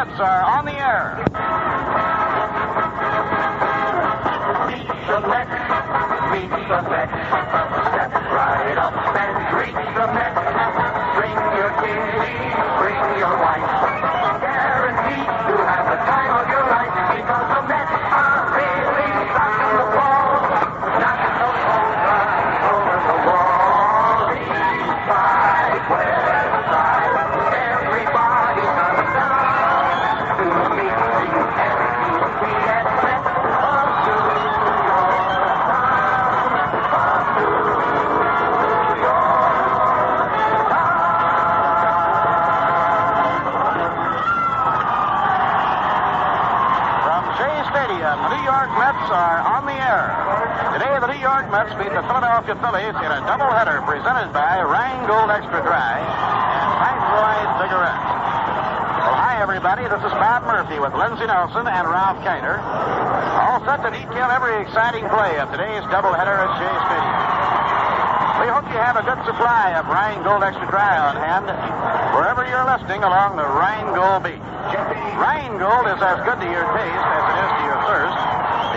Mets are on the air. Meet the Mets. Meet the Mets. Step right up and greet the Mets. Bring your kitty, bring your wife. Guaranteed to have the time of your life because the Mets are really rocking the ball. Knocking those home runs over the wall. East side, west side, everybody comes down to meet the M.E.T.S. Mets of New York. Stadium, the New York Mets are on the air. Today, the New York Mets beat the Philadelphia Phillies in a doubleheader presented by Rheingold Extra Dry and Viceroy Cigarettes. Well, hi, everybody. This is Bob Murphy with Lindsey Nelson and Ralph Kiner. All set to detail every exciting play of today's doubleheader at Shaye Stadium. We hope you have a good supply of Rheingold Extra Dry on hand wherever you're listening along the Rheingold beach. Rheingold is as good to your taste as it is to your thirst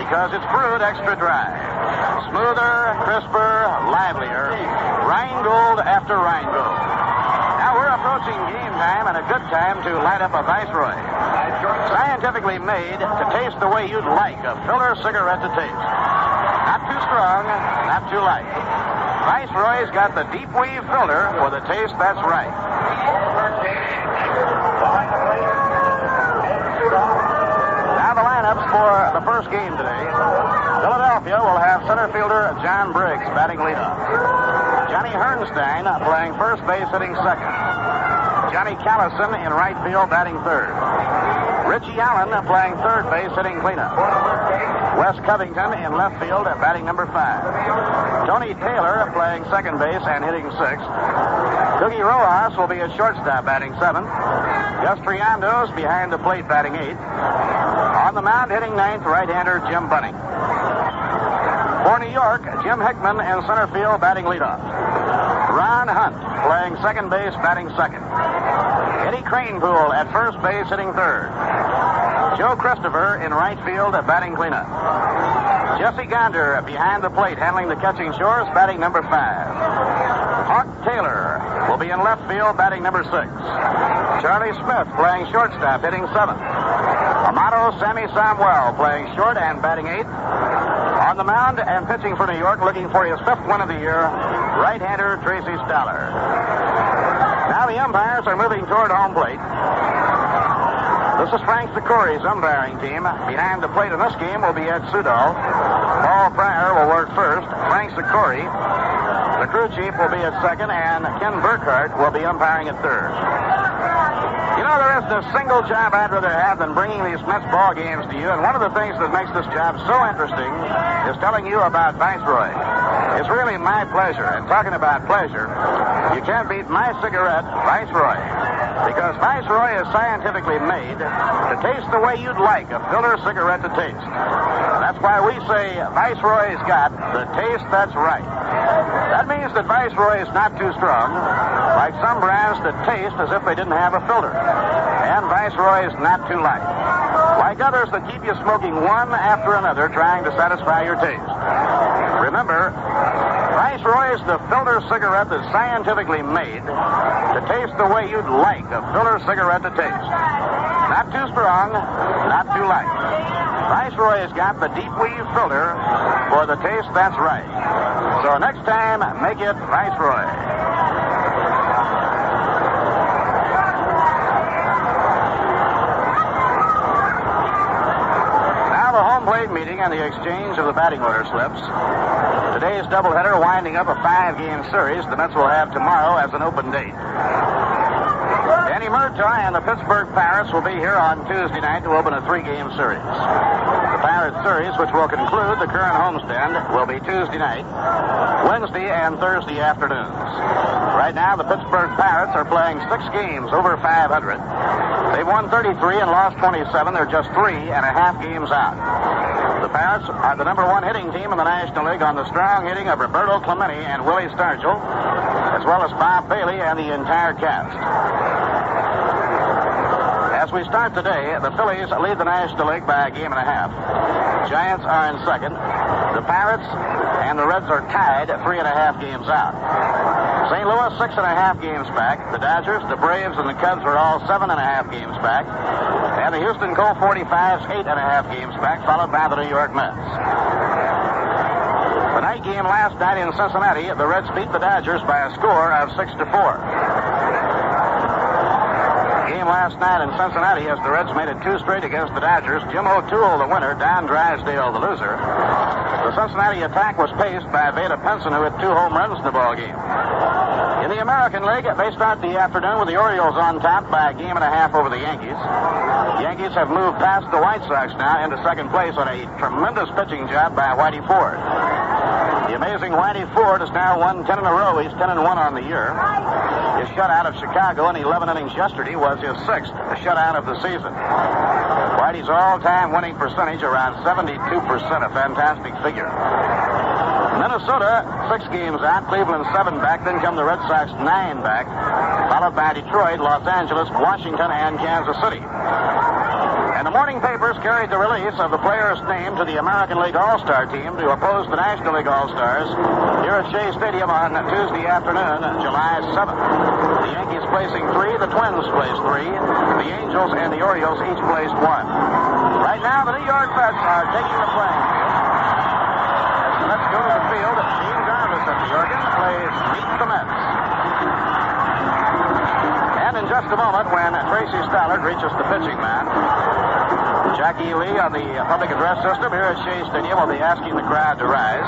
because it's brewed extra dry. Smoother, crisper, livelier. Rheingold after Rheingold. Now we're approaching game time and a good time to light up a Viceroy. Scientifically made to taste the way you'd like a filler cigarette to taste. Not too strong, not too light. Viceroy's got the deep weave filter for the taste that's right. Now the lineups for the first game today. Philadelphia will have center fielder John Briggs batting leadoff. Johnny Hornstein playing first base, hitting second. Johnny Callison in right field, batting third. Ritchie Allen playing third base, hitting cleanup. Wes Covington in left field, batting number 5. Tony Taylor playing second base and hitting sixth. Cookie Rojas will be at shortstop, batting 7th. Gus Triando's behind the plate, batting 8th. On the mound, hitting 9th, right-hander Jim Bunning. For New York, Jim Hickman in center field, batting leadoff. Ron Hunt playing second base, batting 2nd. Eddie Cranepool at first base, hitting 3rd. Joe Christopher in right field, batting cleanup. Jesse Gonder behind the plate, handling the catching chores, batting number 5. Hawk Taylor will be in left field, batting number 6. Charlie Smith playing shortstop, hitting 7th. Amato Sammy Samuel playing short and batting 8th. On the mound and pitching for New York, looking for his 5th win of the year, right-hander Tracy Stalard. Now the umpires are moving toward home plate. This is Frank Sikori's umpiring team. Behind the plate in this game will be Ed Sudol. Paul Pryor will work first. Frank Sikori, the crew chief, will be at second, and Ken Burkhart will be umpiring at third. You know, there isn't a single job I'd rather have than bringing these Mets ball games to you, and one of the things that makes this job so interesting is telling you about Viceroy. It's really my pleasure, and talking about pleasure, you can't beat my cigarette, Viceroy, because Viceroy is scientifically made to taste the way you'd like a filler cigarette to taste. That's why we say Viceroy's got the taste that's right. That means that Viceroy is not too strong, like some brands that taste as if they didn't have a filter. And Viceroy is not too light, like others that keep you smoking one after another trying to satisfy your taste. Remember, Viceroy is the filter cigarette that's scientifically made to taste the way you'd like a filler cigarette to taste. Not too strong, not too light. Viceroy has got the deep weave filter for the taste that's right. So next time, make it Viceroy. Now the home plate meeting and the exchange of the batting order slips. Today's doubleheader winding up a 5-game series the Mets will have tomorrow as an open date. Danny Murtaugh and the Pittsburgh Pirates will be here on Tuesday night to open a 3-game series. The Pirates series, which will conclude the current homestand, will be Tuesday night, Wednesday, and Thursday afternoons. Right now, the Pittsburgh Pirates are playing 6 games over 500. They've won 33 and lost 27. They're just 3.5 games out. The Pirates are the number 1 hitting team in the National League on the strong hitting of Roberto Clemente and Willie Stargell, as well as Bob Bailey and the entire cast. As we start today, the Phillies lead the National League by a game and a half. Giants are in second. The Pirates and the Reds are tied at 3.5 games out. St. Louis, 6.5 games back. The Dodgers, the Braves, and the Cubs are all 7.5 games back. And the Houston Colt 45s, 8.5 games back, followed by the New York Mets. The night game last night in Cincinnati, the Reds beat the Dodgers by a score of 6-4. Game last night in Cincinnati as the Reds made it 2 straight against the Dodgers. Jim O'Toole, the winner, Don Drysdale, the loser. The Cincinnati attack was paced by Veda Pinson, who hit 2 home runs in the ballgame. In the American League, they start the afternoon with the Orioles on top by a game and a half over the Yankees. The Yankees have moved past the White Sox now into second place on a tremendous pitching job by Whitey Ford. The amazing Whitey Ford has now won 10 in a row. He's 10-1 on the year. His shutout of Chicago in 11 innings yesterday was his 6th shutout of the season. Whitey's all-time winning percentage around 72%, a fantastic figure. Minnesota, 6 games out. Cleveland, 7 back. Then come the Red Sox, 9 back. Followed by Detroit, Los Angeles, Washington, and Kansas City. And the morning papers carried the release of the player's name to the American League All-Star team to oppose the National League All-Stars here at Shaye Stadium on Tuesday afternoon, July 7th. The Yankees placing 3, the Twins placed 3, the Angels and the Orioles each placed 1. Right now, the New York Mets are taking the play. Let's go to the field. Gene Jarvis at the organ plays Meet the Mets. And in just a moment, when Tracy Stalard reaches the pitching mound, Jackie Lee on the public address system here at Shaye Stadium will be asking the crowd to rise.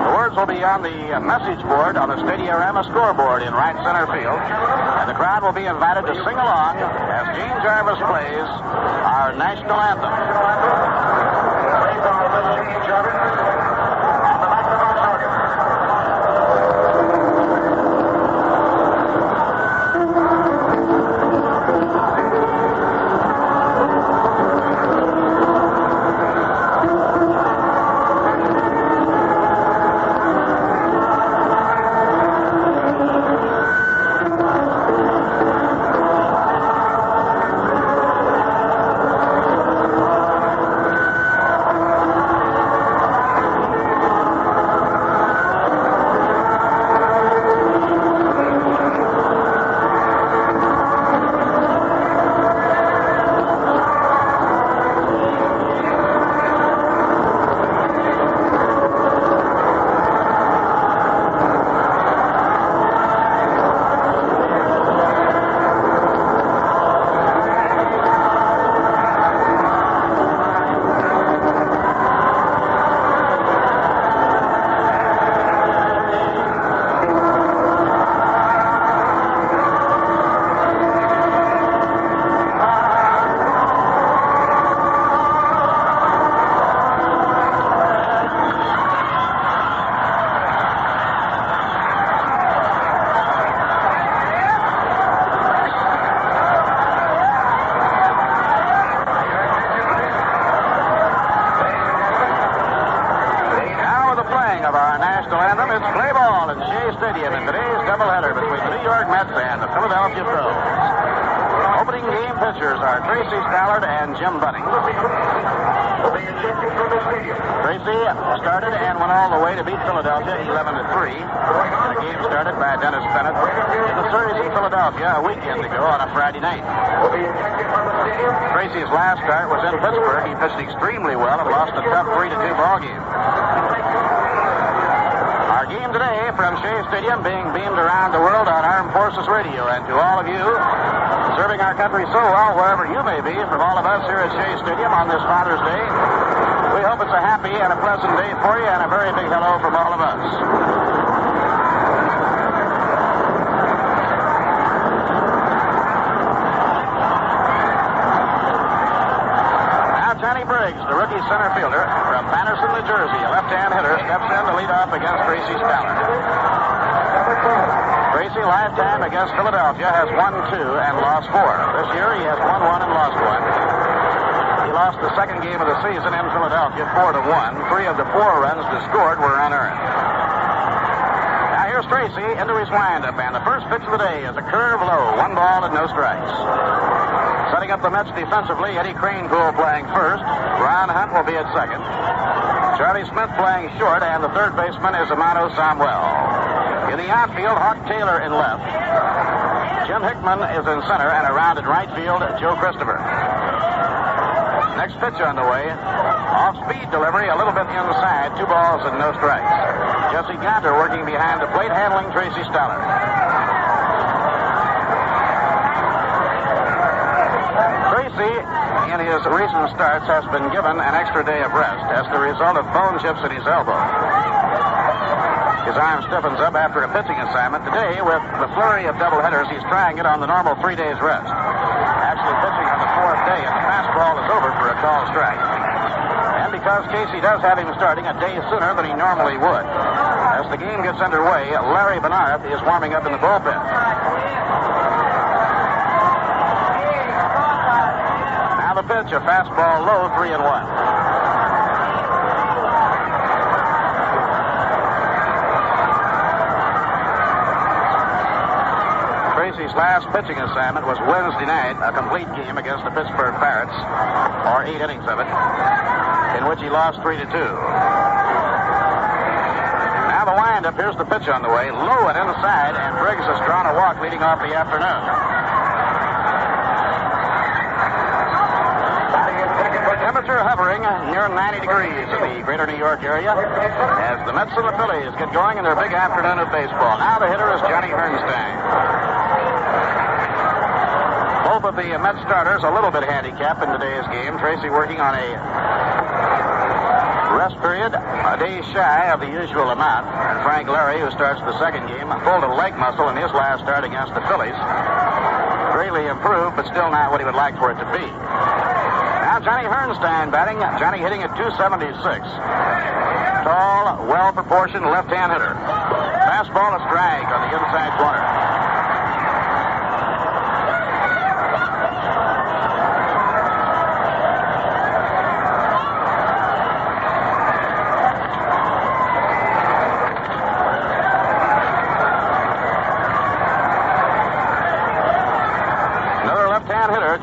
The words will be on the message board on the Stadiorama scoreboard in right center field. And the crowd will be invited to sing along as Gene Jarvis plays our national anthem. Stadium in today's doubleheader between the New York Mets and the Philadelphia Phillies. Opening game pitchers are Tracy Stalard and Jim Bunning. Tracy started and went all the way to beat Philadelphia 11-3 in a game started by Dennis Bennett in the series in Philadelphia a weekend ago on a Friday night. Tracy's last start was in Pittsburgh. He pitched extremely well and lost a tough 3-2 ball game. Our game today from Shaye Stadium being beamed around the world on Armed Forces Radio. And to all of you serving our country so well, wherever you may be, from all of us here at Shaye Stadium on this Father's Day, we hope it's a happy and a pleasant day for you, and a very big hello from all of us. Johnny Briggs, the rookie center fielder from Patterson, New Jersey, a left-hand hitter, steps in to lead off against Tracy Stalard. Tracy, lifetime against Philadelphia, has won 2 and lost 4. This year, he has won 1 and lost 1. He lost the second game of the season in Philadelphia 4-1. 3 of the 4 runs that scored were unearned. Now here's Tracy into his windup, and the first pitch of the day is a curve low, 1 ball and no strikes. Setting up the Mets defensively, Eddie Kranepool playing first. Ron Hunt will be at second. Charlie Smith playing short, and the third baseman is Amado Samuel. In the outfield, Hawk Taylor in left. Jim Hickman is in center, and around in right field, Joe Christopher. Next pitch on the way. Off-speed delivery, a little bit inside. 2 balls and no strikes. Jesse Gunter working behind the plate, handling Tracy Stalard. Tracy, in his recent starts, has been given an extra day of rest as the result of bone chips in his elbow. His arm stiffens up after a pitching assignment. Today, with the flurry of doubleheaders, he's trying it on the normal 3 days rest. Actually pitching on the 4th day, and the fastball is over for a called strike. And because Casey does have him starting a day sooner than he normally would. As the game gets underway, Larry Bernard is warming up in the bullpen. Now the pitch, a fastball low, 3-1. Tracy's last pitching assignment was Wednesday night, a complete game against the Pittsburgh Pirates, or 8 innings of it, in which he lost 3-2. Now the windup. Here's the pitch on the way. Low and inside, and Briggs has drawn a walk leading off the afternoon. Temperature hovering near 90 degrees in the greater New York area as the Mets and the Phillies get going in their big afternoon of baseball. Now the hitter is Johnny Hornstein. Both of the Mets starters a little bit handicapped in today's game. Tracy working on a rest period, a day shy of the usual amount. And Frank Larry, who starts the second game, pulled a leg muscle in his last start against the Phillies. Greatly improved, but still not what he would like for it to be. Now Johnny Hornstein batting. Johnny hitting at 276. Tall, well-proportioned left-hand hitter. Fastball a strike on the inside corner.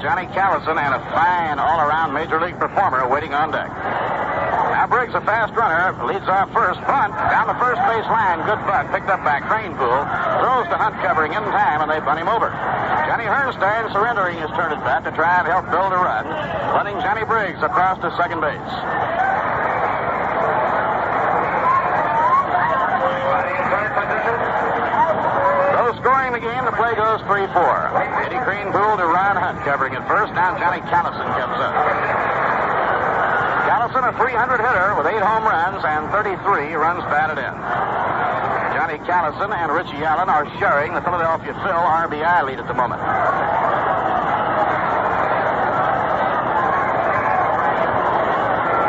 Johnny Callison, and a fine all-around Major League performer waiting on deck. Now Briggs, a fast runner, leads off first. Bunt down the first base line. Good bunt. Picked up by Kranepool. Throws to Hunt covering in time, and they bunt him over. Johnny Hornstein surrendering his turn at bat to try and help build a run. Running Johnny Briggs across to second base. Scoring the game, the play goes 3-4. Eddie Kranepool to Ron Hunt covering at first. Now Johnny Callison comes up. Callison, a 300 hitter with 8 home runs and 33 runs batted in. Johnny Callison and Ritchie Allen are sharing the Philadelphia Phil RBI lead at the moment.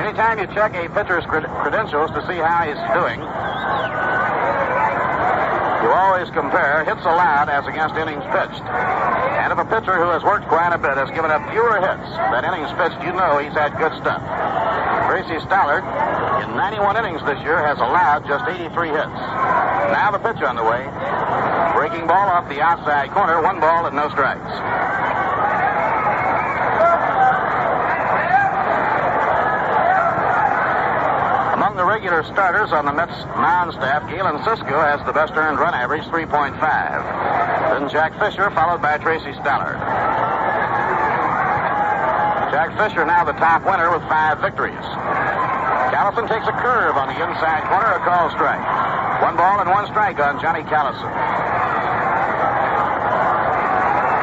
Anytime you check a pitcher's credentials to see how he's doing, you always compare hits allowed as against innings pitched. And if a pitcher who has worked quite a bit has given up fewer hits than innings pitched, you know he's had good stuff. Tracy Stalard, in 91 innings this year, has allowed just 83 hits. Now the pitch on the way. Breaking ball off the outside corner. 1 ball and no strikes. Among the regular starters on the Mets mound staff, Galen Cisco has the best earned run average, 3.5. Then Jack Fisher, followed by Tracy Stalard. Jack Fisher now the top winner with 5 victories. Callison takes a curve on the inside corner, a call strike. 1 ball and 1 strike on Johnny Callison.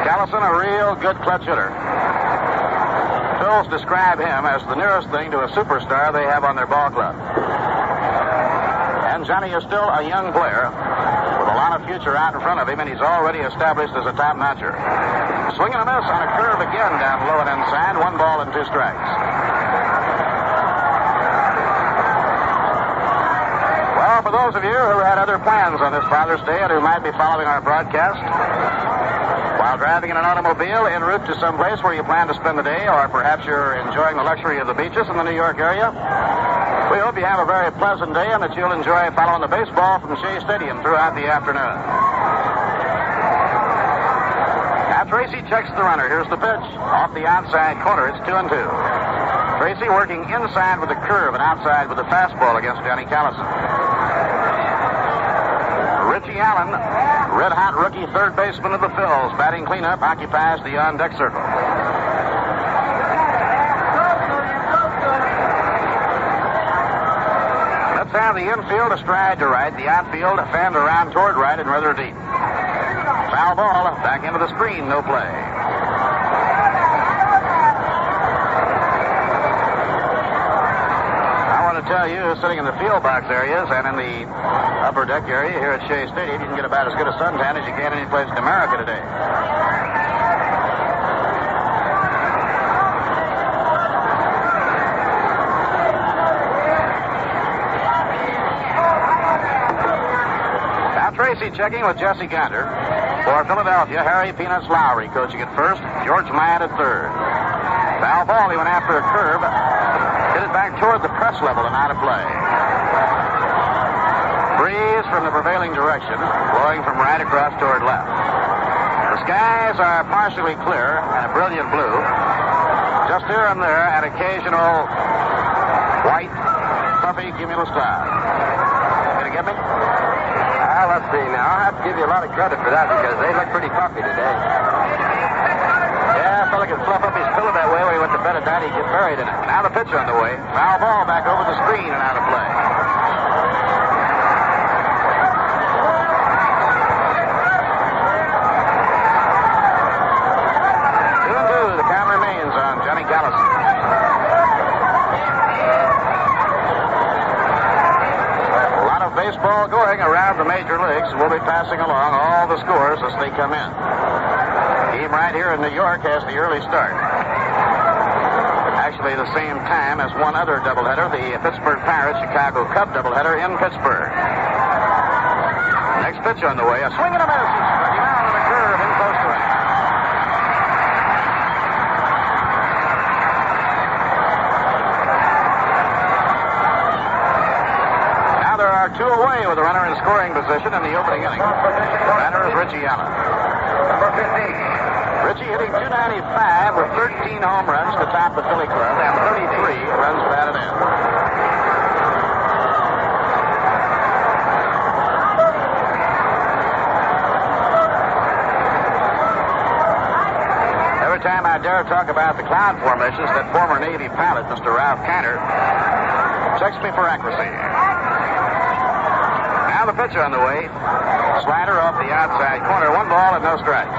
Callison, a real good clutch hitter. Phils describe him as the nearest thing to a superstar they have on their ball club. And Johnny is still a young player with a lot of future out in front of him, and he's already established as a top-notcher. Swing and a miss on a curve again down low and inside. 1 ball and 2 strikes. Well, for those of you who had other plans on this Father's Day and who might be following our broadcast while driving in an automobile en route to some place where you plan to spend the day, or perhaps you're enjoying the luxury of the beaches in the New York area, we hope you have a very pleasant day and that you'll enjoy following the baseball from Shaye Stadium throughout the afternoon. After Tracy checks the runner. Here's the pitch. Off the outside corner. It's 2-2. Tracy working inside with the curve and outside with the fastball against Johnny Callison. Ritchie Allen, red-hot rookie third baseman of the Phillies, batting cleanup, occupies the on-deck circle. Let's have the infield astride to right, the outfield fanned around toward right and rather deep. Foul ball, back into the screen, no play. I want to tell you, sitting in the field box areas and in the upper deck area here at Shaye Stadium, you can get about as good a suntan as you can any place in America today. Now Tracy checking with Jesse Gander. For Philadelphia, Harry Peanuts Lowry coaching at first, George Matt at third. Foul ball, he went after a curve, hit it back toward the press level and out of play. Breeze from the prevailing direction, blowing from right across toward left. The skies are partially clear and a brilliant blue. Just here and there, an occasional white, puffy cumulus cloud. Gonna get me? Let's see now. I'll have to give you a lot of credit for that because they look pretty puffy today. Yeah, a fella can fluff up his pillow that way when he went to bed at night, he'd get buried in it. Now the pitch on the way. Foul ball back over the screen and out of play. The count remains on Johnny Callison. A lot of baseball going around the major leagues. We'll be passing along all the scores as they come in. Team right here in New York has the early start. Actually, the same time as one other doubleheader, the Pittsburgh Pirates-Chicago Cub doubleheader in Pittsburgh. Next pitch on the way. A swing and a miss. Striking out on the curve in close to right. Now there are two away with a runner in scoring position in the opening inning. Batter is Ritchie Allen. Number 15. Ritchie hitting .295 with 13 home runs to top the Philly club and 33 runs batted in. Every time I dare talk about the cloud formations, that former Navy pilot, Mr. Ralph Kiner, checks me for accuracy. Now the pitch on the way. Slider off the outside corner. 1 ball and no strikes.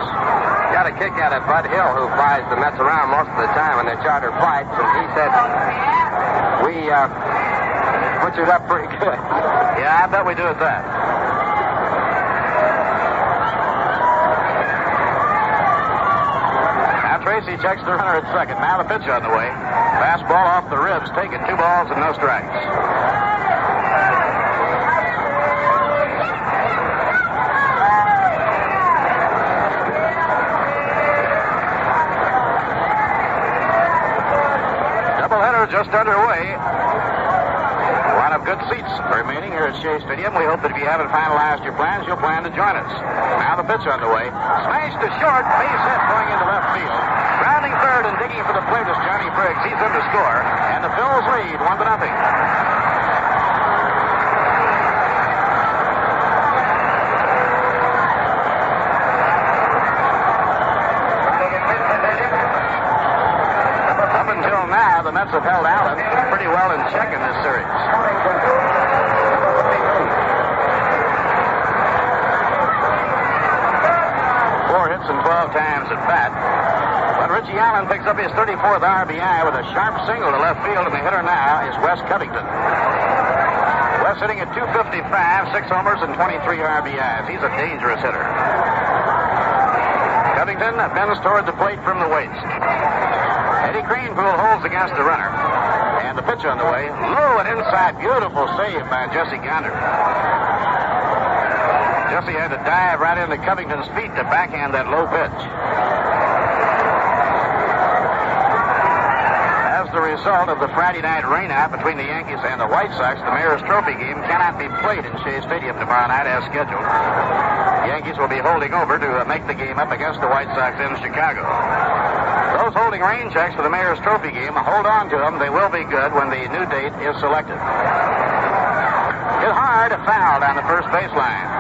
Got a kick out of Bud Hill, who flies the Mets around most of the time in their charter flights, and he said, we butchered up pretty good. Yeah, I bet we do at that. Now Tracy checks the runner at second. Now the pitch on the way. Fastball off the ribs, taken. 2 balls and no strikes. Just underway. A lot of good seats remaining here at Shaye Stadium. We hope that if you haven't finalized your plans, you'll plan to join us. Now the pitch on the way. Smash to short. Base hit going into left field. Rounding third and digging for the plate is Johnny Briggs. He's in to score. And the Phillies lead 1-0. The Mets have held Allen pretty well in check in this series. 4 hits and 12 times at bat. But Ritchie Allen picks up his 34th RBI with a sharp single to left field, and the hitter now is Wes Covington. Wes hitting at .255, 6 homers and 23 RBIs. He's a dangerous hitter. Covington bends toward the plate from the waist. Eddie Greenpool holds against the runner. And the pitch on the way. Low and inside. Beautiful save by Jesse Gander. Jesse had to dive right into Covington's feet to backhand that low pitch. As the result of the Friday night rainout between the Yankees and the White Sox, the Mayor's Trophy game cannot be played in Shaye Stadium tomorrow night as scheduled. Yankees will be holding over to make the game up against the White Sox in Chicago. Those holding rain checks for the Mayor's Trophy game, hold on to them. They will be good when the new date is selected. Hit hard, a foul down the first baseline.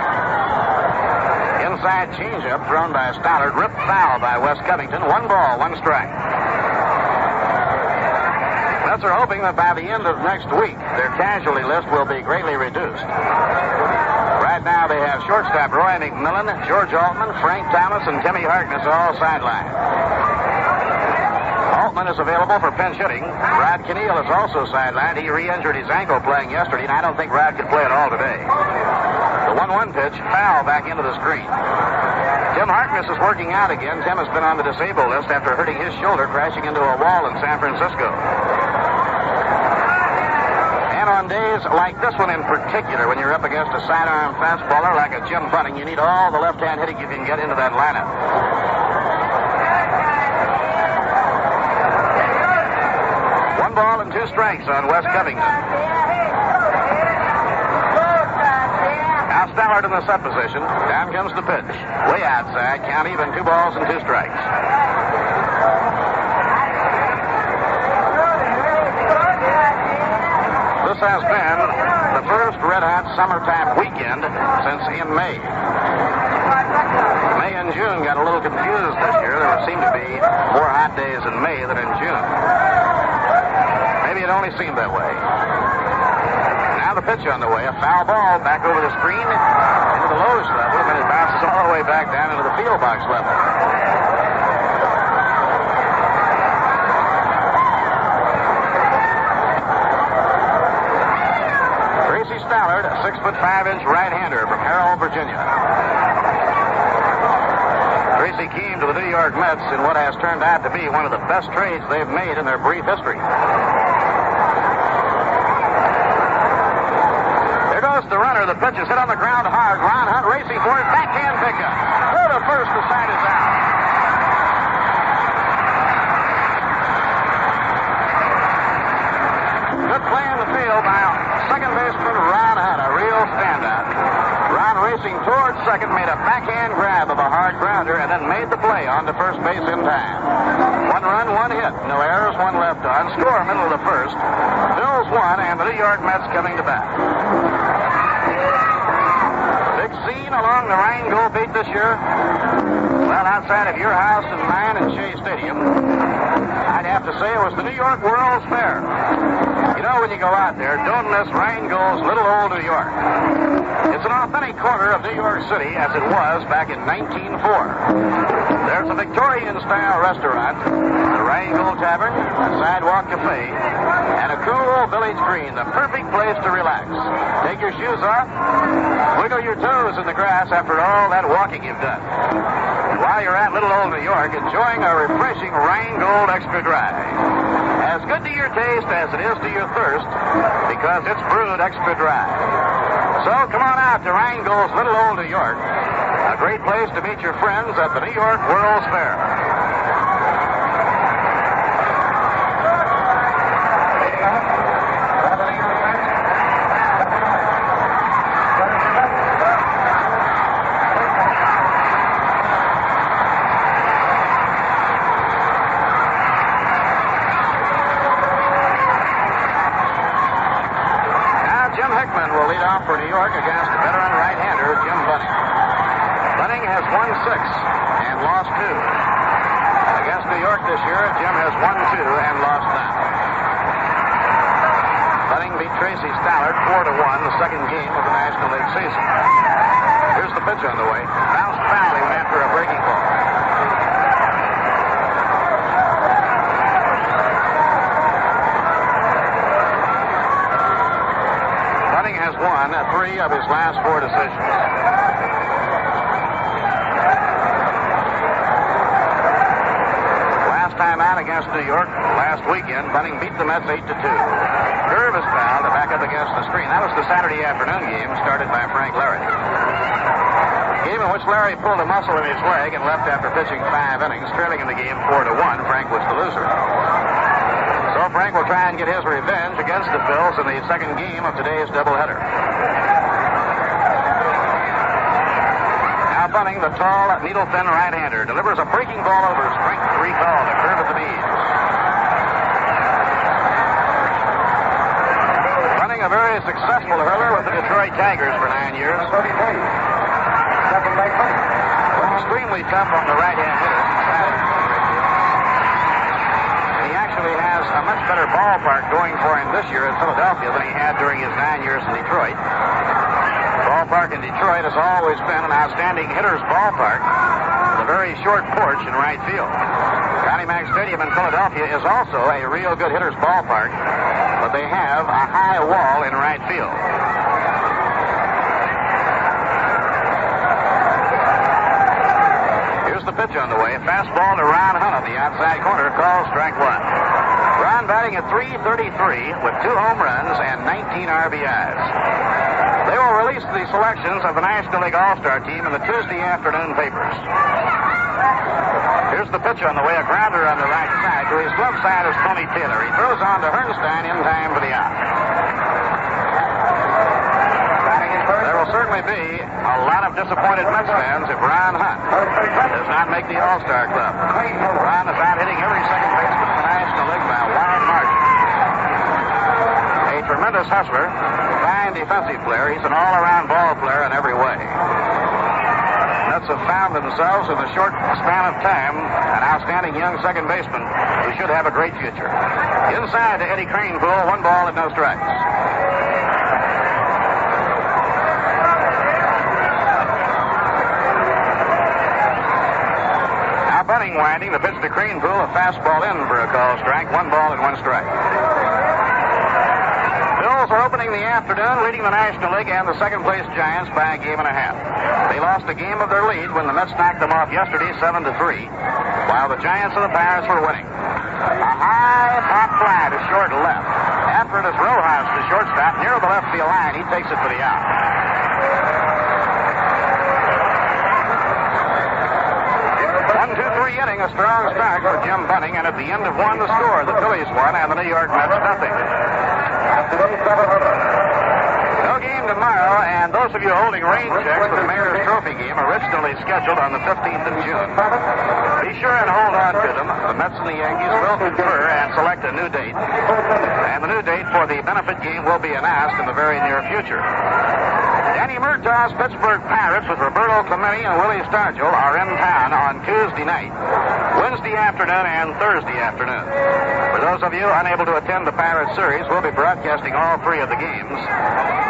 Inside changeup thrown by Stalard, ripped foul by Wes Covington. 1 ball, 1 strike. Mets are hoping that by the end of next week, their casualty list will be greatly reduced. Right now they have shortstop Roy McMillan, George Altman, Frank Thomas, and Timmy Harkness all sidelined. Altman is available for pinch hitting. Rod Keneal is also sidelined. He re-injured his ankle playing yesterday, and I don't think Rod could play at all today. The 1-1 pitch, foul back into the screen. Tim Harkness is working out again. Tim has been on the disabled list after hurting his shoulder crashing into a wall in San Francisco. And on days like this one in particular, when you're up against a sidearm fastballer like a Jim Bunning, you need all the left-hand hitting you can get into that lineup. One ball and 2 strikes on Wes Covington. Now Stalard in the set position. Down comes the pitch. Way outside. Count even. 2 balls and 2 strikes. This has been the first red-hot summertime weekend since in May. May and June got a little confused this year. There seemed to be more hot days in May than in June. Maybe it only seemed that way. Now the pitch on the way. A foul ball back over the screen into the lowest level, and then it bounces all the way back down into the field box level. Tracy Stalard, a 6'5" right-hander from Harrell, Virginia. Tracy came to the New York Mets in what has turned out to be one of the best trades they've made in their brief history. There goes the runner. The pitch is hit on the ground hard. Ron Hunt racing for it. Backhand pickup. Throw to first. The side is out. Good play in the field by second baseman Ron Hunt. A real standout. Ron racing towards second, made a backhand grab of a hard grounder, and then made the play on to first base in time. 1 run, 1 hit. No errors, 1 left on. Score middle of the first. Phillies 1, and the New York Mets coming to bat. Big scene along the Rheingold beat this year. Well, outside of your house and mine and Shaye Stadium, I'd have to say it was the New York World's Fair. You know, when you go out there, don't miss Rheingold's Little Old New York. It's an authentic corner of New York City as it was back in 1904. There's a Victorian-style restaurant, the Rheingold Tavern, a sidewalk cafe, and a cool village green, the perfect place to relax. Take your shoes off, wiggle your toes in the grass after all that walking you've done. And while you're at Little Old New York, enjoying a refreshing Rheingold Extra Dry. As good to your taste as it is to your thirst, because it's brewed extra dry. So come on out to Rheingold's Little Old New York, a great place to meet your friends at the New York World's Fair. For New York against veteran right-hander Jim Bunning. Bunning has won 6 and lost 2. Against New York this year, Jim has won 2 and lost none. Bunning beat Tracy Stalard 4-1, the second game of the National League season. Here's the pitch on the way. Bounced foul. He went after a breaking ball. Has won 3 of his last 4 decisions. Last time out against New York, last weekend, Bunning beat the Mets 8-2. Curve is foul to back up against the screen. That was the Saturday afternoon game started by Frank Larry. Game in which Larry pulled a muscle in his leg and left after pitching 5 innings, trailing in the game 4-1. Frank was the loser. So Frank will try and get his revenge against the Phillies in the second game of today's doubleheader. Now Bunning, the tall, needle-thin right-hander, delivers a breaking ball over strike 3 called, a curve at the knees. Bunning, a very successful hurler with the Detroit Tigers for 9 years. Extremely tough on the right-hand hitter. He actually has a much better ballpark going for him this year in Philadelphia than he had during his 9 years in Detroit. The ballpark in Detroit has always been an outstanding hitter's ballpark with a very short porch in right field. Connie Mack Stadium in Philadelphia is also a real good hitter's ballpark, but they have a high wall in right field. Here's the pitch on the way. Fastball to Ron Hunt on the outside corner, called strike 1. Ron batting at .333 with 2 home runs and 19 RBIs. They will release the selections of the National League All-Star team in the Tuesday afternoon papers. Here's the pitch on the way, a grounder on the right side. To his left side is Tony Taylor. He throws on to Hornstein in time for the out. There will certainly be a lot of disappointed Mets fans if Ron Hunt does not make the All-Star club. Ron is out hitting every second baseman in the National League by a wide margin. A tremendous hustler, fine defensive player. He's an all-around ball player in every way. Mets have found themselves in a short span of time an outstanding young second baseman who should have a great future. Inside to Eddie Kranepool, 1 ball and no strikes. Now Bunning winding, the pitch to Kranepool, a fastball in for a call strike, 1 ball and 1 strike. Bills are opening the afternoon, leading the National League and the second-place Giants by a game and a half. They lost a game of their lead when the Mets knocked them off yesterday 7-3, while the Giants and the Pirates were winning. A high pop fly to short left. After it is Rojas, the shortstop, near the left field line. He takes it for the out. One, 2, 3 inning, a strong start for Jim Bunning, and at the end of 1 the score, the Phillies won and the New York Mets nothing. No game tomorrow, and those of you holding rain checks for the Mayor's Trophy game originally scheduled on the 15th of June, be sure and hold on to them. The Mets and the Yankees will confer and select a new date, and the new date for the benefit game will be announced in the very near future. Danny Murtaugh's Pittsburgh Pirates with Roberto Clemente and Willie Stargell are in town on Tuesday night, Wednesday afternoon, and Thursday afternoon. For those of you unable to attend the Pirates series, we'll be broadcasting all 3 of the games.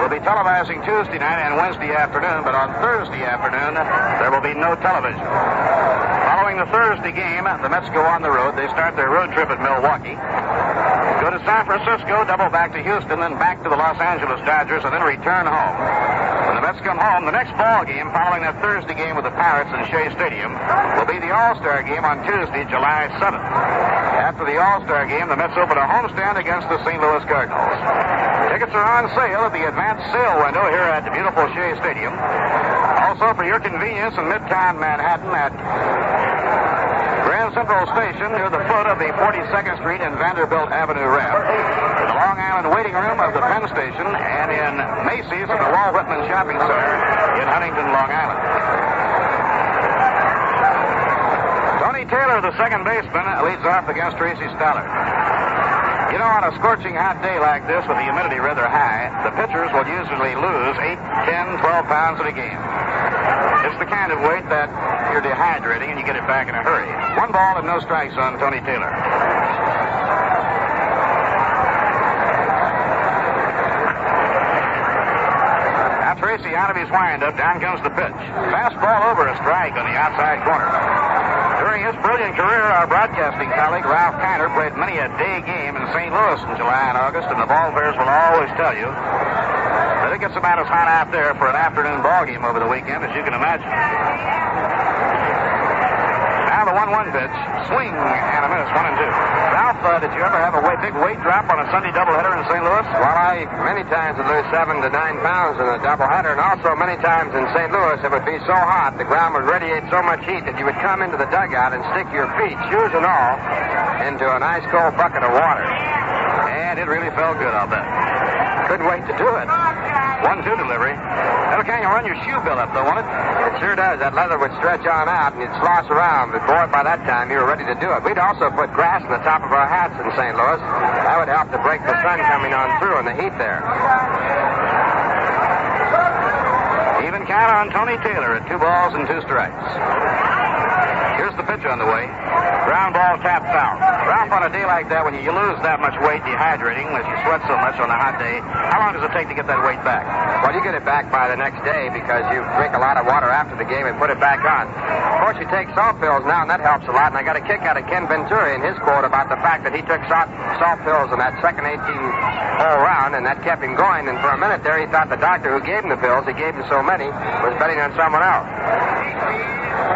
We'll be televising Tuesday night and Wednesday afternoon, but on Thursday afternoon, there will be no television. Following the Thursday game, the Mets go on the road. They start their road trip at Milwaukee, go to San Francisco, double back to Houston, then back to the Los Angeles Dodgers, and then return home. When the Mets come home, the next ball game following that Thursday game with the Pirates in Shaye Stadium will be the All-Star game on Tuesday, July 7th. After the All-Star game, the Mets open a homestand against the St. Louis Cardinals. Tickets are on sale at the advanced sale window here at the beautiful Shaye Stadium. Also, for your convenience in Midtown Manhattan at Grand Central Station near the foot of the 42nd Street and Vanderbilt Avenue ramp, in the Long Island waiting room of the Penn Station, and in Macy's at the Walt Whitman Shopping Center in Huntington, Long Island. Tony Taylor, the second baseman, leads off against Tracy Stalard. You know, on a scorching hot day like this with the humidity rather high, the pitchers will usually lose 8, 10, 12 pounds in a game. It's the kind of weight that you're dehydrating and you get it back in a hurry. 1 ball and no strikes on Tony Taylor. Now Tracy out of his windup, down comes the pitch. Fastball over a strike on the outside corner. During his brilliant career, our broadcasting colleague Ralph Kiner played many a day game in St. Louis in July and August, and the ball players will always tell you that it gets about as hot out there for an afternoon ball game over the weekend as you can imagine. Now the 1-1 pitch, swing and a miss, 1-2. Ralph, did you ever have a big weight drop on a Sunday doubleheader in St. Louis? Well, I many times would lose 7 to 9 pounds in a doubleheader, and also many times in St. Louis it would be so hot, the ground would radiate so much heat that you would come into the dugout and stick your feet, shoes and all, into an ice-cold bucket of water. And it really felt good, I'll bet. Couldn't wait to do it. 1-2 delivery. That'll kind of run your shoe bill up, though, won't it? It sure does. That leather would stretch on out, and you'd slosh around. But, boy, by that time, you were ready to do it. We'd also put grass on the top of our hats in St. Louis. That would help to break the sun coming on through and the heat there. Even count on Tony Taylor at 2 balls and 2 strikes. Here's the pitch on the way. Ground ball tapped foul. Ralph, on a day like that, when you lose that much weight dehydrating, as you sweat so much on a hot day, how long does it take to get that weight back? Well, you get it back by the next day because you drink a lot of water after the game and put it back on. Of course, you take salt pills now, and that helps a lot. And I got a kick out of Ken Venturi in his quote about the fact that he took salt pills in that second 18-hole round, and that kept him going. And for a minute there, he thought the doctor who gave him the pills, he gave him so many, was betting on someone else.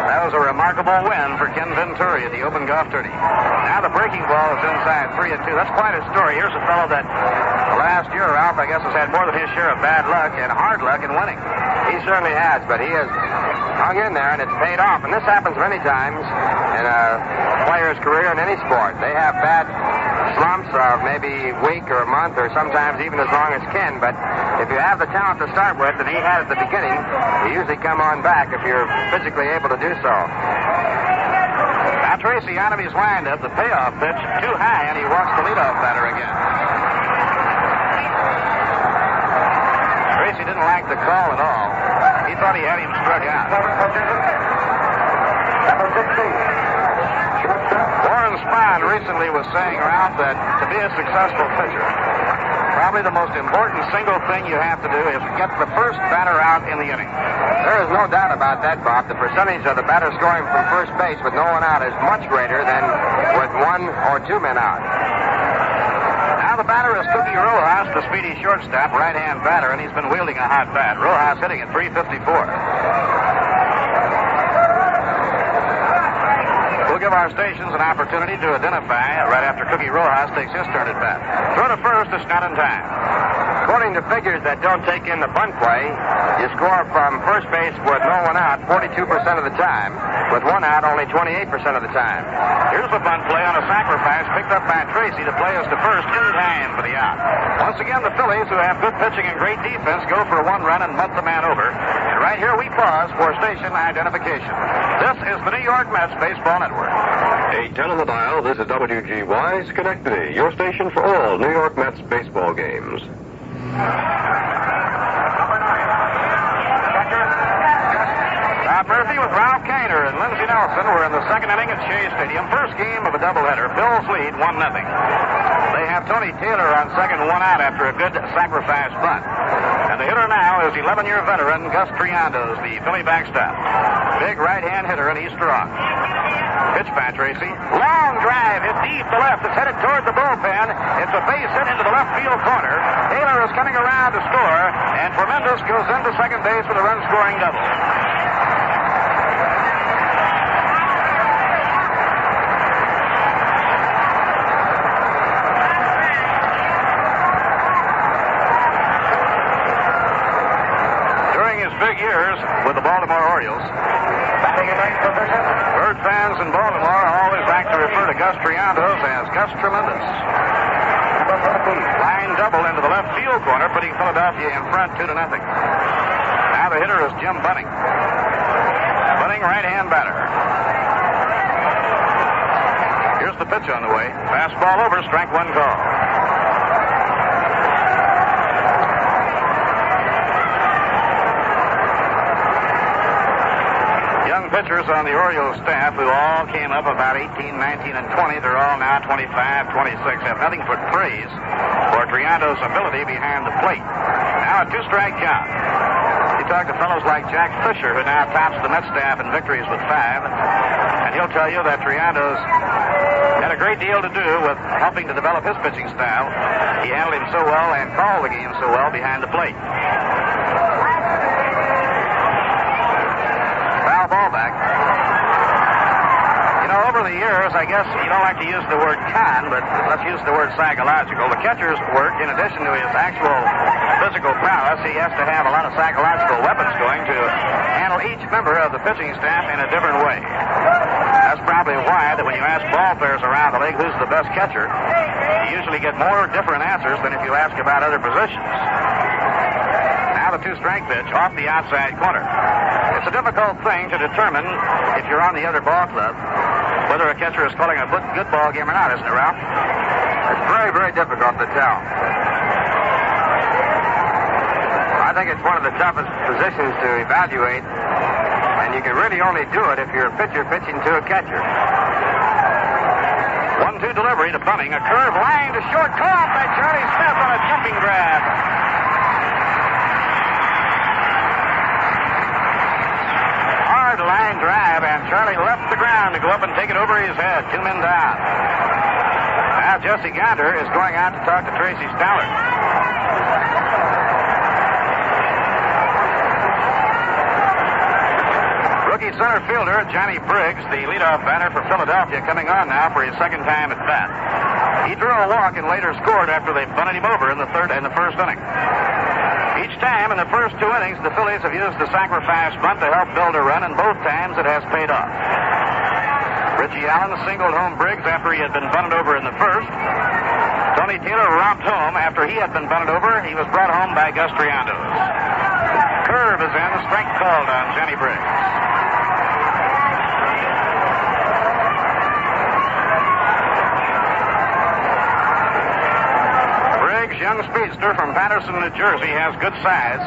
That was a remarkable win for Ken Venturi at the Open Golf Tourney. Now the breaking ball is inside 3-2. That's quite a story. Here's a fellow that last year, Ralph, I guess, has had more than his share of bad luck and hard luck in winning. He certainly has, but he has hung in there, and it's paid off. And this happens many times in a player's career in any sport. They have bad slumps of maybe a week or a month or sometimes even as long as Ken, but if you have the talent to start with, and he had at the beginning, you usually come on back if you're physically able to do so. Now Tracy out of his windup, the payoff pitch too high, and he walks the leadoff batter again. Tracy didn't like the call at all. He thought he had him struck out. Number 16. Hornstein recently was saying, Ralph, that to be a successful pitcher, probably the most important single thing you have to do is get the first batter out in the inning. There is no doubt about that, Bob. The percentage of the batter scoring from first base with no one out is much greater than with 1 or 2 men out. Now the batter is Cookie Rojas, the speedy shortstop, right-hand batter, and he's been wielding a hot bat. Rojas hitting at .354. We'll give our stations an opportunity to identify right after Cookie Rojas takes his turn at bat. Throw to first, it's not in time. According to figures that don't take in the bunt play, you score from first base with no one out 42% of the time. With one out, only 28% of the time. Here's the bunt play on a sacrifice picked up by Tracy to play us to first in time for the out. Once again, the Phillies, who have good pitching and great defense, go for a 1 run and mutt the man over. And right here we pause for station identification. This is the New York Mets Baseball Network. 810 on the dial, this is WGY Schenectady, your station for all New York Mets baseball games. Bob Murphy with Ralph Kiner and Lindsey Nelson were in the second inning at Shaye Stadium. First game of a doubleheader. Phil's lead 1-0. They have Tony Taylor on second, 1 out after a good sacrifice bunt. And the hitter now is 11-year veteran Gus Triandos, the Philly backstop. Big right-hand hitter, and he's strong. Pitch by Tracy. Long drive hit deep to left. It's headed toward the bullpen. It's a base hit into the left field corner. Taylor is coming around to score, and Tremendous goes into second base with a run-scoring double. During his big years with the Baltimore Orioles, Bird fans in Baltimore always like to refer to Gus Triandos as Gus Tremendous. Line double into the left field corner, putting Philadelphia in front 2-0. Now the hitter is Jim Bunning. Bunning, right-hand batter. Here's the pitch on the way. Fastball over, strike 1 call. Pitchers on the Orioles staff who all came up about 18, 19, and 20. They're all now 25, 26. Have nothing but praise for Triando's ability behind the plate. Now a 2-strike count. You talk to fellows like Jack Fisher, who now tops the Mets staff in victories with 5, and he'll tell you that Triando's had a great deal to do with helping to develop his pitching style. He handled him so well and called the game so well behind the plate. Ball back. You know, over the years, I guess you don't like to use the word con, but let's use the word psychological. The catcher's work, in addition to his actual physical prowess, he has to have a lot of psychological weapons going to handle each member of the pitching staff in a different way. That's probably why that when you ask ball players around the league who's the best catcher, you usually get more different answers than if you ask about other positions. a 2-strike pitch off the outside corner. It's a difficult thing to determine if you're on the other ball club, whether a catcher is calling a good ball game or not, isn't it, Ralph? It's very, very difficult to tell. I think it's one of the toughest positions to evaluate, and you can really only do it if you're a pitcher pitching to a catcher. 1-2 delivery to Bunning. A curve line to short. Caught by Charlie Smith on a jumping grab. Hard line drive, and Charlie left the ground to go up and take it over his head. 2 men down. Now Jesse Gander is going out to talk to Tracy Stalard. Rookie center fielder Johnny Briggs, the leadoff batter for Philadelphia, coming on now for his second time at bat. He drew a walk and later scored after they bunted him over in the first inning. Each time in the first 2 innings, the Phillies have used the sacrifice bunt to help build a run, and both times it has paid off. Ritchie Allen singled home Briggs after he had been bunted over in the first. Tony Taylor romped home after he had been bunted over. He was brought home by Gus Triandos. Curve is in. Strike called on Johnny Briggs. Young speedster from Patterson, New Jersey, has good size.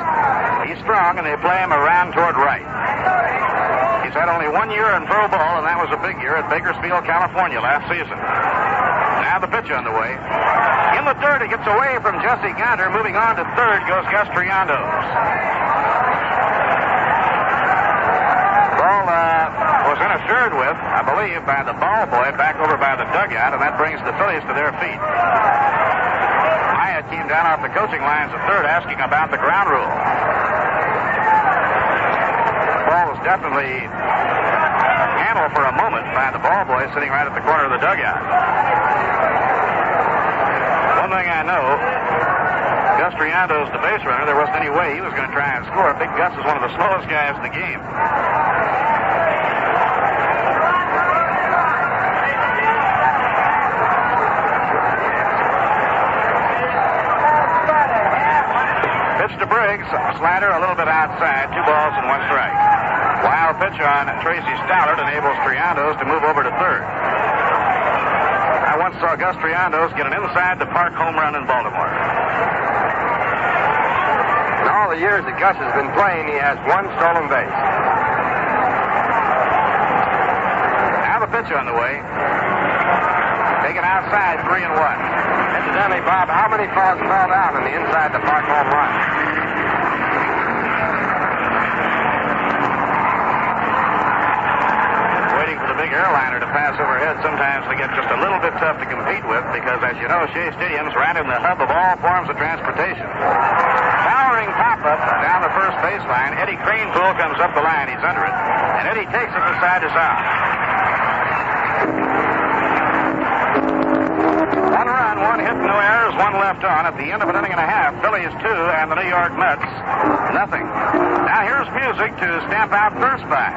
He's strong, and they play him around toward right. He's had only 1 year in pro ball, and that was a big year at Bakersfield, California last season. Now the pitch on the way. In the third, it gets away from Jesse Gander. Moving on to third goes Gus Triandos. Ball was interfered with, I believe, by the ball boy back over by the dugout, and that brings the Phillies to their feet. Came down off the coaching lines at third asking about the ground rule. The ball was definitely handled for a moment by the ball boy sitting right at the corner of the dugout. One thing I know, Gus Triandos, the base runner, there wasn't any way he was going to try and score. Big Gus is one of the slowest guys in the game. To Briggs, slider a little bit outside, 2 balls and 1 strike. Wild pitch on Tracy Stalard enables Triandos to move over to third. I once saw Gus Triandos get an inside-the-park home run in Baltimore. In all the years that Gus has been playing, he has 1 stolen base. Now the pitch on the way. Taken outside, 3-1. Incidentally, Bob, how many balls fell down in the inside-the-park home run? Big airliner to pass overhead. Sometimes they get just a little bit tough to compete with because, as you know, Shaye Stadium's right in the hub of all forms of transportation. Towering pop-up down the first baseline. Eddie Cranepool comes up the line. He's under it. And Eddie takes it from side to side. 1 run, 1 hit, no errors, 1 left on. At the end of an inning and a half, Phillies 2 and the New York Mets nothing. Now here's music to stamp out first by.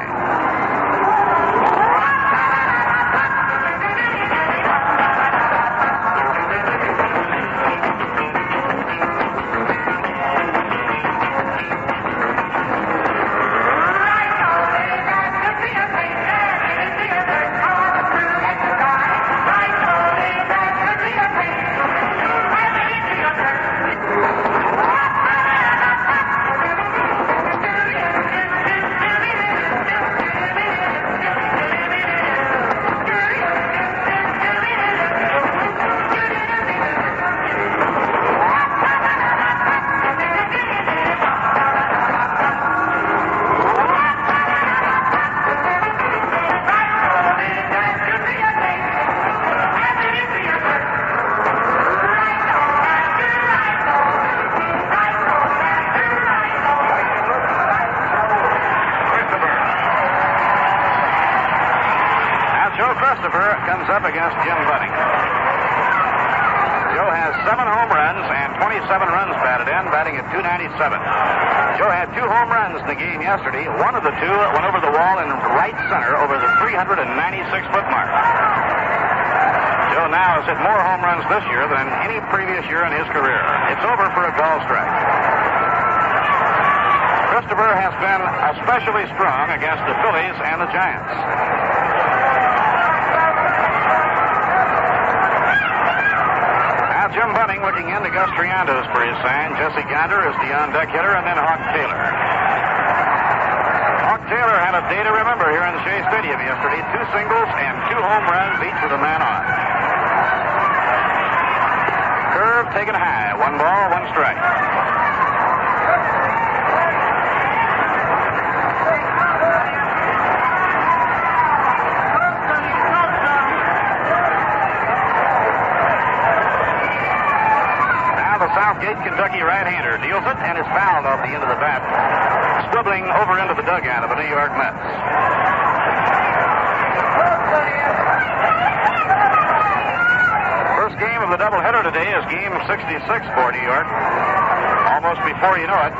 Up against Jim Bunning. Joe has 7 home runs and 27 runs batted in, batting at .297. Joe had 2 home runs in the game yesterday. One of the 2 went over the wall in right center over the 396-foot mark. Joe now has hit more home runs this year than any previous year in his career. It's over for a ball strike. Christopher has been especially strong against the Phillies and the Giants. Now Jim Bunning looking in to Gus Triandos for his sign. Jesse Gander is the on-deck hitter, and then Hawk Taylor. Hawk Taylor had a day to remember here in the Shaye Stadium yesterday. 2 singles and 2 home runs, each with a man on. Curve taken high. 1 ball, 1 strike. Southgate, Kentucky right-hander deals it and is fouled off the end of the bat, squibbling over into the dugout of the New York Mets. First game of the doubleheader today is game 66 for New York. Almost before you know it,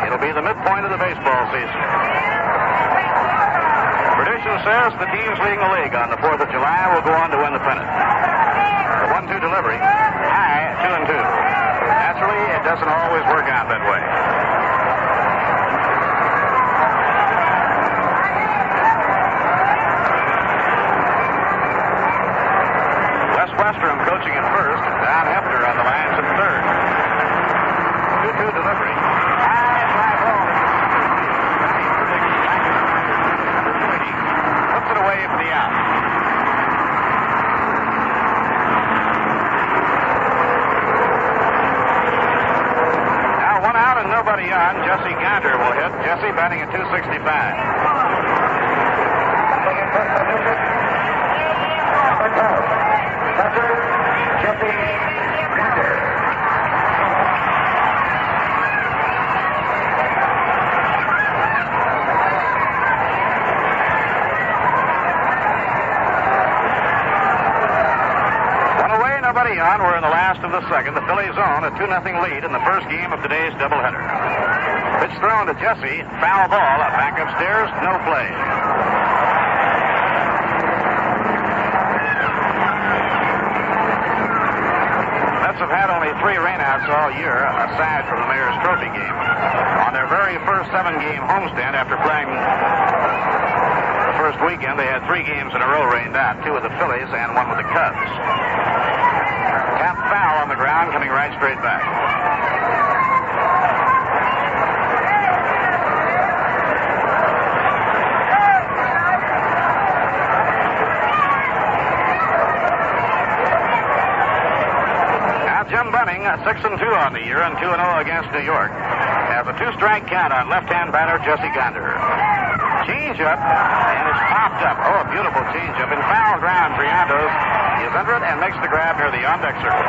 it'll be the midpoint of the baseball season. Tradition says the teams leading the league on the 4th of July will go on to win the pennant. The 1-2 delivery, high, 2-2. Naturally, it doesn't always work out that way. Wes Westrom coaching at first. Don Hefner on the lines at third. 2-2 delivery. High fly ball. Puts it away for the out. Nobody on. Jesse Gander will hit. Jesse batting at 265. Jesse Gander. Nobody on. We're in the last of the second. The Phillies own a 2-0 lead in the first game of today's doubleheader. Pitch thrown to Jesse. Foul ball. Back upstairs. No play. Mets have had only 3 rainouts all year, aside from the Mayor's Trophy game. On their very first 7-game homestand after playing the first weekend, they had 3 games in a row rained out, 2 with the Phillies and 1 with the Cubs. Tap foul on the ground, coming right straight back. Now Jim Bunning, 6-2 on the year and 2-0 against New York, has a 2-strike count on left-hand batter Jesse Gander. Change up, and it's popped up. Oh, a beautiful change up. In foul ground, Triandos is under it and makes the grab near the on-deck circle.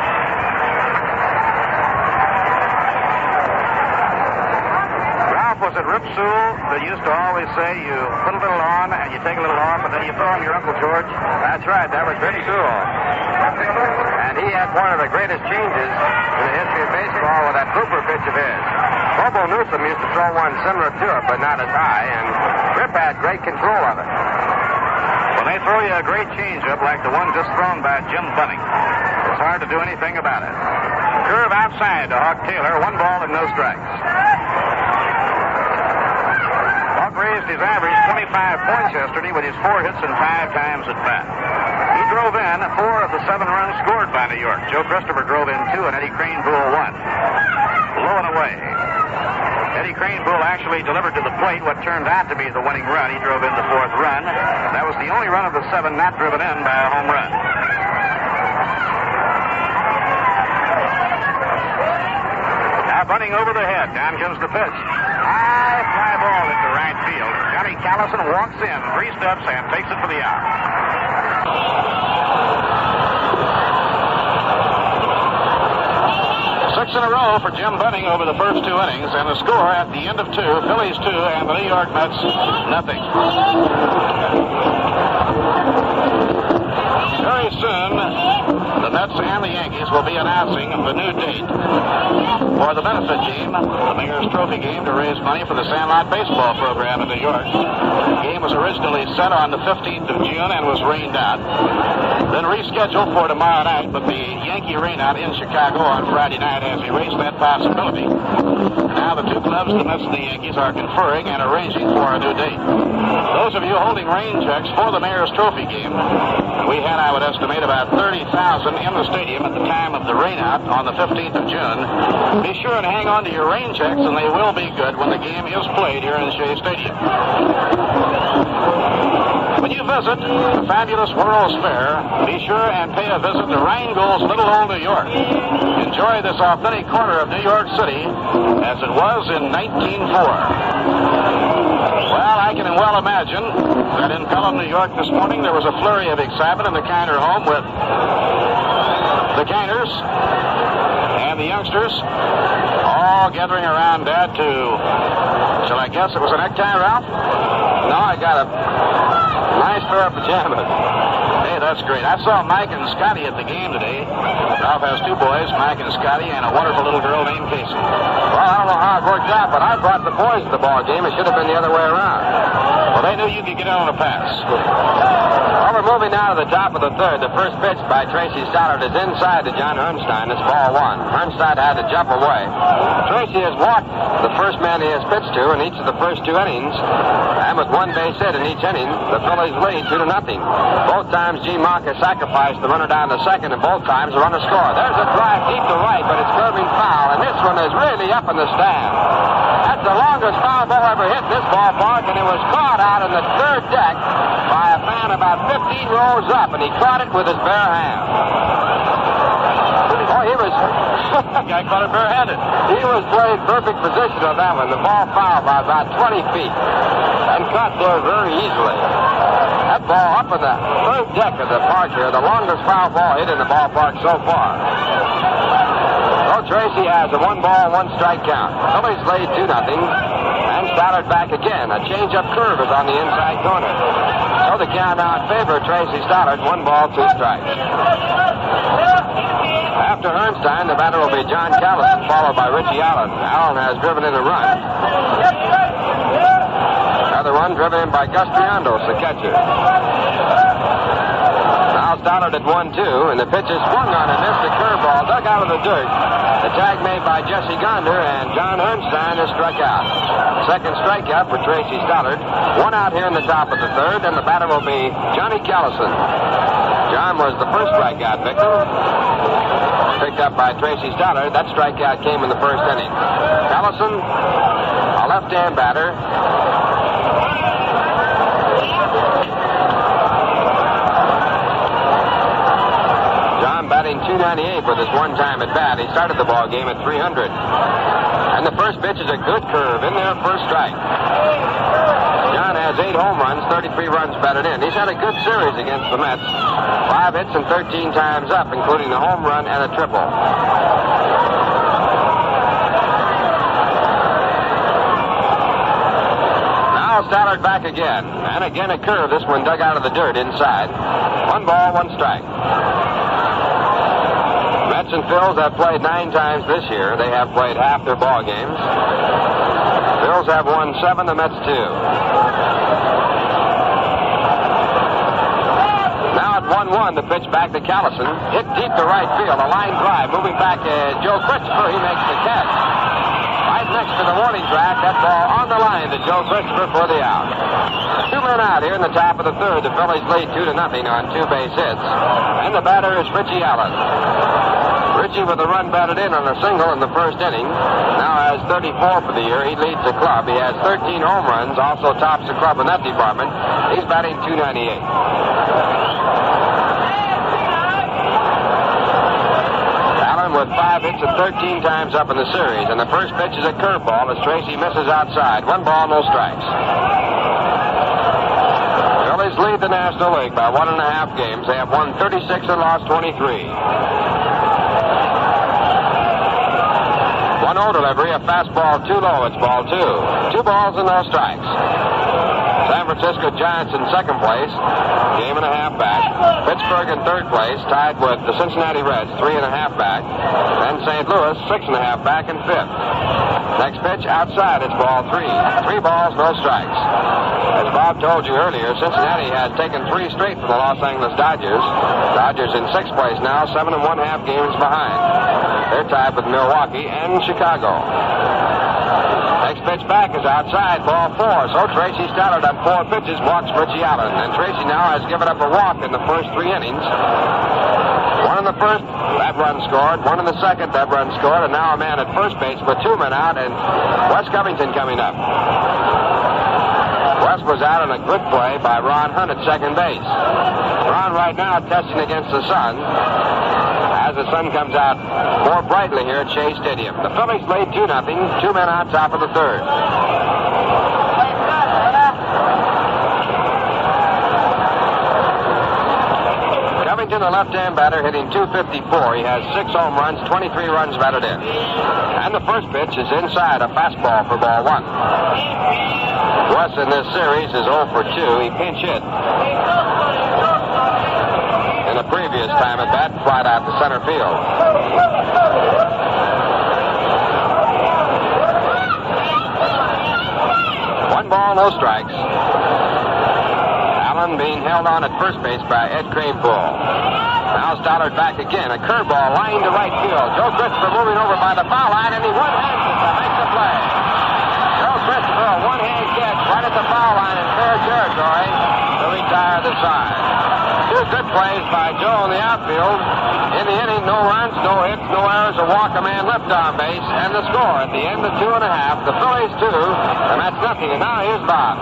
Ralph was at Rip Sewell that used to always say you put a little on and you take a little off and then you throw on your Uncle George. That's right. That was Rip Sewell. And he had one of the greatest changes in the history of baseball with that blooper pitch of his. Bobo Newsom used to throw one similar to it, but not as high, and Rip had great control of it. When they throw you a great changeup like the one just thrown by Jim Bunning, it's hard to do anything about it. Curve outside to Hawk Taylor, 1 ball and no strikes. Hawk raised his average 25 points yesterday with his 4 hits and 5 times at bat. He drove in 4 of the 7 runs scored by New York. Joe Christopher drove in 2 and Eddie Craneboule 1. Low and away. Eddie Craneboule actually delivered to the plate what turned out to be the winning run. He drove in the 4th run. That was the only run of the 7 not driven in by a home run. Now Bunning over the head. Down comes the pitch. High fly ball into right field. Johnny Callison walks in, 3 steps, and takes it for the out. 6 in a row for Jim Bunning over the first 2 innings, and the score at the end of 2, Phillies 2 and the New York Mets nothing. Very soon, the Mets Mets and the Yankees will be announcing the new date for the benefit game, the Mayor's Trophy game, to raise money for the Sandlot baseball program in New York. The game was originally set on the 15th of June and was rained out. Then rescheduled for tomorrow night, but the Yankee rainout in Chicago on Friday night has erased that possibility. Now the two clubs, the Mets and the Yankees, are conferring and arranging for a new date. Those of you holding rain checks for the Mayor's Trophy game, we had, I would estimate, about 30,000 in the stadium at the time of the rainout on the 15th of June. Be sure and hang on to your rain checks, and they will be good when the game is played here in Shaye Stadium. When you visit the fabulous World's Fair, be sure and pay a visit to Rheingold's Little Old New York. Enjoy this authentic corner of New York City as it was in 1904. Well, I can well imagine that in Pelham, New York this morning there was a flurry of excitement in the Kiner home with the Kiners and the youngsters all gathering around Dad to, shall I guess it was a necktie, Ralph? No, I got a nice pair of pajamas. Hey, that's great. I saw Mike and Scotty at the game today. Ralph has two boys, Mike and Scotty, and a wonderful little girl named Casey. Well, I don't know how it worked out, but I brought the boys to the ball game. It should have been the other way around. Well, they knew you could get in on a pass. Well, we're moving now to the top of the third. The first pitch by Tracy Stalard is inside to John Hornstein. It's ball one. Hornstein had to jump away. Tracy has walked the first man he has pitched to in each of the first two innings, and with one base hit in each inning, the Phillies lead 2-0. Both times G. Mock has sacrificed the runner down to second, and both times the runner scored. There's a drive deep to right, but it's curving foul, and this one is really up in the stand. That's the longest foul ball ever hit in this ballpark, and it was caught out in the third deck by a man about 15 rows up, and he caught it with his bare hand. Oh, he was... The guy caught it barehanded. He was playing perfect position on that one. The ball fouled by about 20 feet and caught there very easily. That ball up in the third deck of the park here, the longest foul ball hit in the ballpark so far. So Tracy has a 1-1 strike count. Phillies lead 2-0, and Stallard back again. A change-up curve is on the inside corner. So the count now in favor of Tracy Stallard, 1 ball, 2 strikes. After Ernst, the batter will be John Callison, followed by Ritchie Allen. Allen has driven in a run. Another run driven in by Gus Triandos, the catcher. Now Stallard at 1-2, and the pitch is swung on and missed. A curveball dug out of the dirt. The tag made by Jesse Gonder, and John Hornstein is struck out. Second strikeout for Tracy Stallard. 1 out here in the top of the third, and the batter will be Johnny Callison. John was the first strikeout victim, picked up by Tracy Stallard. That strikeout came in the first inning. Callison, a left-hand batter. John batting .298 with his one-time at bat. He started the ball game at .300. And the first pitch is a good curve in there for a strike. John has 8 home runs, 33 runs batted in. He's had a good series against the Mets. 5 hits and 13 times up, including a home run and a triple. Now Stallard back again. And again a curve. This one dug out of the dirt inside. 1 ball, 1 strike. Mets and Phils have played 9 times this year. They have played half their ball games. Phils have won 7, the Mets 2. Now at 1-1, the pitch back to Callison. Hit deep to right field. A line drive. Moving back, Joe Christopher. He makes the catch. Right next to the warning track. That ball on the line to Joe Christopher for the out. 2 men out here in the top of the third. The Phillies lead 2-0 on 2 base hits. And the batter is Ritchie Allen. Ritchie with a run batted in on a single in the first inning. Now has 34 for the year. He leads the club. He has 13 home runs. Also tops the club in that department. He's batting .298. Allen with 5 hits and 13 times up in the series. And the first pitch is a curveball as Tracy misses outside. 1 ball, no strikes. Phillies lead the National League by 1.5 games. They have won 36 and lost 23. 1-0 delivery, a fastball too low. It's ball 2. 2 balls and no strikes. San San Francisco Giants in second place, game and a half back. Pittsburgh in third place, tied with the Cincinnati Reds, 3.5 back. And St. Louis, 6.5 back in fifth. Next pitch outside, it's ball 3. 3 balls, no strikes. As Bob told you earlier, Cincinnati has taken 3 straight from the Los Angeles Dodgers. Dodgers in sixth place now, 7 1/2 games behind. They're tied with Milwaukee and Chicago. Next pitch back is outside, ball 4. So Tracy Stalard on 4 pitches walks Ritchie Allen. And Tracy now has given up a walk in the first 3 innings. 1 in the first, that run scored. 1 in the second, that run scored. And now a man at first base with 2 men out, and Wes Covington coming up. Wes was out on a good play by Ron Hunt at second base. Ron right now testing against the sun, as the sun comes out more brightly here at Shaye Stadium. The Phillies lead 2-0, 2 men out, top of the third. Covington, the left-hand batter, hitting .254. He has 6 home runs, 23 runs batted in. And the first pitch is inside, a fastball for ball 1. Wes in this series is 0 for 2. He pinch hit in the previous time at bat, flied out to center field. One ball, no strikes. Allen being held on at first base by Ed Kranepool. Now Stallard back again. A curveball lined to right field. Joe Christopher moving over by the foul line, and he one-hands it to make the play. Joe Christopher, a one-hand catch right at the foul line in fair territory to retire the side. 2 good plays by Joe in the outfield. In the inning, no runs, no hits, no errors, a walk, a man left on base, and the score at the end of 2.5. The Phillies 2, and that's nothing. And now here's Bob.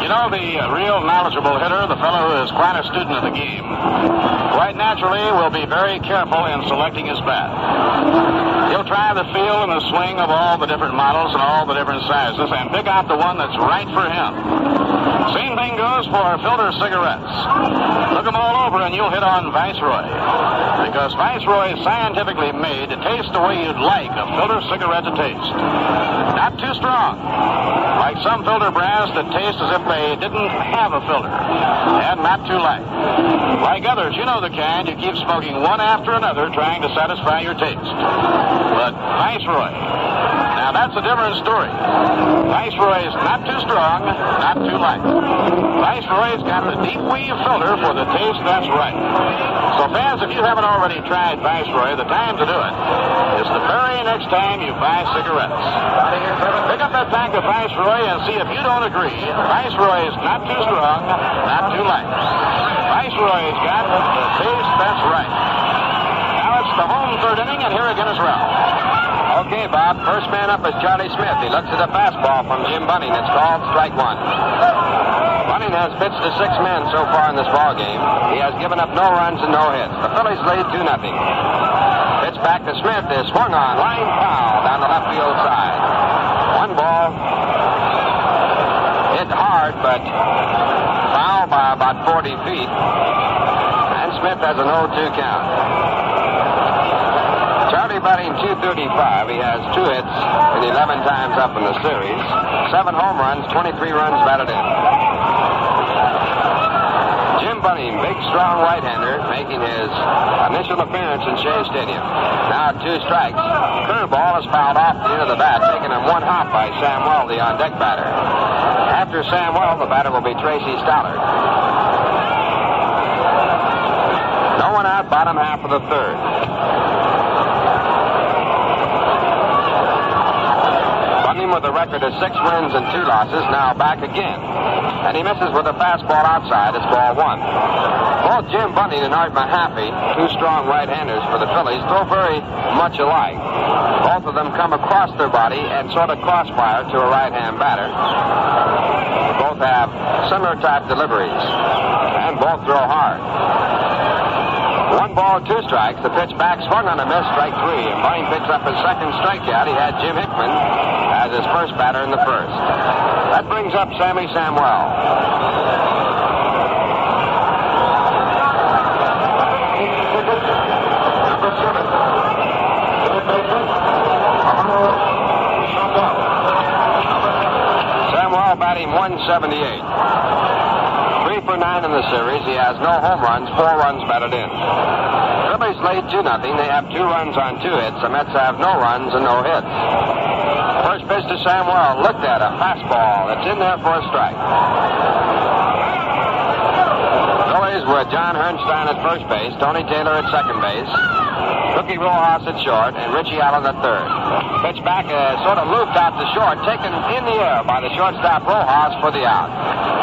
You know, the real knowledgeable hitter, the fellow who is quite a student of the game, quite naturally will be very careful in selecting his bat. He'll try the feel and the swing of all the different models and all the different sizes and pick out the one that's right for him. Same thing goes for filter cigarettes. Look them all over and you'll hit on Viceroy. Because Viceroy is scientifically made to taste the way you'd like a filter cigarette to taste. Not too strong, like some filter brands that taste as if they didn't have a filter. And not too light, like others, you know the kind you keep smoking one after another trying to satisfy your taste. But Viceroy, now that's a different story. Viceroy is not too strong, not too light. Viceroy's got the deep weave filter for the taste that's right. So fans, if you haven't already tried Viceroy, the time to do it is the very next time you buy cigarettes. Pick up that pack of Viceroy and see if you don't agree. Viceroy is not too strong, not too light. Viceroy's got the taste that's right. Now it's the home third inning, and here again is Ralph. Okay, Bob. First man up is Charlie Smith. He looks at a fastball from Jim Bunning. It's called strike 1. Bunning has pitched to 6 men so far in this ball game. He has given up no runs and no hits. The Phillies lead 2-0. Pitch back to Smith is swung on. Line foul down the left field side. 1 ball. Hit hard, but foul by about 40 feet. And Smith has an 0-2 count. Charlie batting .235. He has 2 hits and 11 times up in the series. 7 home runs, 23 runs batted in. Jim Bunning, big, strong right-hander, making his initial appearance in Shaye Stadium. Now 2 strikes. Curveball is fouled off the end of the bat, taking him 1 hop by Samwell, the on-deck batter. After Samwell, the batter will be Tracy Stalard. No one out, bottom half of the third. Bunning with a record of 6 wins and 2 losses, now back again. And he misses with a fastball outside. It's ball 1. Both Jim Bunning and Art Mahaffey, 2 strong right-handers for the Phillies, throw very much alike. Both of them come across their body and sort of crossfire to a right-hand batter. Both have similar type deliveries, and both throw hard. 1 ball, 2 strikes. The pitch back swung on a miss, strike 3. And Bunning picks up his second strikeout. He had Jim Hickman as his first batter in the first. That brings up Sammy Samwell. Samwell batting .1 178. 3 for 9 in the series. He has no home runs, 4 runs batted in. Phillies lead 2-0. They have 2 runs on 2 hits. The Mets have no runs and no hits. First pitch to Samuel. Looked at a fastball. It's in there for a strike. Phillies with John Hornstein at first base, Tony Taylor at second base, Cookie Rojas at short, and Ritchie Allen at third. Pitch back, sort of looped out to short, taken in the air by the shortstop Rojas for the out.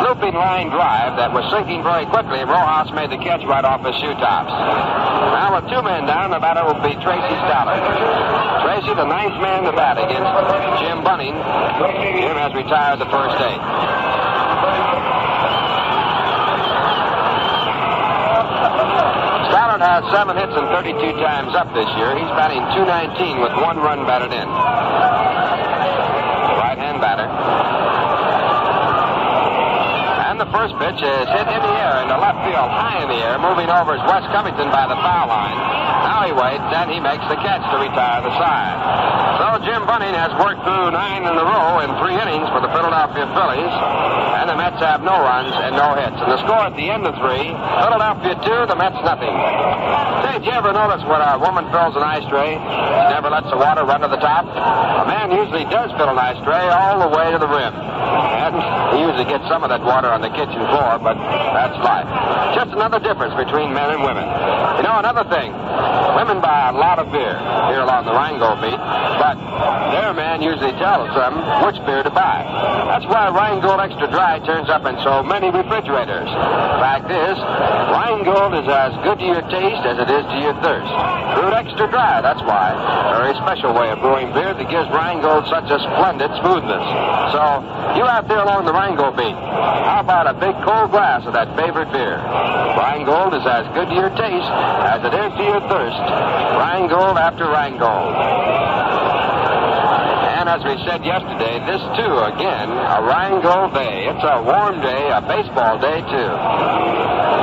Looping line drive that was sinking very quickly. Rojas made the catch right off his shoe tops. Now with 2 men down, the batter will be Tracy Stalard. Tracy, the 9th man to bat against Jim Bunning. Jim has retired the first 8. Stalard has 7 hits and 32 times up this year. He's batting .219 with 1 run batted in. Right-hand batter. And the first pitch is hit in the air into left field, high in the air, moving over is Wes Covington by the foul line. Now he waits, and he makes the catch to retire the side. So Jim Bunning has worked through 9 in a row in 3 innings for the Philadelphia Phillies. And the Mets have no runs and no hits. And the score at the end of 3, Philadelphia 2, the Mets nothing. Say, did you ever notice when a woman fills an ice tray, she never lets the water run to the top? A man usually does fill an ice tray all the way to the rim. And he usually gets some of that water on the kitchen floor, but that's life. Just another difference between men and women. You know, another thing, women buy a lot of beer here along the Rheingold beat, but their man usually tells them which beer to buy. That's why Rheingold Extra Dry turns up in so many refrigerators. Fact is, Rheingold is as good to your taste as it is to your thirst. Brewed extra dry, that's why. A very special way of brewing beer that gives Rheingold such a splendid smoothness. So, you out there along the Rheingold beat, how about a big cold glass of that favorite beer? Rheingold is as good to your taste as it is to your thirst. Rheingold after Rheingold. And as we said yesterday, this too, again, a Rheingold day. It's a warm day, a baseball day too.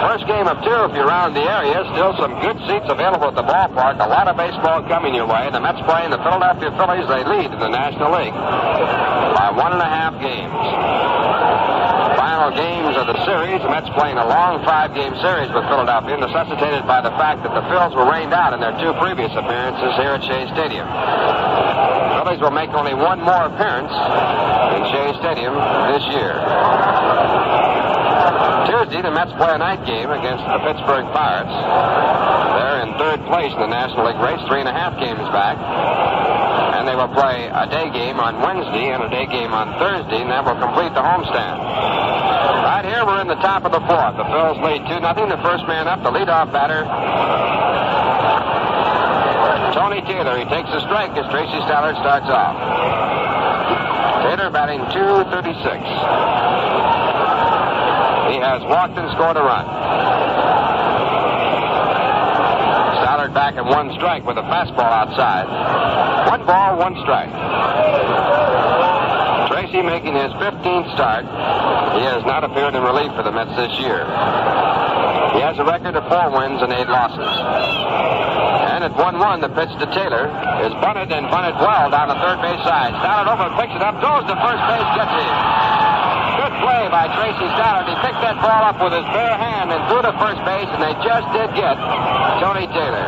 First game of 2 if you're around the area. Still some good seats available at the ballpark. A lot of baseball coming your way. The Mets playing the Philadelphia Phillies. They lead in the National League by 1.5 games. Final games of the series. The Mets playing a long 5-game series with Philadelphia, necessitated by the fact that the Phils were rained out in their 2 previous appearances here at Shaye Stadium. Phillies will make only 1 more appearance in Shaye Stadium this year. Tuesday, the Mets play a night game against the Pittsburgh Pirates. They're in 3rd place in the National League race, 3.5 games back. And they will play a day game on Wednesday and a day game on Thursday, and that will complete the homestand. Right here, we're in the top of the 4th. The Phils lead 2-0. The first man up, the leadoff batter, Tony Taylor. He takes a strike as Tracy Stalard starts off. Taylor batting .236. He has walked and scored a run. Stalard back at 1 strike with a fastball outside. 1 ball, 1 strike. Tracy making his 15th start. He has not appeared in relief for the Mets this year. He has a record of 4 wins and 8 losses. And at 1-1, the pitch to Taylor is bunted and bunted well down the third base side. Stalard over, picks it up, throws to first base, gets him. Good play by Tracy Stalard. He picked that ball up with his bare hand and threw to first base, and they just did get Tony Taylor.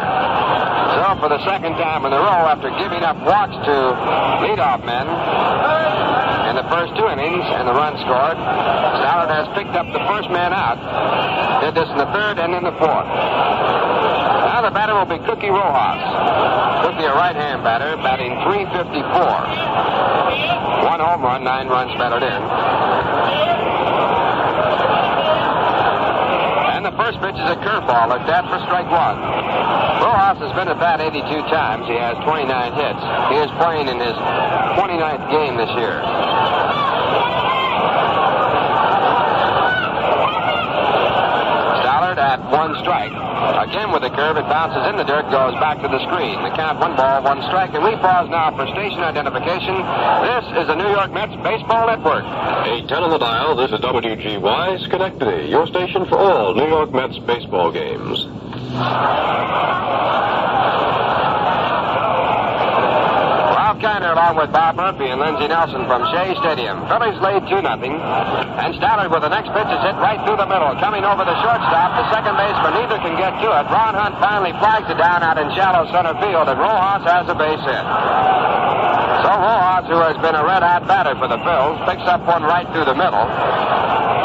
So for the second time in a row, after giving up walks to leadoff men in the first 2 innings and the run scored, Stalard has picked up the first man out. Did this in the 3rd and in the 4th. Now the batter will be Cookie Rojas. Cookie, a right-hand batter, batting .354. 1 home run, 9 runs batted in. And the first pitch is a curveball looked at for strike 1. Rojas has been at bat 82 times. He has 29 hits. He is playing in his 29th game this year. Stalard at 1 strike. Again with the curve, it bounces in the dirt, goes back to the screen. The count 1 ball, 1 strike, and we pause now for station identification. This is the New York Mets Baseball Network. 8:10 on the dial. This is WGY Schenectady, your station for all New York Mets baseball games. Ralph Kiner along with Bob Murphy and Lindsey Nelson from Shaye Stadium. Phillies lead 2-0. And Stalard with the next pitch is hit right through the middle. Coming over the shortstop, the second baseman, neither can get to it. Ron Hunt finally flags it down out in shallow center field, and Rojas has a base hit. So Rojas, who has been a red-hot batter for the Phils, picks up one right through the middle.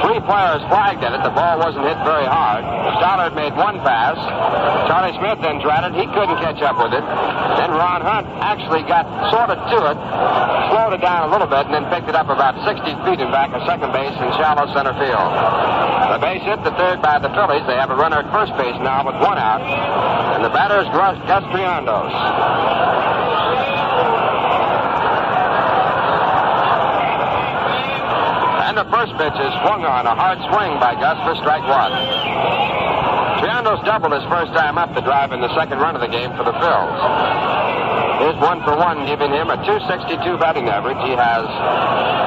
3 players flagged at it. The ball wasn't hit very hard. Stalard made one pass. Charlie Smith then tried it. He couldn't catch up with it. Then Ron Hunt actually got sort of to it, slowed it down a little bit, and then picked it up about 60 feet and back to second base in shallow center field. The base hit, the third by the Phillies. They have a runner at first base now with 1 out. And the batter is Gus Triandos. The first pitch is swung on, a hard swing by Gus for strike 1. Triandos doubled his first time up to drive in the second run of the game for the Phils. His 1-for-1 giving him a .262 batting average. He has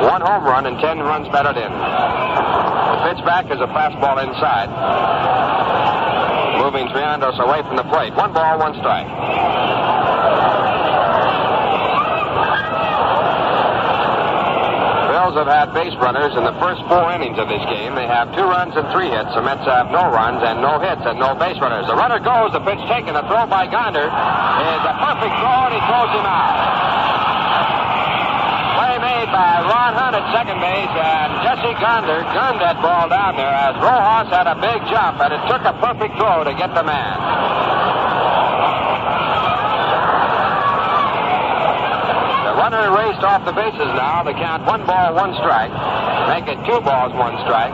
1 home run and 10 runs batted in. The pitch back is a fastball inside, moving Triandos away from the plate. 1 ball, 1 strike. Have had base runners in the first 4 innings of this game. They have 2 runs and 3 hits. The Mets have no runs and no hits and no base runners. The runner goes, the pitch taken, a throw by Gonder is a perfect throw, and he throws him out. Play made by Ron Hunt at second base, and Jesse Gonder gunned that ball down there as Rojas had a big jump, and it took a perfect throw to get the man. Runner raced off the bases now. The count 1 ball, 1 strike. Make it 2 balls, 1 strike.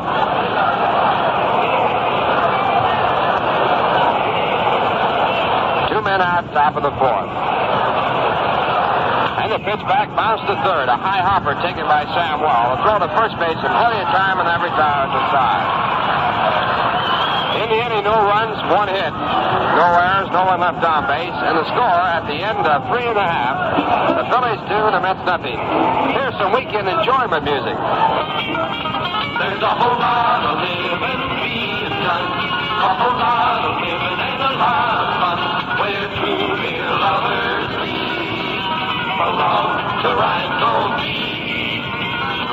2 men out, top of the 4th. And the pitch back bounced to third. A high hopper taken by Sam Wall. A throw to first base and plenty of time, and that retires inside. In the inning, no runs, 1 hit. No errors, no one left on base. And the score at the end of 3 1/2. The Phillies 2, the Mets nothing. Here's some weekend enjoyment music. There's a whole lot of living being done. A whole lot of living and a lot of fun. Where 2 real lovers meet. Along to Rhinegold Beach.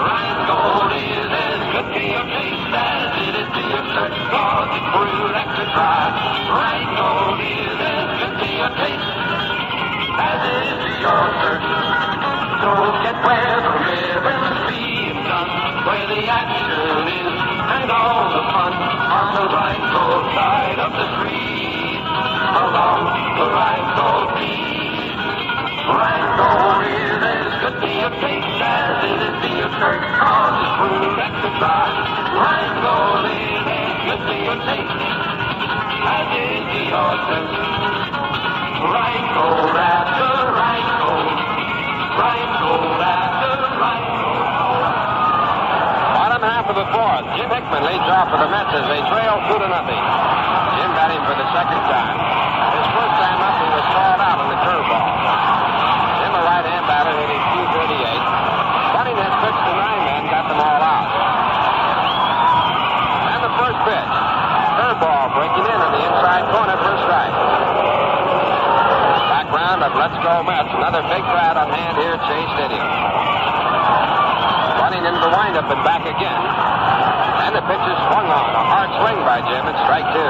Rhinegold is as good to your taste as it is to your search. Cause it's brewed extra dry. Rhinegold is as good to your taste as it is to your search. So get where the ribbon's being done, where the action is and all the fun on the Rhinegold side of the street. Along the Rhinegold Beach. Rhinegold is as good to your taste as it is to your shirt, cause it's brewed extra dry. Rhinegold is as good to your taste as it is to your shirt. Rhinegold after Rhinegold. Rhinegold after Rhinegold. Bottom half of the 4th. Jim Hickman leads off for the Mets as they trail 2-0. Jim batting for the second time. His first time up, he was called out on the curveball. Jim, a right-hand batter, hitting .238. Bunning has pitched to 9 men, got them all out. And the first pitch. Curveball breaking in on the inside corner for a strike. Round of Let's Go Mets. Another big crowd on hand here at Shaye Stadium. Running into the windup and back again. And the pitch is swung on. A hard swing by Jim at strike 2.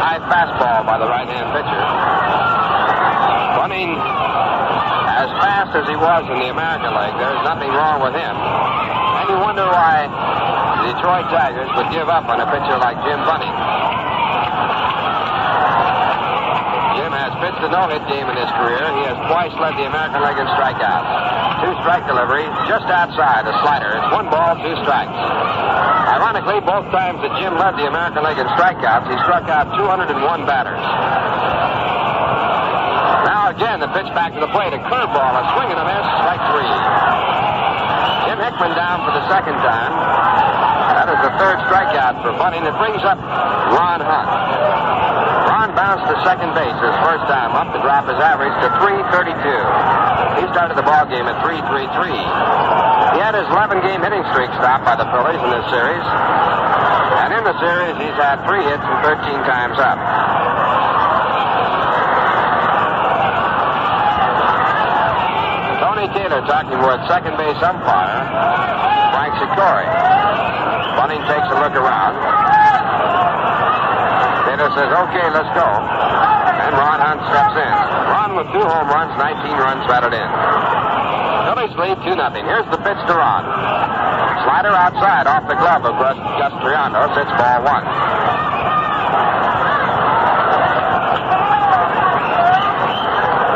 High fastball by the right-hand pitcher. Running as fast as he was in the American League. There's nothing wrong with him. And you wonder why the Detroit Tigers would give up on a pitcher like Jim Bunning. Pitched a no-hit game in his career. He has twice led the American League in strikeouts. 2 strike deliveries just outside a slider. It's 1 ball, 2 strikes. Ironically, both times that Jim led the American League in strikeouts, he struck out 201 batters. Now again, the pitch back to the plate. A curveball, a swing and a miss, strike 3. Jim Hickman down for the second time. That is the 3rd strikeout for Bunning. It brings up Ron Hunt. Bounced to second base his first time up to drop his average to .332. He started the ball game at .333. He had his 11-game hitting streak stopped by the Phillies in this series. And in the series, he's had 3 hits and 13 times up. Johnny Taylor talking with second base umpire Frank Sikori. Bunning takes a look around. Taylor says, okay, let's go. And Ron Hunt steps in. Ron with 2 home runs, 19 runs batted in. Phillies lead 2-0. Here's the pitch to Ron. Slider outside off the glove of Gus Triandos. It's ball 1.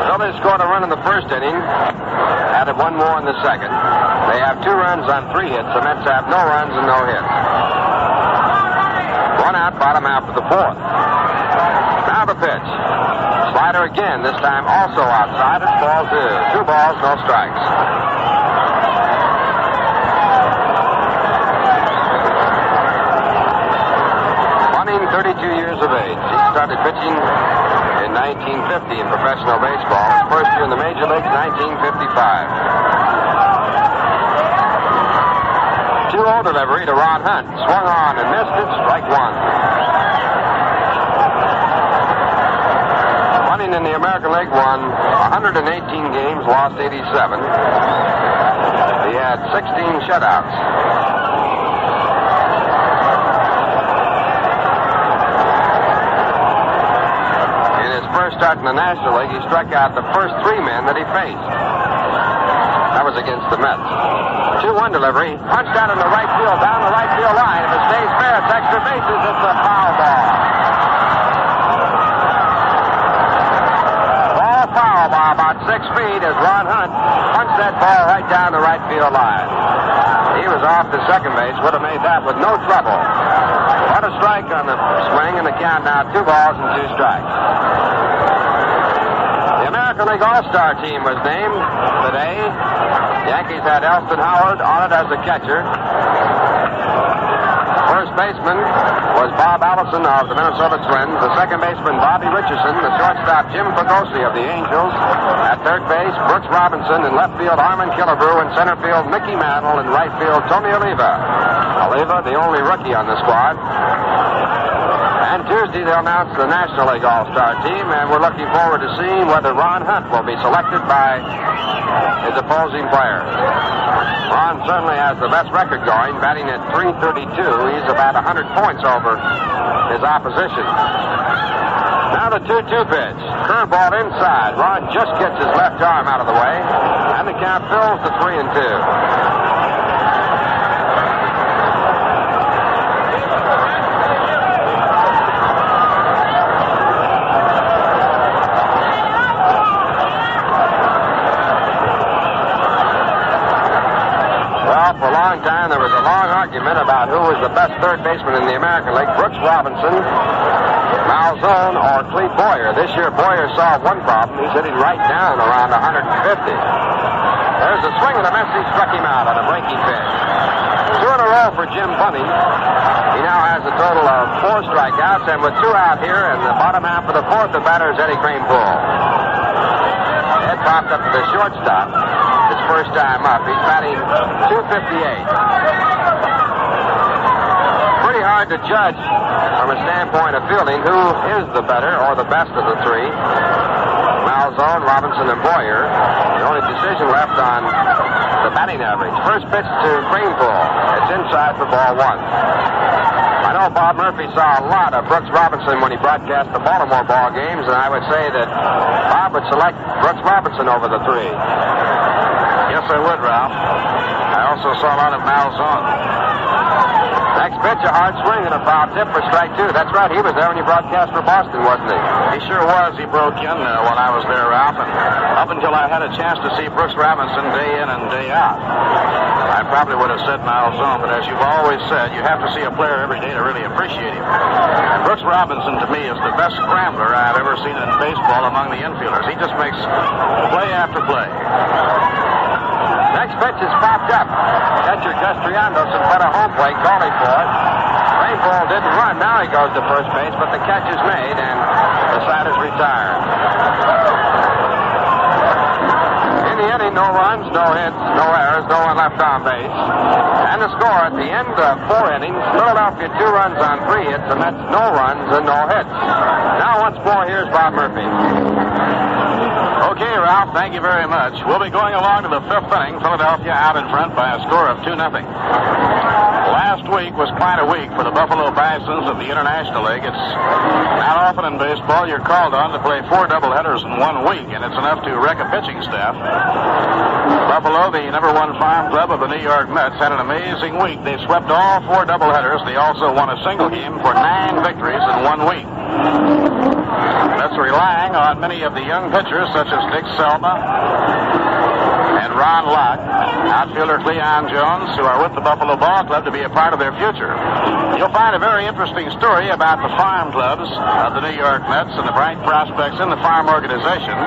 Phillies scored a run in the first inning. Added 1 more in the second. They have 2 runs on 3 hits. The Mets have no runs and no hits. 1 out, bottom half of the 4th. Now the pitch. Slider again, this time also outside. It's ball 2. 2 balls, no strikes. Bunning, 32 years of age. He started pitching in 1950 in professional baseball. His first year in the major leagues, 1955. 2-0 delivery to Ron Hunt. Swung on and missed it. Strike 1. Bunning in the American League won 118 games, lost 87. He had 16 shutouts. First start in the National League, he struck out the first 3 men that he faced. That was against the Mets. 2-1 delivery, punched out in the right field, down the right field line. If it stays fair, it's extra bases. It's a foul ball. Ball foul by about 6 feet as Ron Hunt punched that ball right down the right field line. He was off to second base, would have made that with no trouble. What a strike on the swing, and the count now 2 balls and 2 strikes. The American League All-Star team was named today. Yankees had Elston Howard on it as a catcher. First baseman was Bob Allison of the Minnesota Twins. The second baseman, Bobby Richardson. The shortstop, Jim Pagosi of the Angels. At third base, Brooks Robinson. In left field, Armin Killebrew. In center field, Mickey Mantle. In right field, Tony Oliva. Oliva, the only rookie on the squad. And Tuesday, they'll announce the National League All-Star team, and we're looking forward to seeing whether Ron Hunt will be selected by his opposing players. Ron certainly has the best record going, batting at .332. He's about 100 points over his opposition. Now the 2-2 pitch. Curveball inside. Ron just gets his left arm out of the way, and the count fills to 3-2. For a long time, there was a long argument about who was the best third baseman in the American League, Brooks Robinson, Malzone, or Cleve Boyer. This year, Boyer solved one problem. He's hitting right down around 150. There's a swing and a miss. He struck him out on a breaking pitch. 2 in a row for Jim Bunning. He now has a total of 4 strikeouts, and with 2 out here in the bottom half of the 4th, the batter is Eddie Kranepool. Ed popped up to the shortstop. His first time up. He's batting .258. Pretty hard to judge from a standpoint of fielding who is the better or the best of the 3. Malzone, Robinson, and Boyer. The only decision left on the batting average. First pitch to Kranepool. It's inside for ball 1. I know Bob Murphy saw a lot of Brooks Robinson when he broadcast the Baltimore ball games, and I would say that Bob would select Brooks Robinson over the 3. Yes, I would, Ralph. I also saw a lot of Malzone. Next pitch, a hard swing and a foul tip for strike 2. That's right, he was there when you broadcast for Boston, wasn't he? He sure was. He broke in when I was there, Ralph, and up until I had a chance to see Brooks Robinson day in and day out, I probably would have said Malzone, but as you've always said, you have to see a player every day to really appreciate him. And Brooks Robinson, to me, is the best scrambler I've ever seen in baseball among the infielders. He just makes play after play. Next pitch is popped up. Catcher Gus Triandos in front of home plate, calling for it. Kranepool didn't run. Now he goes to first base, but the catch is made, and the side is retired. In the inning, no runs, no hits, no errors, no one left on base. And the score at the end of 4 innings, Philadelphia 2 runs on 3 hits, and that's no runs and no hits. Now once more, here's Bob Murphy. Okay, Ralph, thank you very much. We'll be going along to the fifth inning. Philadelphia out in front by a score of 2-0. Last week was quite a week for the Buffalo Bisons of the International League. It's not often in baseball you're called on to play 4 doubleheaders in 1 week, and it's enough to wreck a pitching staff. Buffalo, the number 1 farm club of the New York Mets, had an amazing week. They swept all 4 doubleheaders. They also won a single game for 9 victories in 1 week. Mets relying on many of the young pitchers, such as Dick Selma and Ron Locke, outfielder Cleon Jones, who are with the Buffalo Ball Club, to be a part of their future. You'll find a very interesting story about the farm clubs of the New York Mets and the bright prospects in the farm organization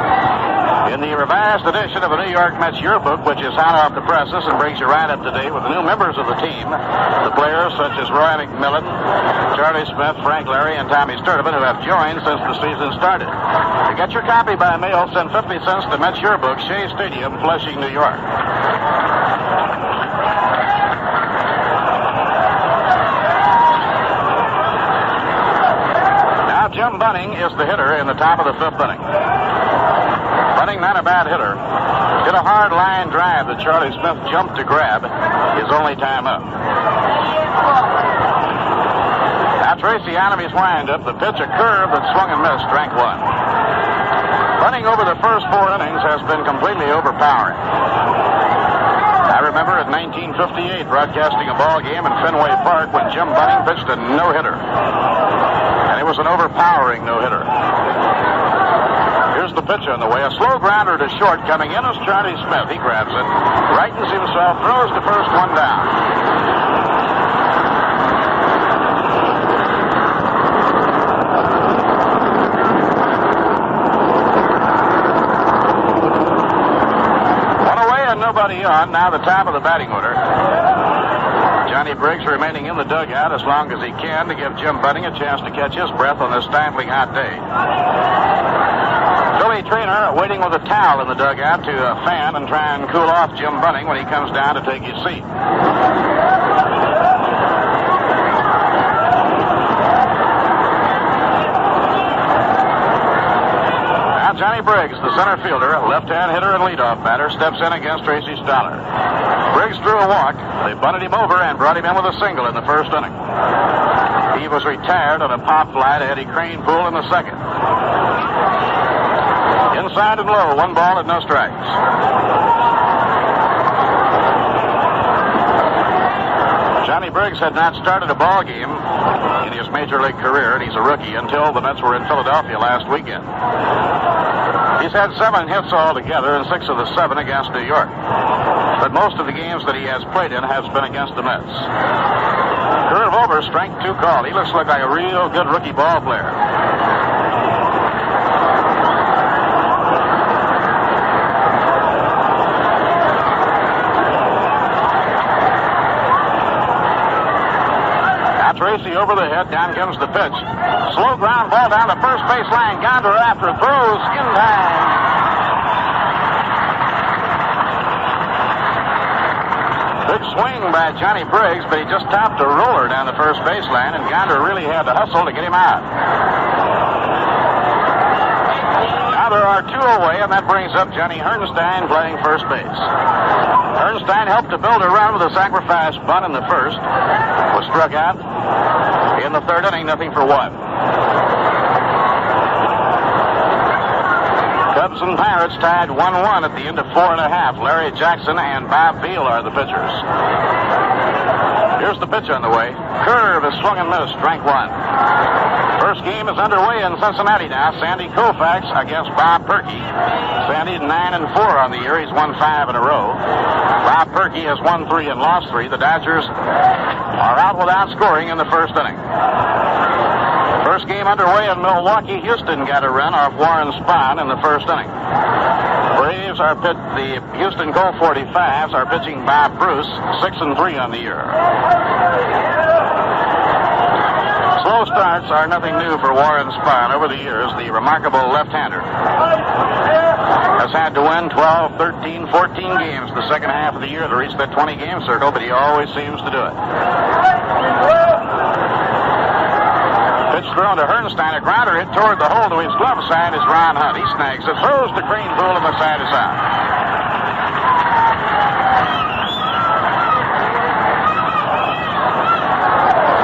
in the revised edition of the New York Mets Yearbook, which is hot off the presses and brings you right up to date with the new members of the team, the players such as Roy McMillan, Charlie Smith, Frank Larry, and Tommy Sturdevant, who have joined since the season started. To get your copy by mail, send 50 cents to Mets Yearbook, Shaye Stadium, Flushing, New York. Now Jim Bunning is the hitter in the top of the 5th inning. Bunning, not a bad hitter. Hit a hard line drive that Charlie Smith jumped to grab his only time up. Now Tracy out of his windup. The pitch, a curve that swung and missed, strike 1. Bunning over the first 4 innings has been completely overpowering. I remember in 1958 broadcasting a ball game in Fenway Park when Jim Bunning pitched a no-hitter. And it was an overpowering no-hitter. Here's the pitch on the way. A slow grounder to short. Coming in is Charlie Smith. He grabs it, rightens himself, throws the first one down. One away and nobody on. Now the top of the batting order. Johnny Briggs remaining in the dugout as long as he can to give Jim Bunning a chance to catch his breath on this stifling hot day. Trina waiting with a towel in the dugout to fan and try and cool off Jim Bunning when he comes down to take his seat. Now Johnny Briggs, the center fielder, left-hand hitter and leadoff batter, steps in against Tracy Stalard. Briggs drew a walk. They bunted him over and brought him in with a single in the first inning. He was retired on a pop fly to Eddie Kranepool in the second. Inside and low, 1 ball and no strikes. Johnny Briggs had not started a ball game in his major league career, and he's a rookie, until the Mets were in Philadelphia last weekend. He's had 7 hits altogether and 6 of the 7 against New York. But most of the games that he has played in have been against the Mets. Curve over, strike 2 call. He looks like a real good rookie ball player. Tracy over the head, down comes the pitch. Slow ground ball down the first base line. Gonder after, throws in time. Big swing by Johnny Briggs, but he just topped a roller down the first base line, and Gonder really had to hustle to get him out. Now there are 2 away, and that brings up Johnny Hornstein playing first base. Ernst helped to build a run with a sacrifice bunt in the first. Was struck out in the 3rd inning, 0-1. Cubs and Pirates tied 1-1 at the end of 4 1/2. Larry Jackson and Bob Beal are the pitchers. Here's the pitch on the way. Curve is swung and missed, strike 1. First game is underway in Cincinnati now. Sandy Koufax against Bob Perky. Sandy 9-4 on the year. He's won 5 in a row. Bob Perky has won 3 and lost 3. The Dodgers are out without scoring in the first inning. First game underway in Milwaukee. Houston got a run off Warren Spahn in the first inning. Braves are the Houston Colt 45s are pitching Bob Bruce, 6-3 on the year. Slow starts are nothing new for Warren Spahn. Over the years, the remarkable left-hander has had to win 12, 13, 14 games the second half of the year to reach that 20-game circle, but he always seems to do it. Pitch thrown to Hornstein. A grounder hit toward the hole to his glove side is Ron Hunt. He snags it, throws to Greenpool, and the side is out.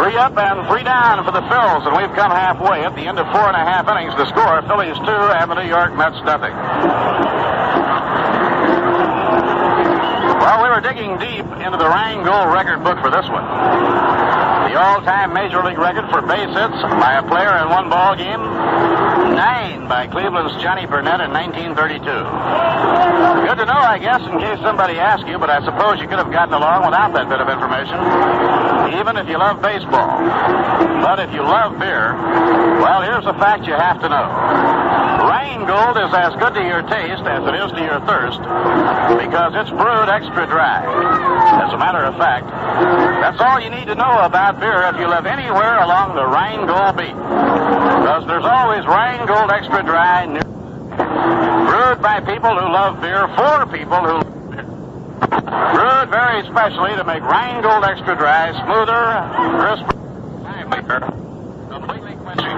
Three up and three down for the Phils, and we've come halfway. At the end of 4.5 innings, the score, Phillies 2 and the New York Mets nothing. Well, we were digging deep into the Rheingold record book for this one. The all-time Major League record for base hits by a player in one ball game, 9 by Cleveland's Johnny Burnett in 1932. Good to know, I guess, in case somebody asks you, but I suppose you could have gotten along without that bit of information, even if you love baseball. But if you love beer, well, here's a fact you have to know. Rheingold is as good to your taste as it is to your thirst because it's brewed extra dry. As a matter of fact, that's all you need to know about beer if you live anywhere along the Rheingold beat. Because there's always Rheingold extra dry near. Brewed by people who love beer for people who love beer. Brewed very specially to make Rheingold extra dry smoother, crisper, completely quenching.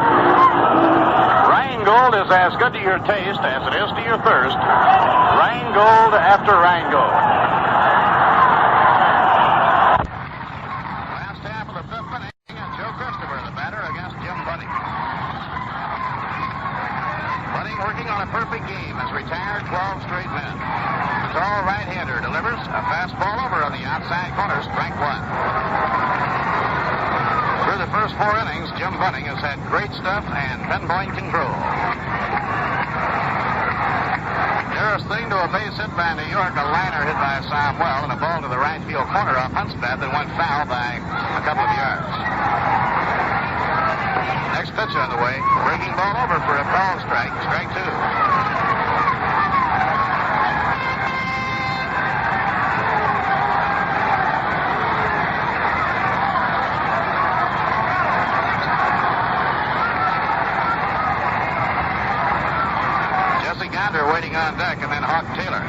Rheingold is as good to your taste as it is to your thirst. Rheingold after Rheingold. Last half of the 5th inning, Joe Christopher, the batter, against Jim Bunning. Bunning working on a perfect game as retired 12 straight men. The tall right-hander delivers a fastball over on the outside corner, strike one. Through the first 4 innings, Jim Bunning has had great stuff and pinpoint control. Nearest thing to a base hit by New York, a liner hit by Somwell and a ball to the right field corner off Hunt's bat that went foul by a couple of yards. Next pitch on the way, breaking ball over for a foul strike, strike 2. Waiting on deck, and then Hawk Taylor.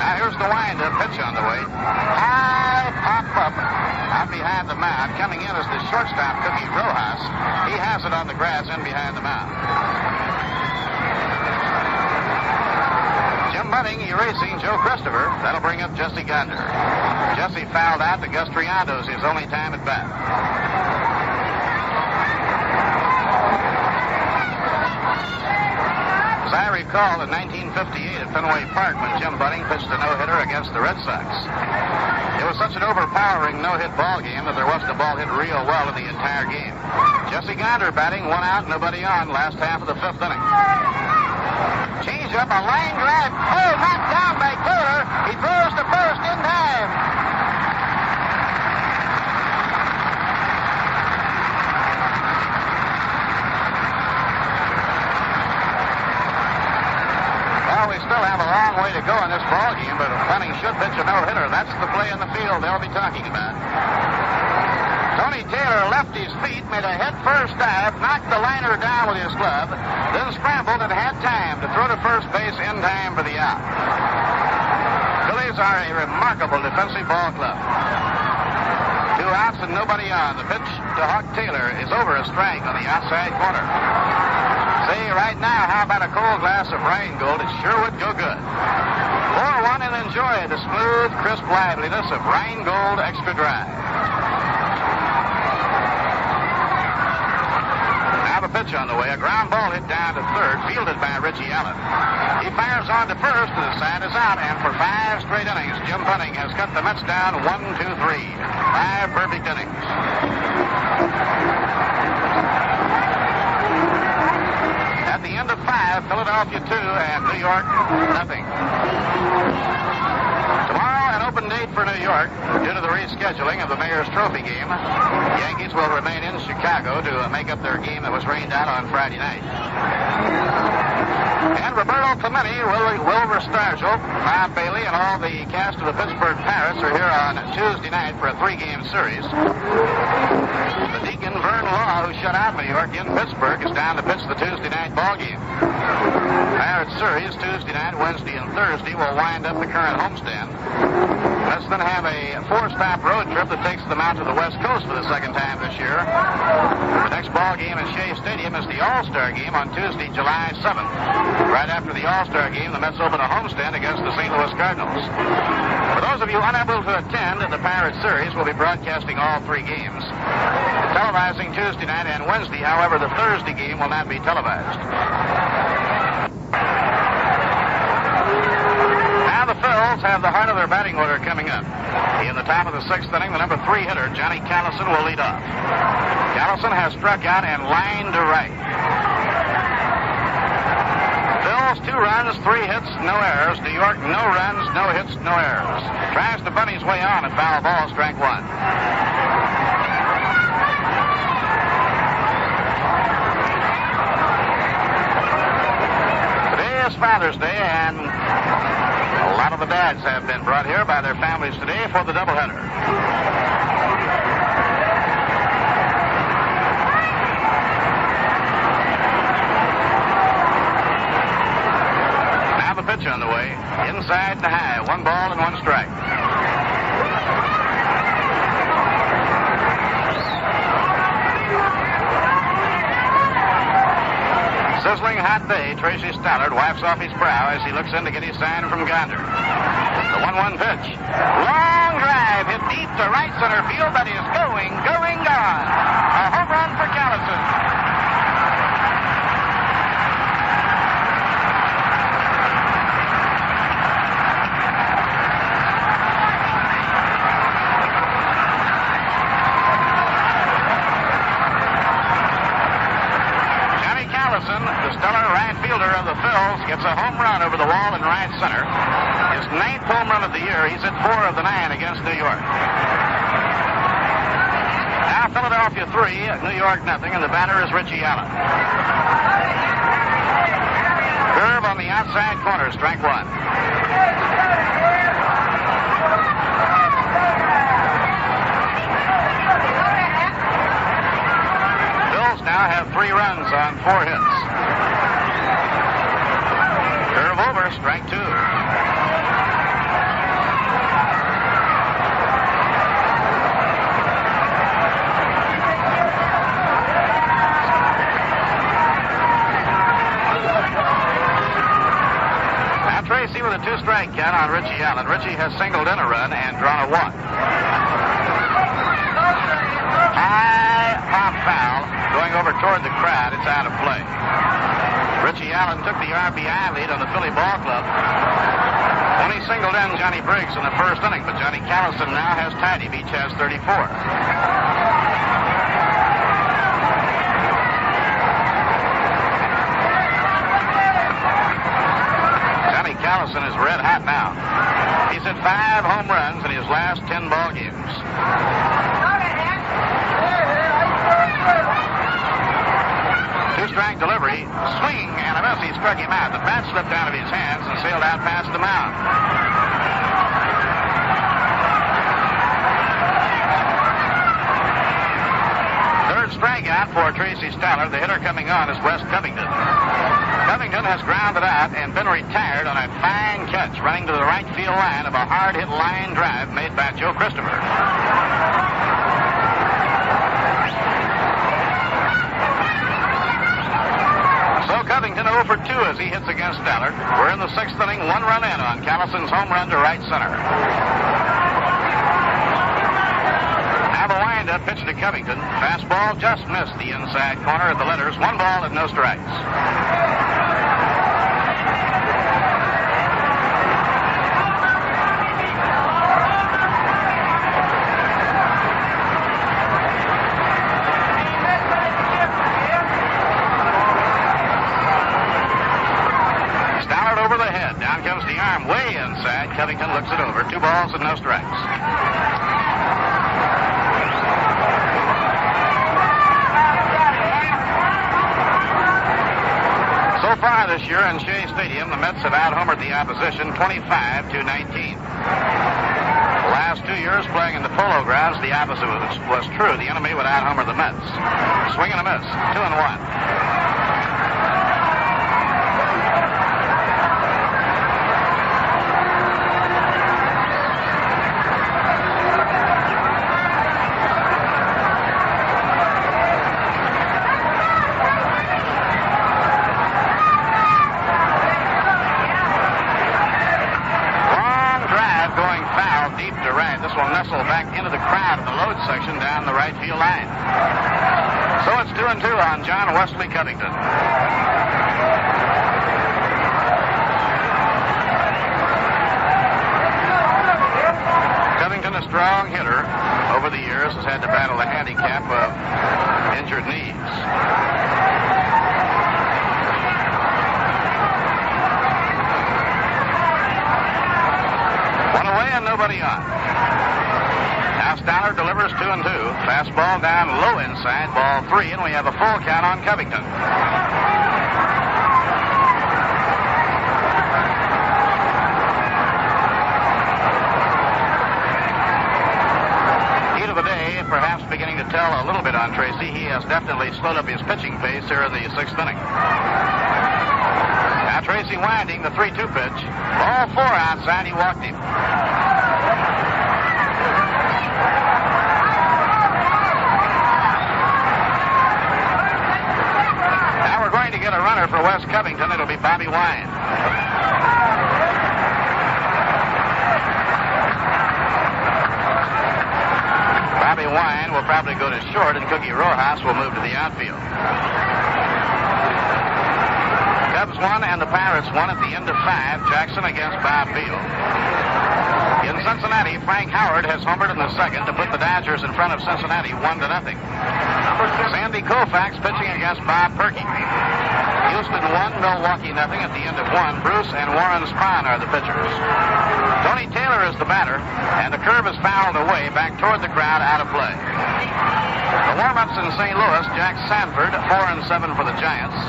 Now here's the wind-up pitch on the way. High pop up out behind the mound. Coming in is the shortstop, could be Rojas. He has it on the grass in behind the mound. Jim Bunning erasing Joe Christopher. That'll bring up Jesse Gonder. Jesse fouled out to Gus Triando's his only time at bat. As I recall, in 1958 at Fenway Park when Jim Bunning pitched a no-hitter against the Red Sox. It was such an overpowering no-hit ball game that there wasn't a ball hit real well in the entire game. Jesse Gonder batting, 1 out, nobody on, last half of the 5th inning. Change up, a line drive. Oh, knocked down by Taylor. He throws to first in time. Well, we still have a long way to go in this ball game, but if Bunning should pitch a no-hitter, that's the play in the field they'll be talking about. Tony Taylor left his feet, made a head-first dive, knocked the liner down with his glove, then scrambled and had time to throw to first base in time for the out. Phillies are a remarkable defensive ball club. 2 outs and nobody on. The pitch to Hawk Taylor is over a strike on the outside corner. Say, right now, how about a cold glass of Rheingold? It sure would go good. Pour one and enjoy the smooth, crisp liveliness of Rheingold Extra Dry. The pitch on the way, a ground ball hit down to third, fielded by Ritchie Allen. He fires on to first, and the side is out, and for 5 straight innings, Jim Bunning has cut the Mets down 1, 2, 3. 5 perfect innings. At the end of 5, Philadelphia 2 and New York nothing. Tomorrow, an open date for New York due to the rescheduling of the Mayor's Trophy game. Yankees will remain in Chicago to make up their game that was rained out on Friday night. And Roberto Clemente, Wilbur Stargell, Bob Bailey, and all the cast of the Pittsburgh Pirates are here on Tuesday night for a 3-game series. The Deacon Vern Law, who shut out New York in Pittsburgh, is down to pitch the Tuesday night ballgame. Pirates series Tuesday night, Wednesday, and Thursday will wind up the current homestand. Let's then have a 4-stop road trip that takes them out to the West Coast for the second time this year. The next ball game at Shaye Stadium is the All-Star game on Tuesday, July 7th. Right after the All-Star game, the Mets open a homestand against the St. Louis Cardinals. For those of you unable to attend, the Pirates series will be broadcasting all 3 games. Televising Tuesday night and Wednesday, however, the Thursday game will not be televised. The Phillies have the heart of their batting order coming up. In the top of the 6th inning, the number 3 hitter, Johnny Callison, will lead off. Callison has struck out and lined to right. Phillies 2 runs, 3 hits, no errors. New York, no runs, no hits, no errors. Tries to bunt his way on at foul ball, strike 1. Today is Father's Day, and a lot of the dads have been brought here by their families today for the doubleheader. Now the pitch on the way. Inside to high. 1 ball and 1 strike. Sizzling hot day, Tracy Stalard wipes off his brow as he looks in to get his sign from Gonder. The 1-1 pitch. Long drive hit deep to right center field, but is going, gone. A home run for Callison. The stellar right fielder of the Phillies gets a home run over the wall in right center. His 9th home run of the year. He's hit 4 of the 9 against New York. Now Philadelphia 3, New York nothing, and the batter is Ritchie Allen. Curve on the outside corner, strike 1. Now have 3 runs on 4 hits. Curve over, strike 2. Now Tracy with a 2-strike count on Ritchie Allen. Ritchie has singled in a run and drawn a 1. High pop foul. Going over toward the crowd, it's out of play. Ritchie Allen took the RBI lead on the Philly ball club when he singled in Johnny Briggs in the 1st inning, but Johnny Callison now has tied him. Each has 34. Johnny Callison is red hot now. He's hit 5 home runs in his last 10 ball games. Two-strike delivery, swing, and a miss. He struck him out. The bat slipped out of his hands and sailed out past the mound. Third strikeout for Tracy Stalard. The hitter coming on is Wes Covington. Covington has grounded out and been retired on a fine catch running to the right field line of a hard-hit line drive made by Joe Christopher. Covington 0 for 2 as he hits against Stalard. We're in the 6th inning, 1 run in on Callison's home run to right center. Now the windup pitch to Covington. Fastball just missed the inside corner at the letters. 1 ball and no strikes. Way inside. Covington looks it over. 2 balls and no strikes. So far this year in Shaye Stadium, the Mets have out-homered the opposition 25-19. The last 2 years playing in the Polo Grounds, the opposite was true. The enemy would out-homer the Mets. Swing and a miss, 2-1. Nestle back into the crowd in the load section down the right field line. So it's 2-2 on John Wesley Covington. Covington, a strong hitter over the years, has had to battle the handicap of injured knees. One away and nobody on. Stalard delivers 2-2. Fastball down low inside, ball 3, and we have a full count on Covington. Heat of the day, perhaps beginning to tell a little bit on Tracy. He has definitely slowed up his pitching pace here in the 6th inning. Now Tracy winding the 3-2 pitch. Ball 4 outside, he walked him. Get a runner for West Covington. It'll be Bobby Wine. Bobby Wine will probably go to short, and Cookie Rojas will move to the outfield. Cubs won and the Pirates won at the end of 5. Jackson against Bob Beal. In Cincinnati, Frank Howard has homered in the 2nd to put the Dodgers in front of Cincinnati 1-0. Sandy Koufax pitching against Bob Perky. Houston 1, Milwaukee 0 at the end of 1. Bruce and Warren Spahn are the pitchers. Tony Taylor is the batter, and the curve is fouled away back toward the crowd, out of play. The warm-ups in St. Louis, Jack Sanford 4-7 for the Giants.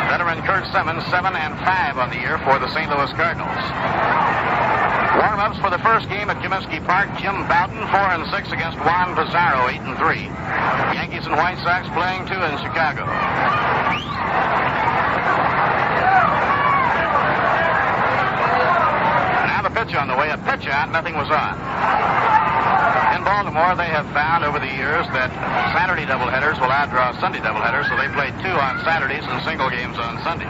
Veteran Kurt Simmons 7-5 on the year for the St. Louis Cardinals. Warm-ups for the first game at Comiskey Park, Jim Bouton 4-6 against Juan Pizarro 8-3. Yankees and White Sox playing 2 in Chicago. Pitch on the way, a pitch out, nothing was on. In Baltimore, they have found over the years that Saturday doubleheaders will outdraw Sunday doubleheaders, so they played 2 on Saturdays and single games on Sundays.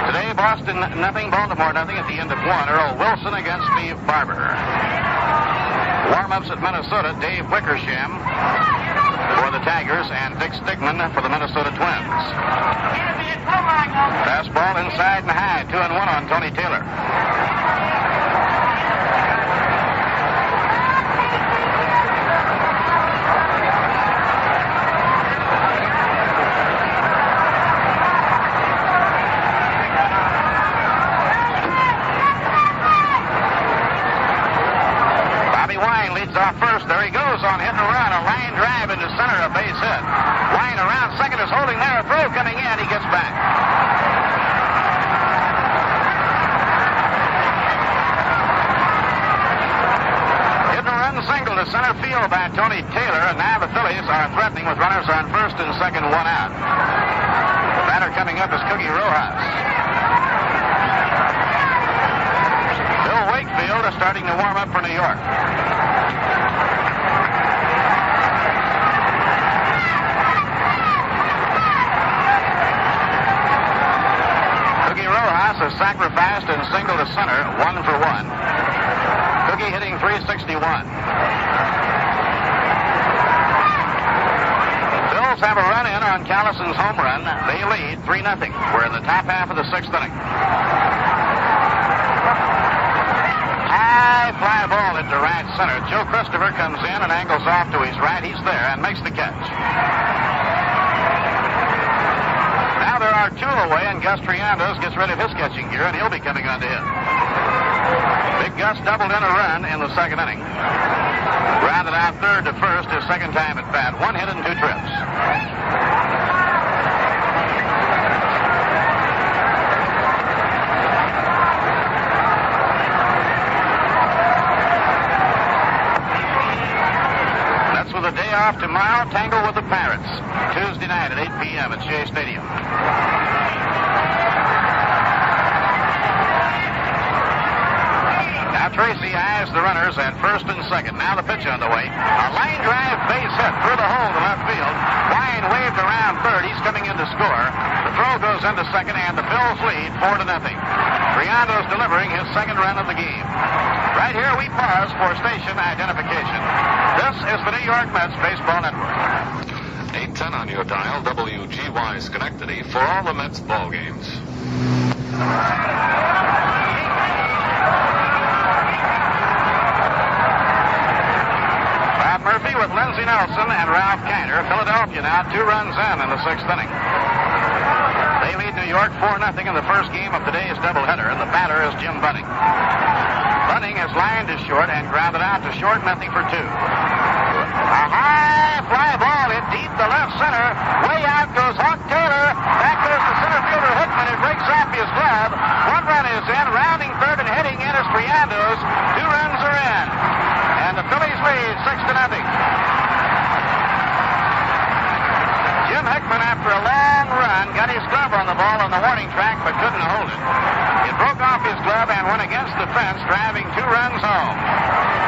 Today, Boston 0, Baltimore 0 at the end of 1. Earl Wilson against Steve Barber. Warm-ups at Minnesota, Dave Wickersham for the Tigers and Dick Stigman for the Minnesota Twins. Fastball inside and high, 2-1 on Tony Taylor. Off first, there he goes on hit and run, a line drive into center, a base hit. Line around, second is holding there, a throw coming in, he gets back. Hit and run single to center field by Tony Taylor, and now the Phillies are threatening with runners on first and second, 1 out. The batter coming up is Cookie Rojas. Bill Wakefield is starting to warm up for New York. Has sacrificed and single to center, 1 for 1. Cookie hitting .361. Bills have a run in on Callison's home run. They lead 3-0. We're in the top half of the 6th inning. High fly ball into right center. Joe Christopher comes in and angles off to his right. He's there and makes the catch. There are 2 away, and Gus Triandos gets rid of his catching gear, and he'll be coming on to hit. Big Gus doubled in a run in the 2nd inning. Grounded out third to first, his 2nd time at bat. 1 hit and 2 trips. off tomorrow, tangle with the Pirates. Tuesday night at 8 p.m. at Shaye Stadium. Now Tracy eyes the runners at first and second. Now the pitch on the way. A line drive base hit through the hole to left field. Wine waved around third. He's coming in to score. The throw goes into second, and the Phillies lead 4-0. Briando's delivering his second run of the game. Right here we pause for station identification. This is the New York Mets Baseball Network. 810 on your dial, WGY Schenectady for all the Mets ball games. Bob Murphy with Lindsey Nelson and Ralph Kiner. Philadelphia now 2 runs in the 6th inning. They lead New York 4-0 in the first game of today's doubleheader, and the batter is Jim Bunning. Bunning has lined to short and grounded out to short, nothing for 2. A high fly ball in deep to left center. Way out goes Hawk Taylor. Back goes the center fielder Hickman. It breaks off his glove. 1 run is in. Rounding third and hitting in is Briando's. 2 runs are in. And the Phillies lead 6-0. Jim Hickman, after a long run, got his glove on the ball on the warning track, but couldn't hold it. It broke off his glove and went against the fence, driving 2 runs home.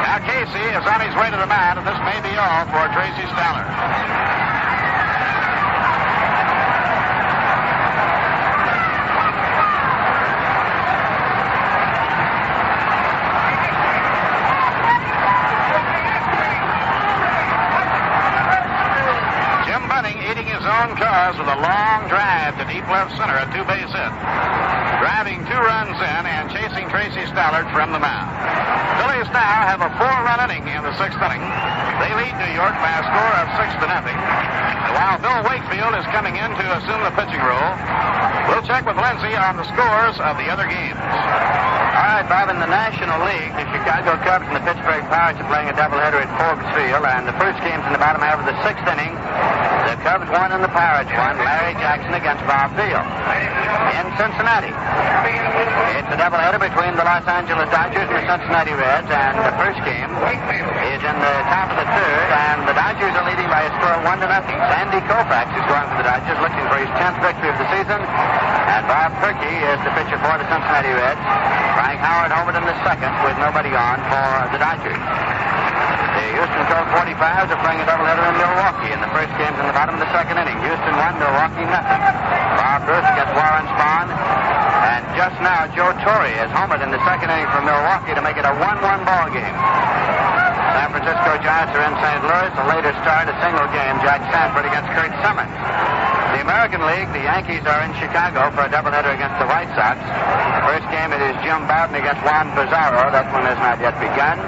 Now Casey is on his way to the mound, and this may be all for Tracy Stalard. Jim Bunning eating his own cause with a long drive to deep left center, a 2-base hit. Driving 2 runs in and chasing Tracy Stalard from the mound. Phillies now have a 4-run inning in the 6th inning. They lead New York by a score of 6-0. And while Bill Wakefield is coming in to assume the pitching role, we'll check with Lindsey on the scores of the other games. All right, Bob, in the National League, the Chicago Cubs and the Pittsburgh Pirates are playing a doubleheader at Forbes Field, and the first game's in the bottom half of the 6th inning. The Cubs won and the Pirates won. Larry Jackson against Bob Field. In Cincinnati, it's a doubleheader between the Los Angeles Dodgers and the Cincinnati Reds, and the first game is in the top of the 3rd, and the Dodgers are leading by a score of 1-0. Sandy Koufax is going for the Dodgers, looking for his 10th victory of the season, and Bob Perky is the pitcher for the Cincinnati Reds. Frank Howard homered in the 2nd with nobody on for the Dodgers. The Houston Colt 45s are playing a doubleheader in Milwaukee, and the first game's in the bottom of the 2nd inning. Houston 1, Milwaukee nothing. Bob Bruce against Warren Spahn, and just now Joe Torre has homered in the 2nd inning for Milwaukee to make it a 1-1 ball game. San Francisco Giants are in St. Louis. A later start, a single game, Jack Sanford against Kurt Simmons. The American League, the Yankees are in Chicago for a doubleheader against the White Sox. First game, it is Jim Bowden against Juan Pizarro. That one has not yet begun.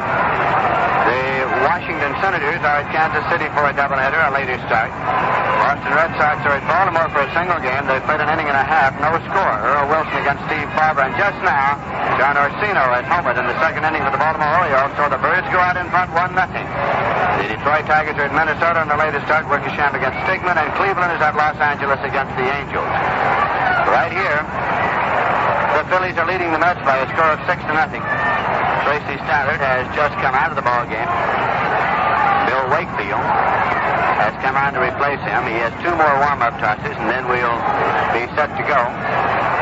The Washington Senators are at Kansas City for a doubleheader, a later start. Boston Red Sox are at Baltimore for a single game. They've played an inning and a half, no score. Earl Wilson against Steve Barber, and just now, John Orsino has homered in the 2nd inning for the Baltimore Orioles, so the Birds go out in front 1-0. The Detroit Tigers are at Minnesota in the latest start, Wickersham against Stigman, and Cleveland is at Los Angeles against the Angels. Right here, the Phillies are leading the Mets by a score of 6-0. Tracy Stalard has just come out of the ball game. Bill Wakefield has come on to replace him. He has 2 more warm-up tosses, and then we'll be set to go.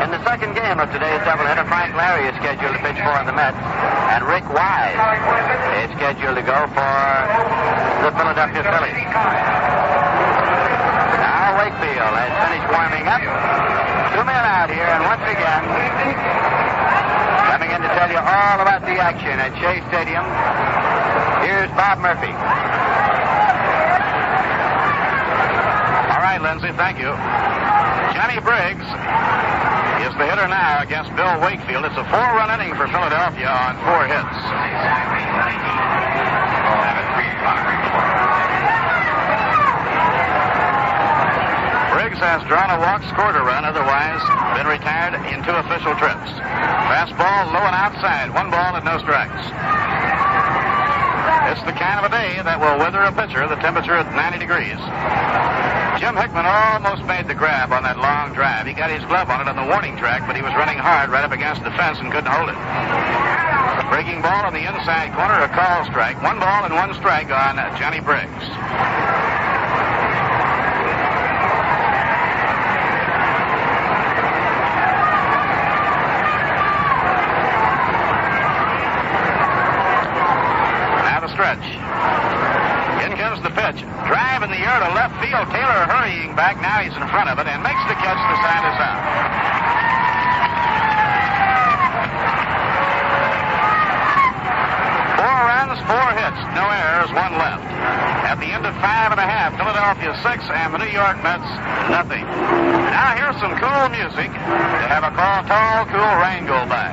In the 2nd game of today's doubleheader, Frank Larry is scheduled to pitch for the Mets, and Rick Wise is scheduled to go for the Philadelphia Phillies. Now Wakefield has finished warming up. 2 men out here, and once again, coming in to tell you all about the action at Shaye Stadium, here's Bob Murphy. All right, Lindsey, thank you. Johnny Briggs is the hitter now against Bill Wakefield. It's a 4-run inning for Philadelphia on 4 hits. Briggs has drawn a walk, scored a run, otherwise been retired in 2 official trips. Fastball low and outside, 1 ball and no strikes. It's the kind of a day that will wither a pitcher, the temperature at 90 degrees. Jim Hickman almost made the grab on that long drive. He got his glove on it on the warning track, but he was running hard right up against the fence and couldn't hold it. breaking ball in the inside corner, a call strike. 1 ball and 1 strike on Johnny Briggs. Now the stretch. In comes the pitch. Drive in the air to left field. Taylor hurrying back. Now he's in front of it and makes the catch. The side is out. 4 hits, no errors, 1 left. At the end of 5.5, Philadelphia 6 and the New York Mets nothing. Now here's some cool music to have a tall, cool rain go by.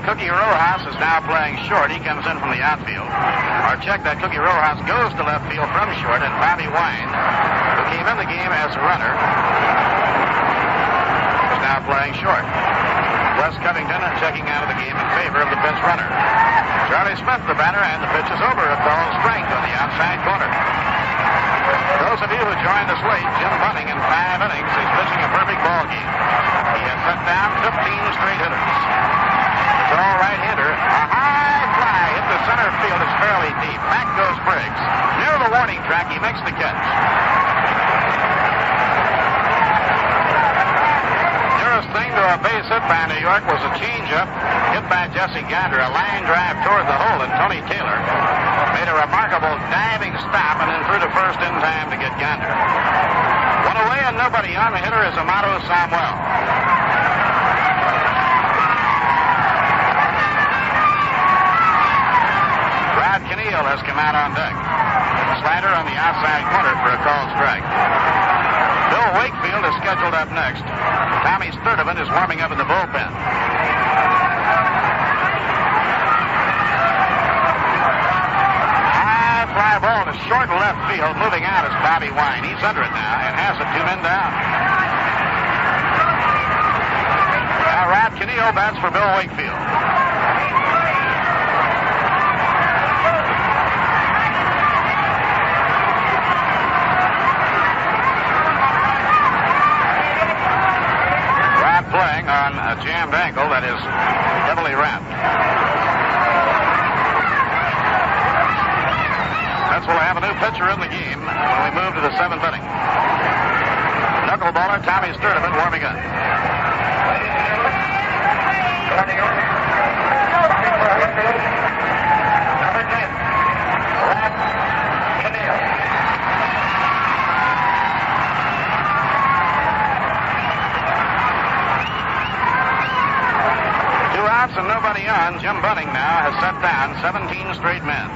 Cookie Rojas is now playing short. He comes in from the outfield. Our check that Cookie Rojas goes to left field from short, and Bobby Wine, who came in the game as a runner, is now playing short. Wes Covington checking out of the game in favor of the bench runner. Charlie Smith, the batter, and the pitch is over. A called strike on the outside corner. Those of you who joined us late, Jim Bunning in 5 innings is pitching a perfect ball game. He has set down 15 straight hitters. Tall right-hander, a high fly hit the center field is fairly deep. Back goes Briggs. Near the warning track, he makes the catch. Nearest thing to a base hit by New York was a changeup hit by Jesse Gander, a line drive toward the hole, and Tony Taylor made a remarkable diving stop and then threw to first in time to get Gander. 1 away and nobody on. The hitter is Amato Samuel. Keneal has come out on deck. Slider on the outside corner for a called strike. Bill Wakefield is scheduled up next. Tommy Sturdevant is warming up in the bullpen. High fly ball to short left field. Moving out is Bobby Wine. He's under it now and has it 2 men down. Now Rod Keneal bats for Bill Wakefield. Playing on a jammed ankle that is heavily wrapped. Mets will have a new pitcher in the game when we move to the 7th inning. Knuckleballer Tommy Sturdevant warming up. Number 10, Rod Keneal. And nobody on. Jim Bunning now has set down 17 straight men.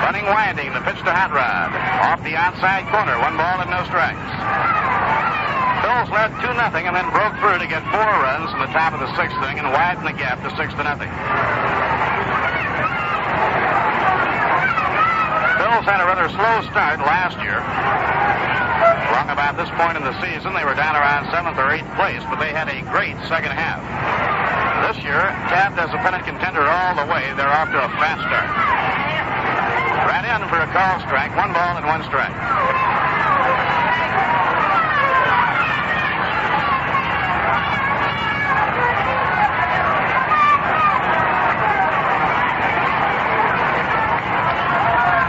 Bunning winding the pitch to Hot Rod. Off the outside corner. 1 ball and no strikes. Phillies led 2-0 and then broke through to get 4 runs in the top of the 6th inning and widen the gap to 6-0. Phillies had a rather slow start last year. Along about this point in the season, they were down around 7th or 8th place, but they had a great second half. This year, tapped as a pennant contender all the way, they're off to a fast start. Ran in for a call strike, 1 ball and 1 strike.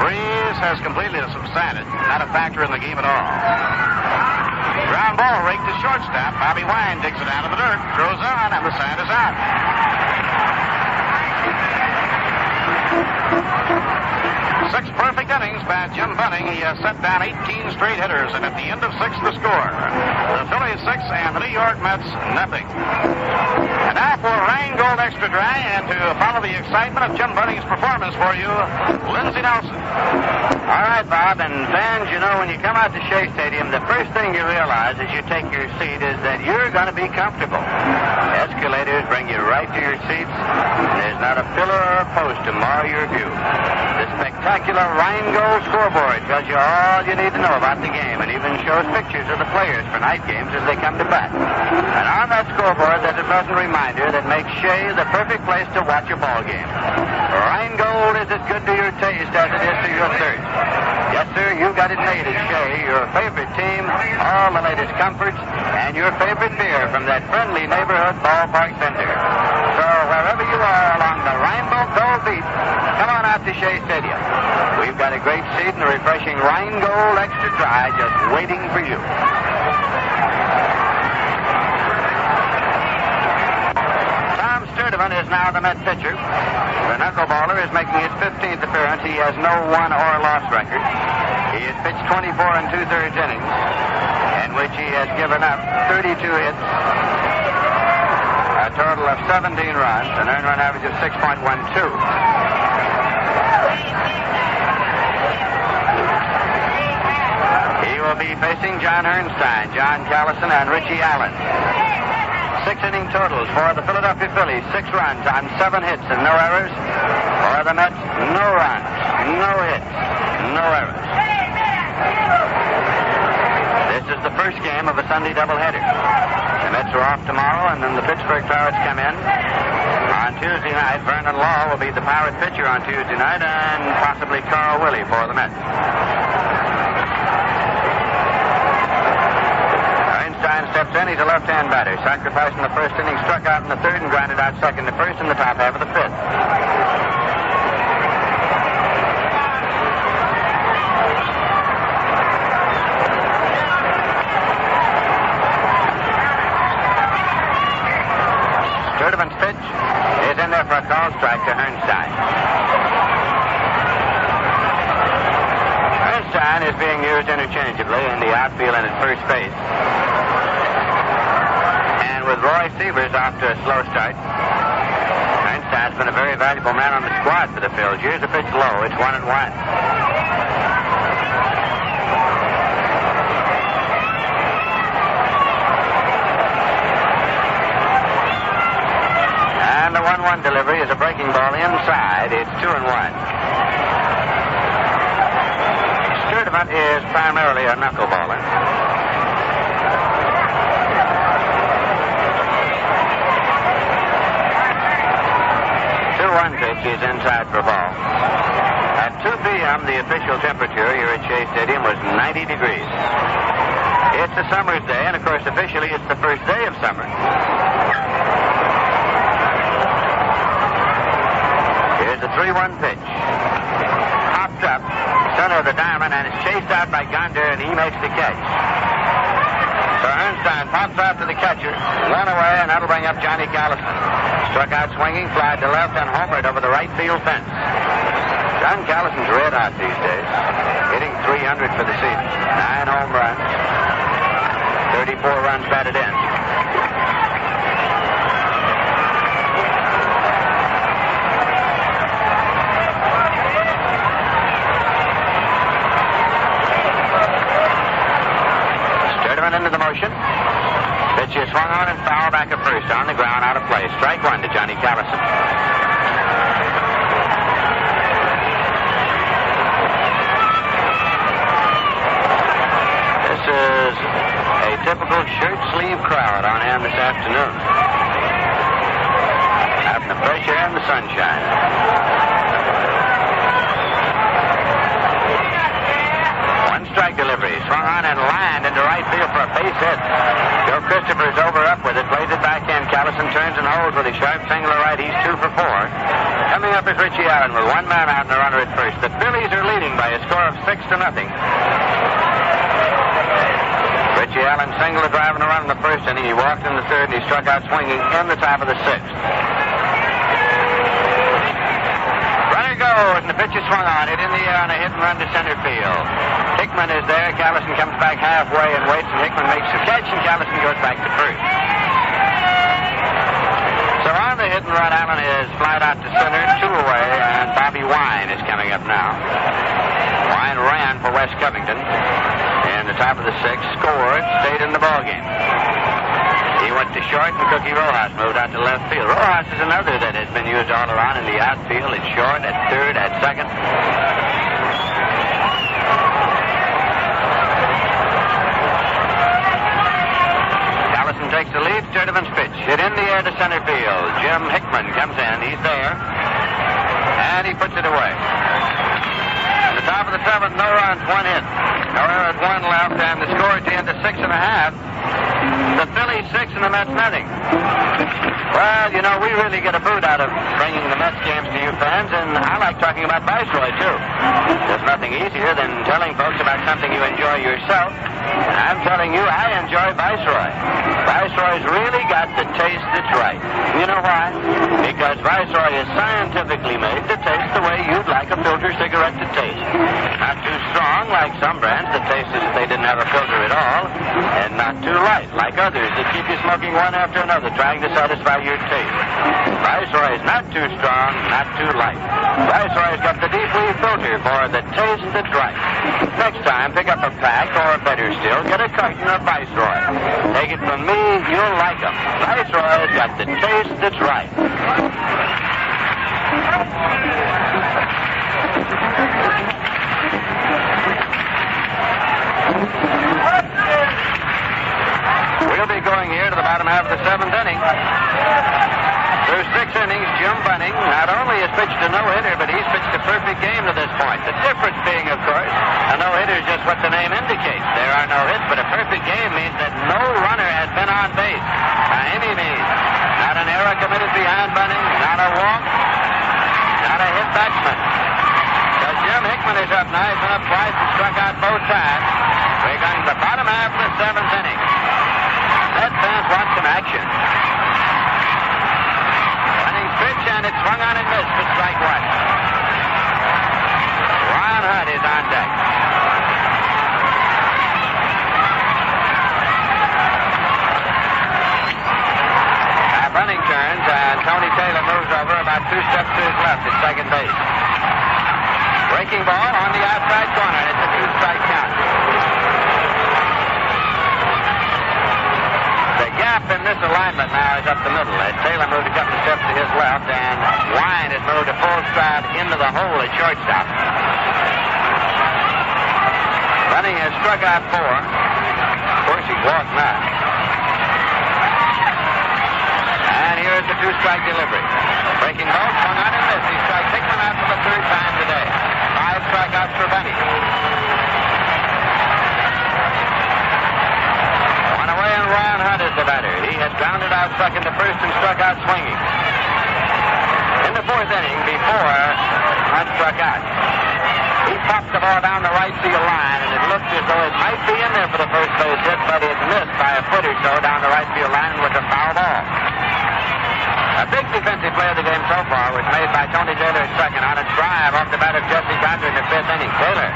Breeze has completely subsided, not a factor in the game at all. Ground ground ball raked to shortstop. Bobby Wine digs it out of the dirt, throws on, and the side is out. 6 perfect innings by Jim Bunning. He has set down 18 straight hitters, and at the end of 6, the score. The Phillies 6 and the New York Mets nothing. And now for Rheingold Extra Dry, and to follow the excitement of Jim Bunning's performance for you, Lindsey Nelson. All right, Bob, and fans, you know, when you come out to Shaye Stadium, the first thing you realize as you take your seat is that you're going to be comfortable. Escalators bring you right to your seats, and there's not a pillar or a post to mar your view. The spectacular Rheingold scoreboard tells you all you need to know about the game, and even shows pictures of the players for night games as they come to bat. And on that scoreboard, there's a pleasant reminder that makes Shaye the perfect place to watch a ball game. Rheingold is as good to your taste as it is to your thirst. Yes, sir, you've got it made at Shaye, your favorite team, all the latest comforts, and your favorite beer from that friendly neighborhood ballpark center. So wherever you are along the Rainbow Gold Beach, come on out to Shaye Stadium. We've got a great seat and a refreshing Rheingold Extra Dry just waiting for you. Sturdevant is now the Met pitcher. The Knuckleballer is making his 15th appearance. He has no won or loss record. He has pitched 24 2/3 innings, in which he has given up 32 hits, a total of 17 runs, an earned run average of 6.12. He will be facing John Hornstein, John Callison, and Ritchie Allen. 6 inning totals for the Philadelphia Phillies. 6 runs on 7 hits and no errors. For the Mets, no runs, no hits, no errors. This is the first game of a Sunday doubleheader. The Mets are off tomorrow, and then the Pittsburgh Pirates come in. On Tuesday night, Vernon Law will be the Pirate pitcher on Tuesday night, and possibly Carl Willie for the Mets. Steps in. He's a left-hand batter. Sacrificed in the first inning, struck out in the third, and grounded out second to first in the top half of the fifth. Sturdevant's pitch is in there for a call strike to Hornstein. Hornstein is being used interchangeably in the outfield and at first base. With Roy Sievers off to a slow start, Ernst's been a very valuable man on the squad for the Phillies. Here's the pitch low. It's 1-1. And the 1-1 delivery is a breaking ball inside. It's 2-1. Sturdevant is primarily a knuckleballer. 2-1 pitch is inside for a ball. At 2 p.m., the official temperature here at Shaye Stadium was 90 degrees. It's a summer's day, and of course, officially, it's the first day of summer. Here's the 3-1 pitch. Hopped up, center of the diamond, and is chased out by Gonder, and he makes the catch. So Ernst pops out to the catcher, one away, and that'll bring up Johnny Callison. Struck out swinging, fly to left, and homered over the right field fence. John Callison's red hot these days, hitting 300 for the season. 9 home runs, 34 runs batted in. Sturdevant into the motion. Pitch is swung on and foul back at first on the ground, out of play. Strike 1 to Johnny Callison. This is a typical shirt sleeve crowd on hand this afternoon. Having the fresh air and the sunshine. Strike delivery, swung on and lined into right field for a base hit. Joe Christopher's over up with it, plays it backhand. Callison turns and holds with a sharp single to right. He's 2 for 4. Coming up is Ritchie Allen with 1 man out and a runner at first. The Phillies are leading by a score of 6-0. Ritchie Allen singled a drive and a run in the first inning. He walked in the third, and he struck out swinging in the top of the sixth. Runner goes, and the pitch is swung on. Hit in the air on a hit and run to center field. Hickman is there. Callison comes back halfway and waits, and Hickman makes the catch, and Callison goes back to first. So on the hit and run, Allen is flied out to center, 2 away, and Bobby Wine is coming up now. Wine ran for West Covington in the top of the sixth, scored, stayed in the ballgame. He went to short, and Cookie Rojas moved out to left field. Rojas is another that has been used all around in the outfield, at short, at third, at second. Callison takes the lead. Sturdevant's pitch hit in the air to center field. Jim Hickman comes in. He's there, and he puts it away. In the top of the seventh, no runs, 1 hit. No error at 1 left, and the score at the end of 6.5. The Phillies 6 and the Mets nothing. Well, you know, we really get a boot out of bringing the Mets games to you fans, and I like talking about Viceroy, too. There's nothing easier than telling folks about something you enjoy yourself. I'm telling you, I enjoy Viceroy. Viceroy's really got the taste that's right. You know why? Because Viceroy is scientifically made to taste the way you'd like a filter cigarette to taste. Not too strong, like some brands that taste as if they didn't have a filter at all, and not too light, like others that keep you smoking one after another, trying to satisfy your taste. Viceroy is not too strong, not too light. Viceroy's got the deep weave filter for the taste that's right. Next time, pick up a pack, or better still, get a carton of Viceroy. Take it from me, you'll like them. Viceroy's got the taste that's right. We'll be going here to the bottom half of the 7th inning. Through 6 innings, Jim Bunning not only has pitched a no-hitter, but he's pitched a perfect game to this point. The difference being, of course, a no-hitter is just what the name indicates. There are no hits, but a perfect game means that no runner has been on base by any means. Not an error committed behind Bunning, not a walk, not a hit batsman. So Jim Hickman is up now. He's been up twice and struck out both times. We're going to the bottom half of the 7th inning. Let fans watch some action. Bunning's pitch, and it's swung on and missed for strike 1. Ron Hunt is on deck. Now Bunning turns, and Tony Taylor moves over about 2 steps to his left at second base. Breaking ball on the outside corner, and it's a 2-strike count. The gap in this alignment now is up the middle. Taylor moved a couple of steps to his left, and Wine has moved a full stride into the hole at shortstop. Bunning has struck out 4. Of course, he's walked now. And here is the 2-strike delivery. Breaking ball, swung on and missed. He strikes Hickman out for the 3rd time today. 5 strikeouts for Bunning. And Ron Hunt is the batter. He has grounded out second to first and struck out swinging. In the 4th inning, before Hunt struck out, he popped the ball down the right field line, and it looked as though it might be in there for the first base hit, but it missed by a foot or so down the right field line with a foul ball. A big defensive play of the game so far was made by Tony Taylor at second on a drive off the bat of Jesse Gonder in the 5th inning. Taylor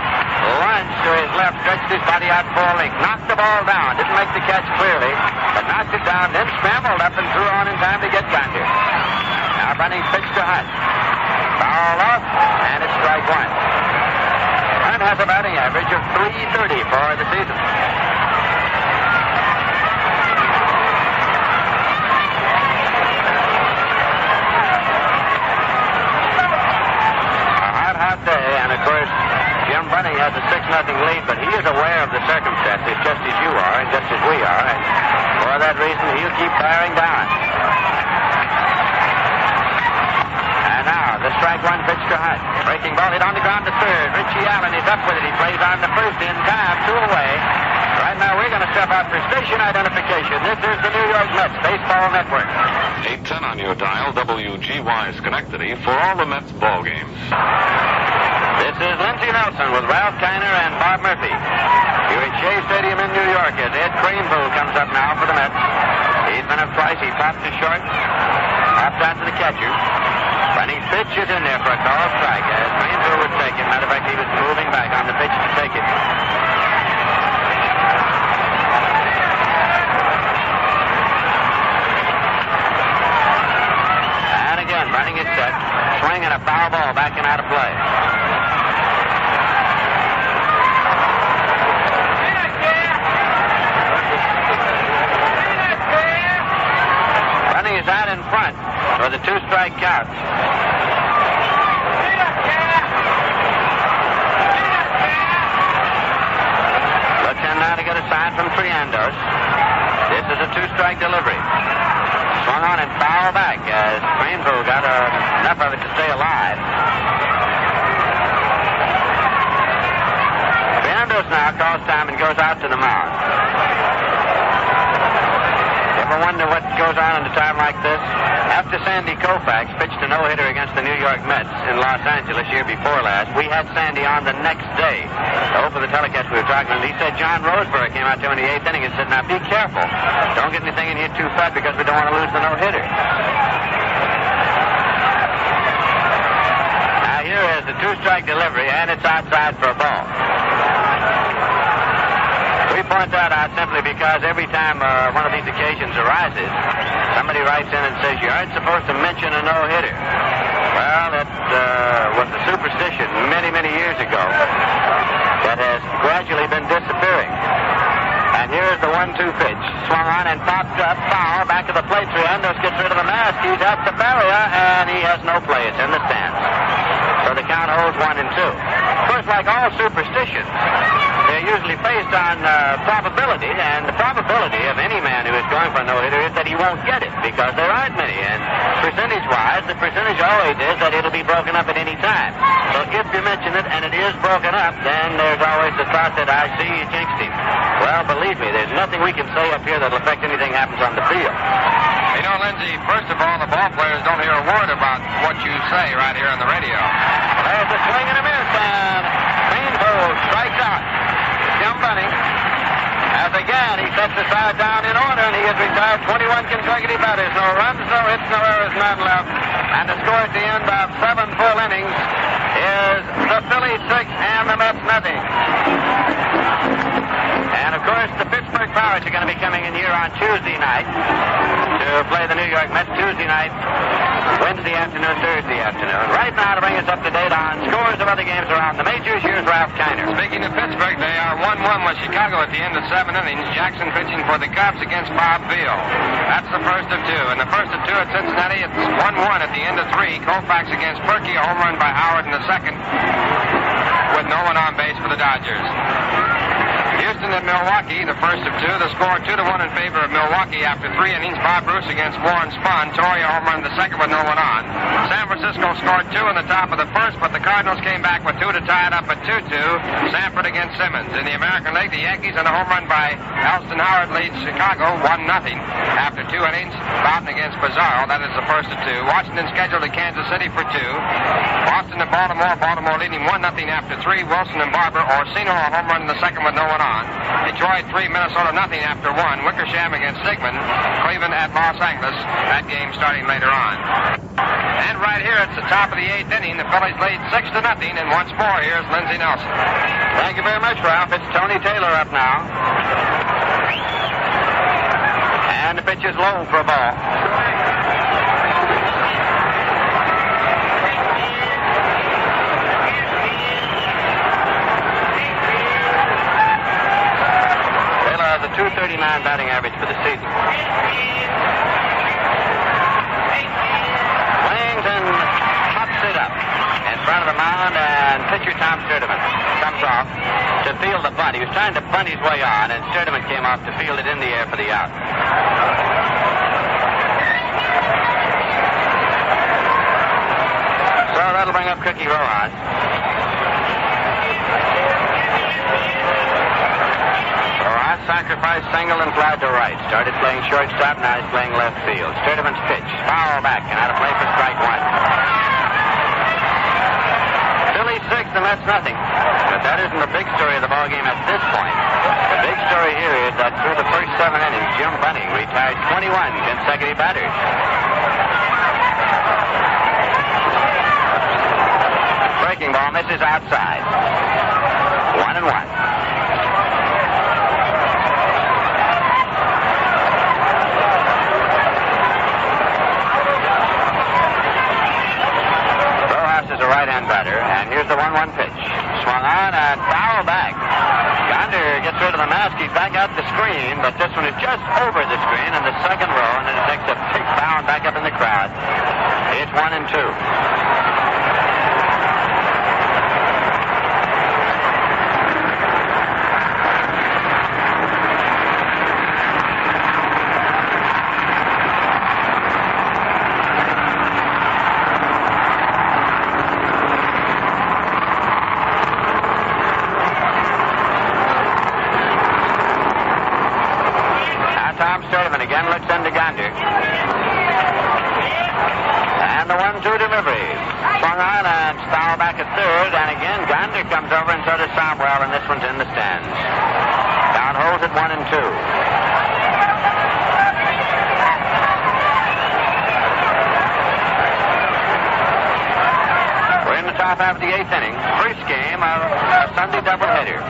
lunged to his left, stretched his body out full length, knocked the ball down, didn't make the catch clearly, but knocked it down, then scrambled up and threw on in time to get Gonder. Now Bunning's pitch to Hunt. Foul off, and it's strike 1. Hunt has a batting average of .330 for the season. Hot day, and of course, Jim Bunning has a 6-0 lead, but he is aware of the circumstances just as you are and just as we are, and for that reason, he'll keep firing down. And now, the strike 1 pitch to Hunt. Breaking ball hit on the ground to third. Ritchie Allen is up with it. He plays on the first in time, 2 away. Right now, we're going to step out for station identification. This is the New York Mets Baseball Network. 810 on your dial, WGY Schenectady, for all the Mets ball games. This is Lindsey Nelson with Ralph Kiner and Bob Murphy. Here at Shaye Stadium in New York as Ed Greenville comes up now for the Mets. He's been up twice. He popped to short. Popped out to the catcher. Bunning pitch is in there for a call strike as Greenville would take it. Matter of fact, he was moving back on the pitch to take it. And again, Bunning is set. Swinging a foul ball back and out of play. Bunning is out in front for the two-strike count. Looks in now to get a sign from Triandos. This is a two-strike delivery. Swung on and foul back as Greenville got enough of it to stay alive. Triandos now calls time and goes out to the mound. Ever wonder what goes on at a time like this? After Sandy Koufax pitched a no-hitter against the New York Mets in Los Angeles year before last, we had Sandy on the next day. For the telecast we were talking about, he said John Roseberry came out to him in the 8th inning and said, now be careful. Don't get anything in here too fat because we don't want to lose the no-hitter. Now here is the two-strike delivery, and it's outside for a ball. We point that out simply because every time one of these occasions arises, somebody writes in and says, you aren't supposed to mention a no-hitter. Well, it was a superstition many, many years ago that has gradually been disappearing. And here's the 1-2 pitch. Swung on and popped up foul back to the plate. Triandos gets rid of the mask. He's at the barrier, and he has no play. It's in the stands. So the count holds 1-2. Of course, like all superstitions, they're usually based on probability, and the probability of any man who is going for a no-hitter is that he won't get it, because there aren't many. And percentage-wise, the percentage always is that it'll be broken up at any time. So if you mention it and it is broken up, then there's always the thought that I see you jinxed him. Well, believe me, there's nothing we can say up here that'll affect anything happens on the field. You know, Lindsey, first of all, the ball players don't hear a word about what you say right here on the radio. There's a swing and a miss, and Greenville strikes out. Jim Bunning, as again, he sets the side down in order, and he has retired 21 consecutive batters. No runs, no hits, no errors, none left. And the score at the end of 7 full innings is the Phillies 6 and the Mets nothing. And, of course, the Pittsburgh Pirates are going to be coming in here on Tuesday night to play the New York Mets Tuesday night, Wednesday afternoon, Thursday afternoon. Right now, to bring us up to date on scores of other games around the majors, here's Ralph Kiner. Speaking of Pittsburgh, they are 1-1 with Chicago at the end of 7 innings. Jackson pitching for the Cubs against Bob Beal. That's the first of 2. And the first of 2 at Cincinnati, it's 1-1 at the end of 3. Koufax against Berkey, a home run by Howard in the second, with no one on base for the Dodgers. Houston at Milwaukee, the first of 2. The score 2-1 in favor of Milwaukee after 3 innings. Bob Bruce against Warren Spahn. Torrey a home run in the second with no one on. San Francisco scored 2 in the top of the first, but the Cardinals came back with 2 to tie it up at 2-2. Sanford against Simmons. In the American League, the Yankees and a home run by Elston Howard leads Chicago 1-0 after 2 innings. Bowden against Pizarro. That is the first of 2. Washington scheduled to Kansas City for 2. Boston and Baltimore. Baltimore leading 1-0 after 3. Wilson and Barber. Orsino a home run in the second with no one on. Detroit 3, Minnesota nothing after 1. Wickersham against Sigmund. Cleveland at Los Angeles. That game starting later on. And right here, it's the top of the 8th inning. The Phillies lead 6-0. And once more, here's Lindsey Nelson. Thank you very much, Ralph. It's Tony Taylor up now. And the pitch is low for a ball. Has a .239 batting average for the season. Swings and pops it up in front of the mound, and pitcher Tom Sturdevant comes off to field the bunt. He was trying to bunt his way on, and Sturdevant came off to field it in the air for the out. So that'll bring up Cookie Rojas. Sacrifice single and fly to right. Started playing shortstop, now he's playing left field. Sturdevant's pitch. Foul back and out of play for strike 1. Phillies sixth, and that's nothing. But that isn't the big story of the ballgame at this point. The big story here is that through the first 7 innings, Jim Bunning retired 21 consecutive batters. Breaking ball misses outside. 1-1. Rojas is a right-hand batter, and here's the 1-1 pitch. Swung on and foul back. Gonder gets rid of the mask. He's back out the screen, but this one is just over the screen in the second row, and then it takes a big bound back up in the crowd. It's 1-2. Sturdevant again looks into Gonder. And the 1-2 delivery. Swung on and foul back at third. And again, Gonder comes over and so does Somwell, and this one's in the stands. Down holds at 1-2. We're in the top half of the 8th inning. First game of a Sunday doubleheader.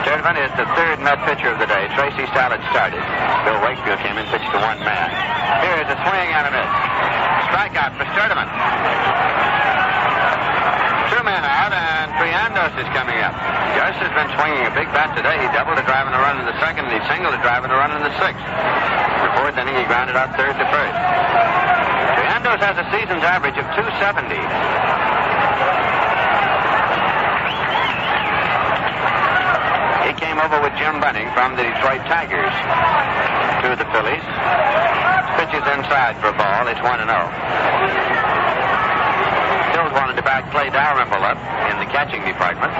Sturdevant is the third Met pitcher of the day. Tracy Stalard started. Bill Wakefield came in, pitched to 1 man. Here's a swing and a miss. Strikeout for Sturdevant. 2 men out, and Triandos is coming up. Gus has been swinging a big bat today. He doubled a drive and a run in the second, and he singled a drive and a run in the 6th. In the 4th inning, he grounded out third to first. Triandos has a season's average of 270. He came over with Jim Bunning from the Detroit Tigers to the Phillies. Pitches inside for a ball. It's 1-0. Phillies wanted to back play Dalrymple up in the catching department.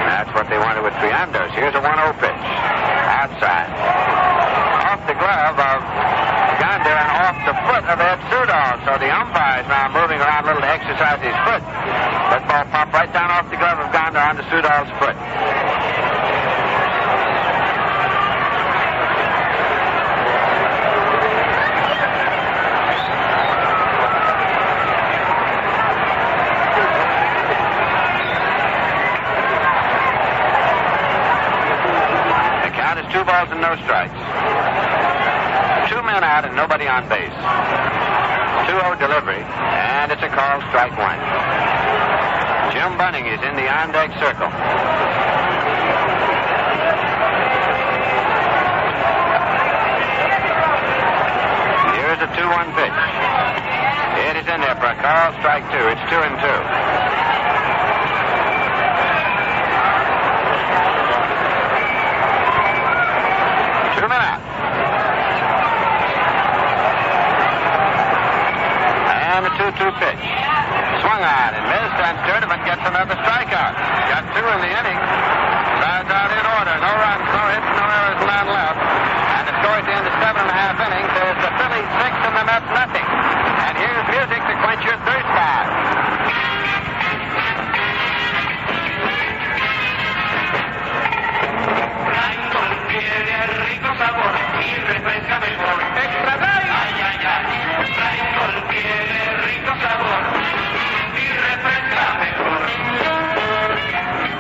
That's what they wanted with Triandos. Here's a 1-0 pitch. Outside. Off the glove of Gonder and off the foot of Ed Sudol. So the umpire is now moving around a little to exercise his foot. That ball popped right down off the glove of Gonder onto Sudol's foot. The count is 2 balls and no strikes. 2 men out and nobody on base. 2-0 delivery, and it's a call, strike 1. Jim Bunning is in the on-deck circle. Here's a 2-1 pitch. It is in there for a call, strike 2. It's 2-2. And the 2-2 pitch. Swung on and missed, and Sturdevant gets another strikeout. Got 2 in the inning. Starts out in order. No runs, no hits, no errors, none left. And the score at the end of 7.5 innings is the Phillies 6 and the Mets nothing. And here's music to quench your thirst spot. Extra light!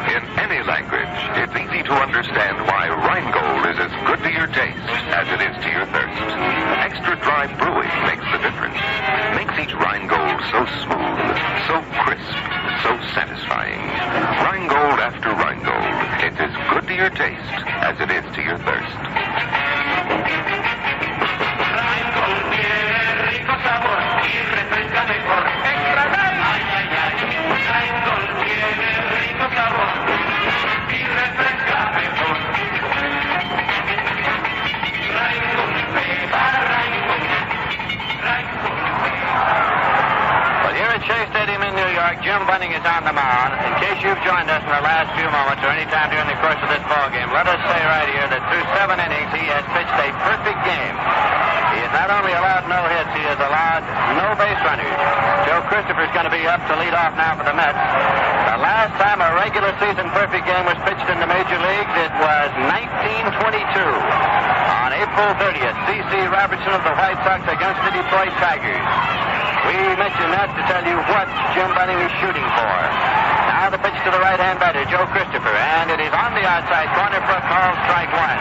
In any language, it's easy to understand why Rheingold is as good to your taste as it is to your thirst. Jim Bunning is on the mound. In case you've joined us in the last few moments or any time during the course of this ball game, let us say right here that through 7 innings he has pitched a perfect game. He has not only allowed no hits, he has allowed no base runners. Joe Christopher's going to be up to lead off now for the Mets. The last time a regular season perfect game was pitched in the major leagues, it was 1922. On April 30th, C.C. Robertson of the White Sox against the Detroit Tigers. We mentioned that to tell you what Jim Bunning is shooting for. Now the pitch to the right-hand batter, Joe Christopher, and it is on the outside corner for a call, strike one.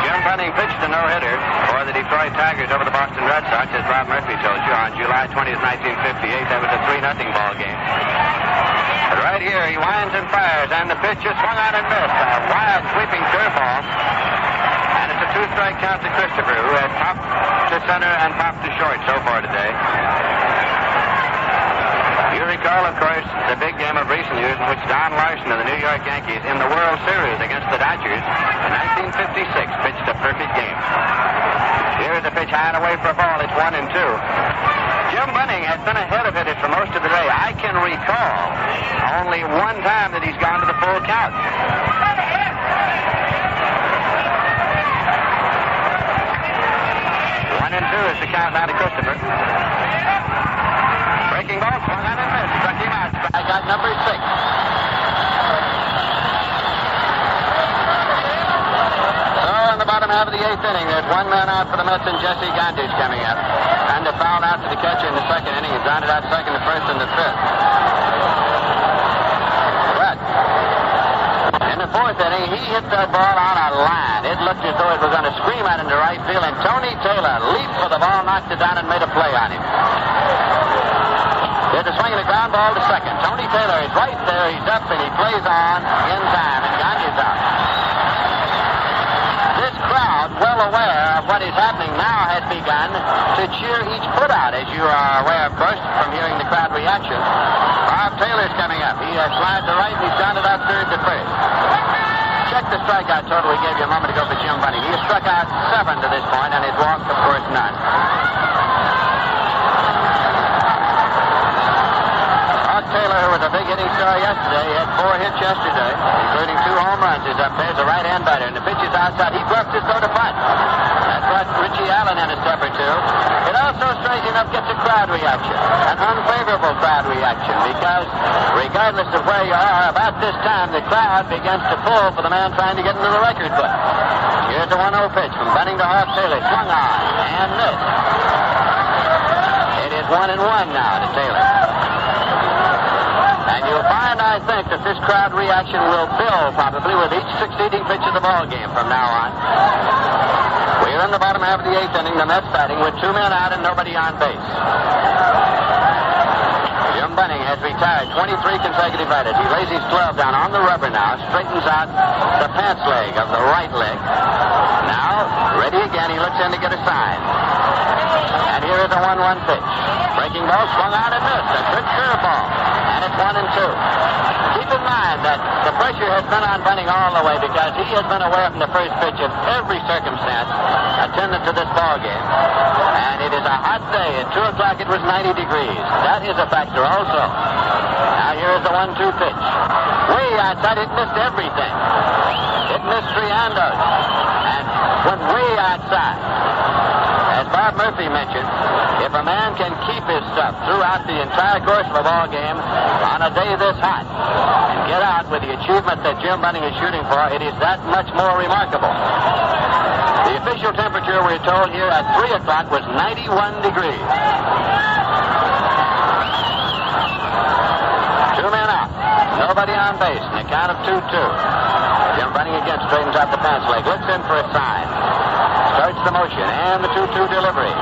Jim Bunning pitched a no-hitter for the Detroit Tigers over the Boston Red Sox, as Bob Murphy told you, on July 20th, 1958. That was a 3-0 ball game. But right here, he winds and fires, and the pitch is swung on and missed. A wild, sweeping curveball. And it's a 2-strike count to Christopher, who has popped to center and popped to short so far today. You recall, of course, the big game of recent years in which Don Larson of the New York Yankees in the World Series against the Dodgers in 1956 pitched a perfect game. Here's a pitch high and away for a ball. It's 1-2. Jim Bunning has been ahead of hitters for most of the day. I can recall only one time that he's gone to the full count. 1-2 is the count now to Christopher. Breaking ball, swung on and missed. Struck him out. Strikeout number 6. So in the bottom half of the 8th inning, there's one man out for the Mets and Jesse Gondich coming up. And a foul out to the catcher in the second inning. He's grounded out second, the first, and the fifth. But in the 4th inning, he hit that ball on a line. It looked as though it was going to scream out into right field, and Tony Taylor leaped for the ball, knocked it down, and made a play on him. There's a swing and a ground ball to second. Tony Taylor is right there. He's up, and he plays on in time, and Gondich out. This crowd, well aware of what is happening now, has begun to cheer each foot out, as you are aware, of course, from hearing the crowd reaction. Bob Taylor's coming up. He has slid to right, and he's grounded out third to first. Check the strikeout total we gave you a moment ago for Jim Bunning. He has struck out 7 to this point, and his walked, of course, none. Taylor, who was a big hitting star yesterday, had 4 hits yesterday, including 2 home runs. He's up there as a right-hand batter, and the pitch is outside. He bluffs his throw to punt. That brought Ritchie Allen in a step or two. It also, strangely enough, gets a crowd reaction, an unfavorable crowd reaction, because regardless of where you are, about this time, the crowd begins to pull for the man trying to get into the record book. Here's a 1-0 pitch from Bunning to Hoff Taylor. Swung on and missed. It is 1-1 now to Taylor. And you'll find, I think, that this crowd reaction will build probably with each succeeding pitch of the ball game from now on. We're in the bottom half of the 8th inning. The Mets batting with 2 men out and nobody on base. Jim Bunning has retired 23 consecutive batters. He lays his glove down on the rubber now, straightens out the pants leg of the right leg. Now, ready again, he looks in to get a sign. And here is a 1-1 pitch. Breaking ball, swung out and missed. A good curveball. And it's 1-2. Keep in mind that the pressure has been on Bunning all the way because he has been aware from the first pitch of every circumstance attendant to this ball game. And it is a hot day. At 2 o'clock it was 90 degrees. That is a factor also. Now here is the 1-2 pitch. Way outside, it missed everything. It missed Triandos. And went way outside. As Bob Murphy mentioned, if a man can keep his stuff throughout the entire course of a ball game on a day this hot and get out with the achievement that Jim Bunning is shooting for, it is that much more remarkable. The official temperature, we're told here at 3 o'clock, was 91 degrees. 2 men out. Nobody on base. And a count of 2-2. Jim Bunning again straightens out the pants leg. Looks in for a sign. Starts the motion, and the 2-2 delivery.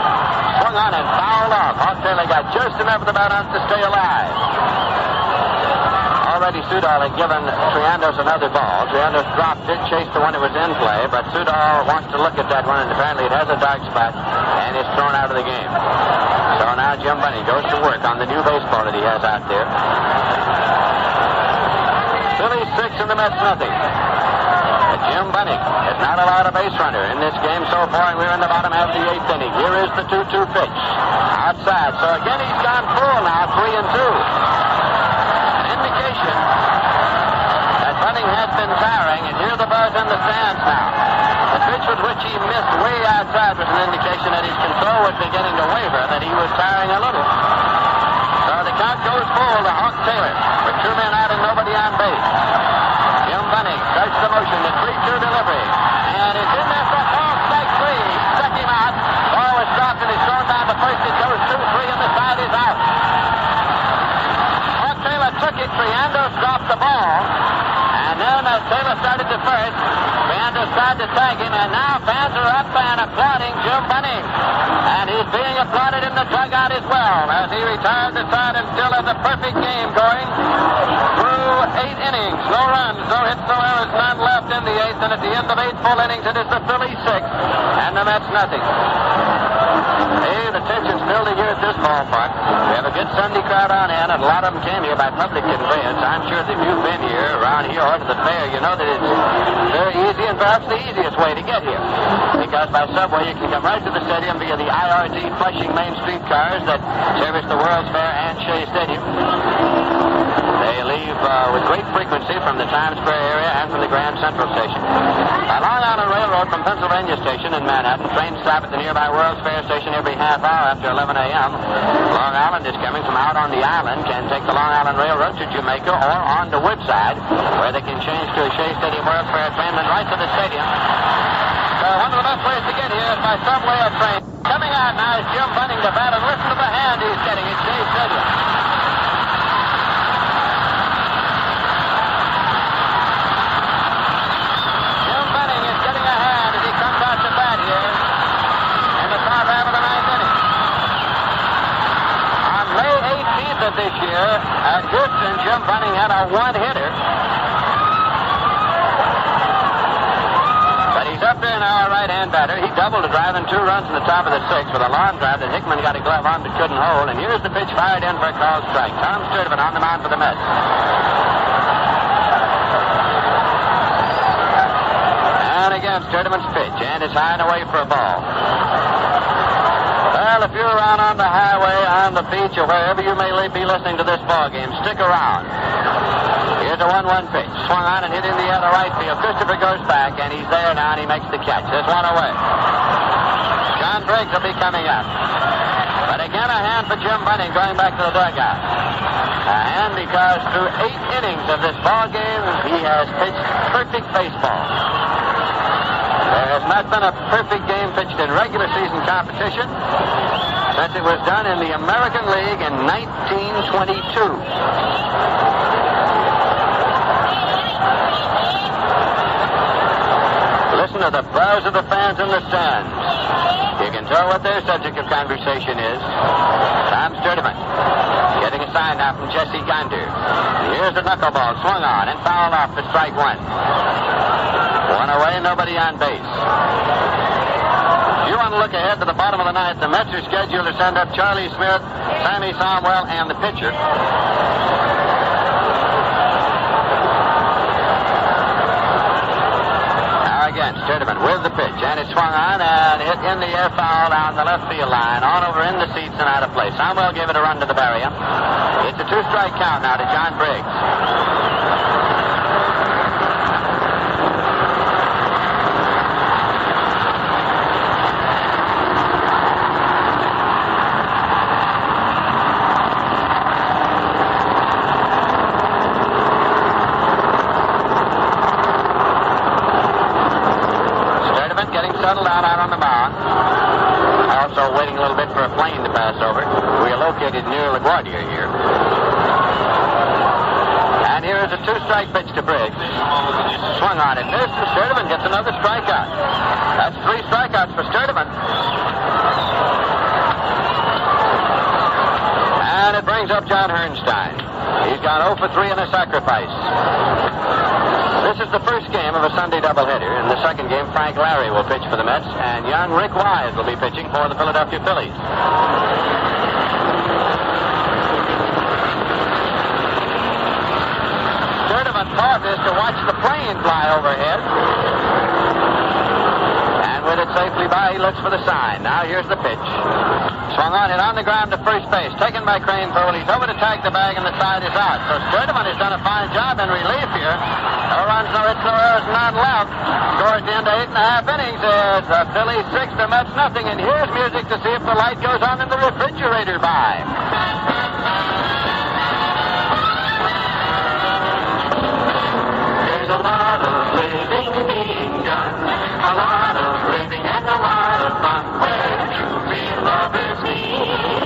Swung on and fouled off. Hoff Taylor got just enough of the balance to stay alive. Already Sudol had given Triandos another ball. Triandos dropped it, chased the one that was in play, but Sudol wants to look at that one, and apparently it has a dark spot, and is thrown out of the game. So now Jim Bunning goes to work on the new baseball that he has out there. Phillies 6 and the Mets nothing. Jim Bunning has not allowed a base runner in this game so far, and we're in the bottom half of the 8th inning. Here is the 2-2 pitch. Outside. So again, he's gone full now, 3-2. An indication that Bunning has been tiring, and hear the buzz in the stands now. The pitch with which he missed way outside was an indication that his control was beginning to waver, that he was tiring a little. So the count goes full to Hawk Taylor with 2 men out and nobody on base. Jim Bunning starts the motion, the 3-2 delivery, and it's in there for ball strike 3. Struck him out. Ball was dropped and he's thrown down to first. It goes 2-3 and the side is out. Hawk Taylor took it. Triandos dropped the ball. And then as Taylor started to first, Triandos tried to tag him, and now fans are up and applauding Jim Bunning. And he's being applauded in the dugout as well as he retired the side and still has a perfect game going through 8 innings. No runs, no hits, no errors, none left in the 8th. And at the end of 8 full innings, it is the Phillies 6 and the Mets nothing. Hey, the tension's building here at this ballpark. We have a good Sunday crowd on hand, and a lot of them came here by public conveyance. I'm sure that if you've been here, around here, or to the fair, you know that it's very easy and perhaps the easiest way to get here. Because by subway, you can come right to the stadium via the IRT Flushing Main Street cars that service the World's Fair and Shaye Stadium. They leave with great frequency from the Times Square area and from the Grand Central Station. By Long Island Railroad from Pennsylvania Station in Manhattan, trains stop at the nearby World's Fair Station every half hour after 11 a.m. Long Island is coming from out on the island, can take the Long Island Railroad to Jamaica or on to Woodside, where they can change to a Shaye Stadium World's Fair train, then right to the stadium. So one of the best ways to get here is by subway or train. Coming out now is Jim Bunning to bat, and listen to the hand he's getting at Shaye Stadium. Jim Bunning is getting a hand as he comes out to bat here in the top half of the 9th inning. On May 18th of this year, at Houston, Jim Bunning had a 1-hitter. He's up there now, a right-hand batter. He doubled a drive and 2 runs in the top of the 6th with a long drive that Hickman got a glove on but couldn't hold. And here's the pitch fired in for a called strike. Tom Sturdevant on the mound for the Mets. And again, Sturdevant's pitch, and it's high and away for a ball. Well, if you're around on the highway, on the beach, or wherever you may be listening to this ball game, stick around. Here's a 1-1 pitch. Swung on and hit in the air to right field. Christopher goes back, and he's there now, and he makes the catch. There's one away. John Briggs will be coming up. But again, a hand for Jim Bunning going back to the dugout. A hand because through 8 innings of this ball game, he has pitched perfect baseball. There has not been a perfect game pitched in regular season competition since it was done in the American League in 1922. Listen to the buzz of the fans in the stands. You can tell what their subject of conversation is. Tom Sturdevant getting a sign now from Jesse Gonder. Here's the knuckleball swung on and fouled off for strike 1. 1 away, nobody on base. If you want to look ahead to the bottom of the 9th, the Mets are scheduled to send up Charlie Smith, Sammy Somwell, and the pitcher. Again, Sturdevant with the pitch, and it swung on and hit in the air foul down the left field line, on over in the seats and out of play. Somwell gave it a run to the barrier. It's a 2-strike count now to John Briggs. Settled out on the mound. Also waiting a little bit for a plane to pass over. We are located near LaGuardia here. And here is a 2-strike pitch to Briggs. Swung on it. Missed, and Sturdevant gets another strikeout. That's 3 strikeouts for Sturdevant. And it brings up John Hornstein. He's gone 0 for 3 in a sacrifice. This is the first game of a Sunday doubleheader. In the second game, Frank Larry will pitch for the Mets, and young Rick Wise will be pitching for the Philadelphia Phillies. Sturdevant pauses to watch the plane fly overhead. And with it safely by, he looks for the sign. Now here's the pitch. Swung on it on the ground to first base. Taken by Crane Poole. He's over to tag the bag, and the side is out. So Sturdevant has done a fine job in relief here. No runs, no hits, no errors, none left. Score at the end of 8.5 innings is the Phillies 6, the Mets nothing. And here's music to see if the light goes on in the refrigerator by. There's a lot of living being done, a lot of living and a lot of fun, where true real lovers meet.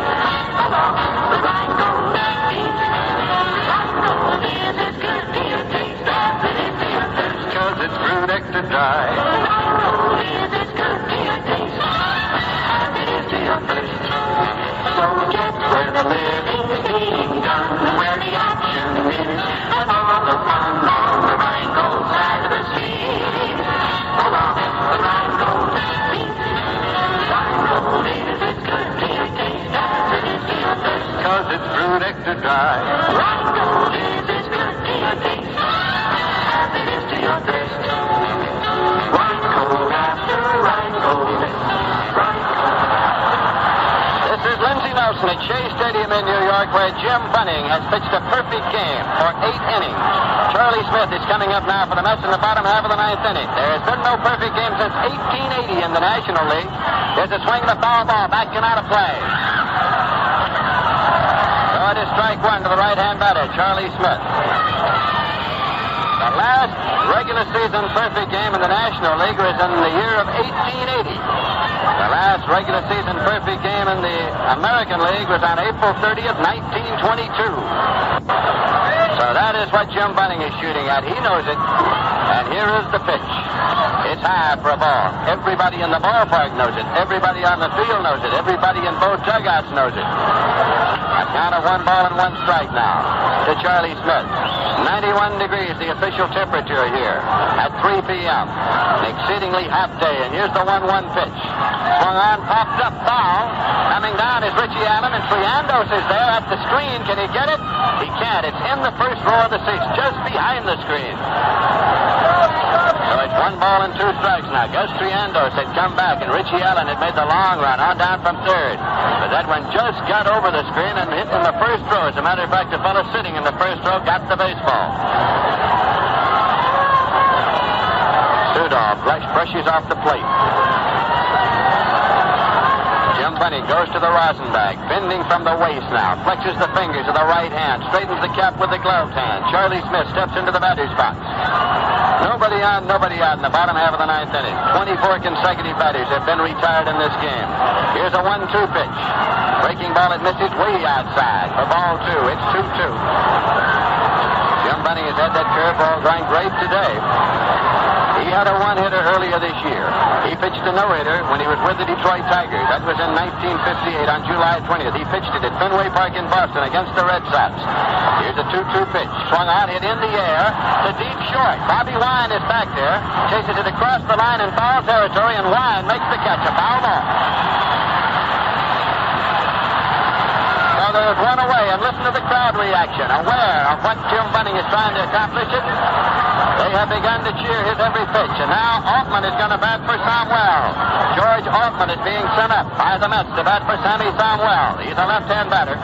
Along the Rhine-Gold beach, Rhine-Gold is as good to your taste as it is to your thirst, 'cause it's brewed extra dry. Rhine-Gold is as good to your taste as it is to your thirst. So get where the living's being done, where the action is, and all the fun on the Rhine-Gold side of the street. Along the Rhine-Gold beach, Rhine-Gold is as good to your taste as it is to your thirst, 'cause it's brewed extra dry. Rhine-Gold is as good to your taste as it is to your thirst. Rhine-Gold after Rhine-Gold, Rhine-Gold. This is Lindsey Nelson at Shaye Stadium in New York, where Jim Bunning has pitched a perfect game for 8 innings. Charlie Smith is coming up now for the Mets in the bottom half of the 9th inning. There has been no perfect game since 1880 in the National League. There's a swing of the foul ball, back and out of play. So it is strike one to the right-hand batter, Charlie Smith. The last regular season perfect game in the National League was in the year of 1880. The last regular season perfect game in the American League was on April 30th, 1922. So that is what Jim Bunning is shooting at. He knows it. And here is the pitch. It's high for a ball. Everybody in the ballpark knows it. Everybody on the field knows it. Everybody in both dugouts knows it. A count of 1 ball and 1 strike now to Charlie Smith. 91 degrees, the official temperature here at 3 p.m. An exceedingly hot day. And here's the 1-1 pitch. Swung on, popped up, foul. Coming down is Ritchie Allen, and Triandos is there at the screen. Can he get it? He can't. It's in the first row of the 6th, just behind the screen. So it's 1 ball and 2 strikes now. Gus Triandos had come back, and Ritchie Allen had made the long run on down from third. But that one just got over the screen and hit in the first row. As a matter of fact, the fellow sitting in the first row got the baseball. Sudol brushes off the plate. Jim Bunning goes to the rosin bag, bending from the waist now, flexes the fingers of the right hand, straightens the cap with the gloved hand. Charlie Smith steps into the batter's box. Nobody on, nobody out in the bottom half of the 9th inning. 24 consecutive batters have been retired in this game. Here's a 1-2 pitch. Breaking ball, it misses way outside for ball 2. It's 2-2. Jim Bunning has had that curveball going great today. He had a 1-hitter earlier this year. He pitched a no-hitter when he was with the Detroit Tigers. That was in 1958 on July 20th. He pitched it at Fenway Park in Boston against the Red Sox. Here's a 2-2 pitch. Swung out, hit in the air to deep short. Bobby Wine is back there. Chases it across the line in foul territory, and Wine makes the catch. A foul ball. So there's one away, and listen to the crowd reaction. Aware of what Jim Bunning is trying to accomplish it. They have begun to cheer his every pitch, and now Altman is going to bat for Somwell. George Altman is being sent up by the Mets to bat for Sammy Somwell. He's a left-hand batter.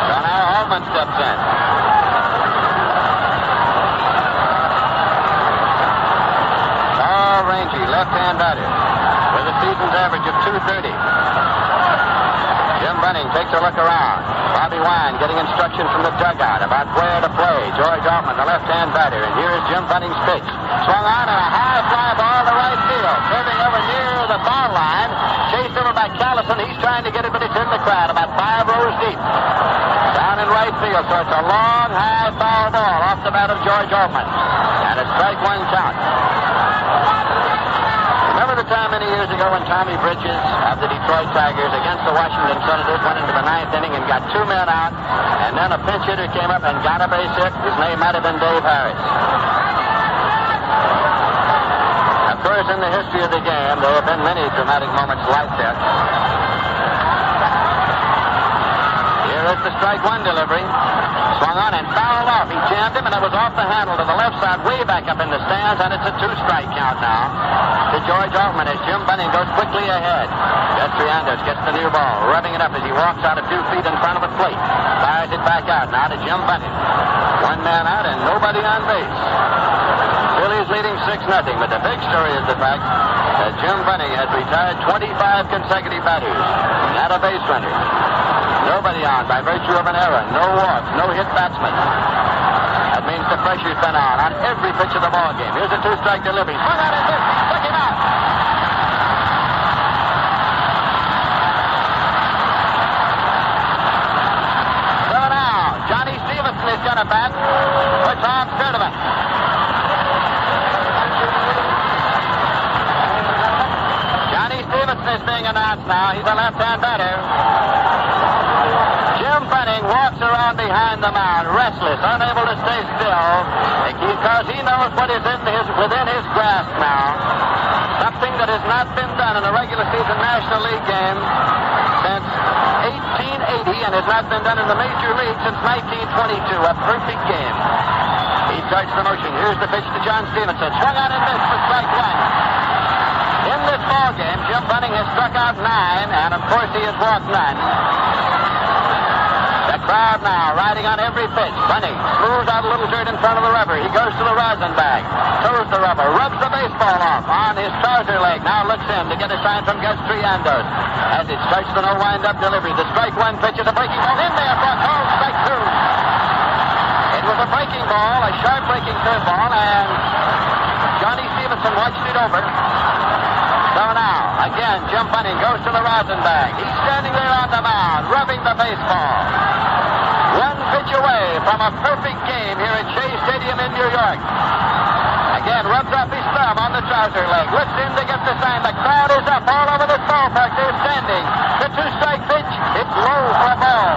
So now Altman steps in. Tall, rangy, left-hand batter with a season's average of .230. Jim Bunning takes a look around. Bobby Wine getting instruction from the dugout about where to play. George Altman, the left-hand batter, and here is Jim Bunning's pitch. Swung on and a high fly ball to right field. Curving over near the foul line. Chased over by Callison. He's trying to get it, but it's in the crowd about 5 rows deep. Down in right field, so it's a long, high foul ball off the bat of George Altman. And a strike 1 count. Remember the time many years ago when Tommy Bridges of the Detroit Tigers against the Washington Senators went into the 9th inning and got 2 men out, and then a pinch hitter came up and got a base hit? His name might have been Dave Harris. Of course, in the history of the game, there have been many dramatic moments like that. the strike one delivery. Swung on and fouled off. He jammed him, and it was off the handle to the left side, way back up in the stands, and it's a 2-strike count now to George Altman as Jim Bunning goes quickly ahead. Trianders gets the new ball, rubbing it up as he walks out a 2 feet in front of the plate. Fires it back out now to Jim Bunning. One man out and nobody on base. Phillies leading 6-0, but the big story is the fact that Jim Bunning has retired 25 consecutive batters. Not a base runner. Nobody on by virtue of an error. No walks, no hit batsman. That means the pressure's been on every pitch of the ball game. Here's a 2-strike delivery. Swung out and missed. Took him out. So now, Johnny Stevenson is going to bat for Tom Sturdevant. Johnny Stevenson is being announced now. He's a left-hand batter. Jim Bunning walks around behind the mound, restless, unable to stay still, because he knows what is within his grasp now. Something that has not been done in a regular season National League game since 1880 and has not been done in the Major League since 1922. A perfect game. He starts the motion. Here's the pitch to John Stevenson. Swung on and missed for strike one. In this ball game, Jim Bunning has struck out 9, and of course he has walked 9. The crowd now riding on every pitch. Bunning smooths out a little dirt in front of the rubber. He goes to the rosin bag, toes the rubber, rubs the baseball off on his trouser leg. Now looks in to get a sign from Gus Triandos as it starts the no wind-up delivery. The strike one pitch is a breaking ball in there for a call, strike 2. It was a breaking ball, a sharp breaking curveball, and Johnny Stevenson watched it over. So now, again, Jim Bunning goes to the rosin bag. He's standing there on the mound, rubbing the baseball. One pitch away from a perfect game here at Shaye Stadium in New York. Again, rubs up his thumb on the trouser leg. Looks in to get the sign. The crowd is up all over the ballpark. They're standing. The 2-strike pitch. It's low for a ball.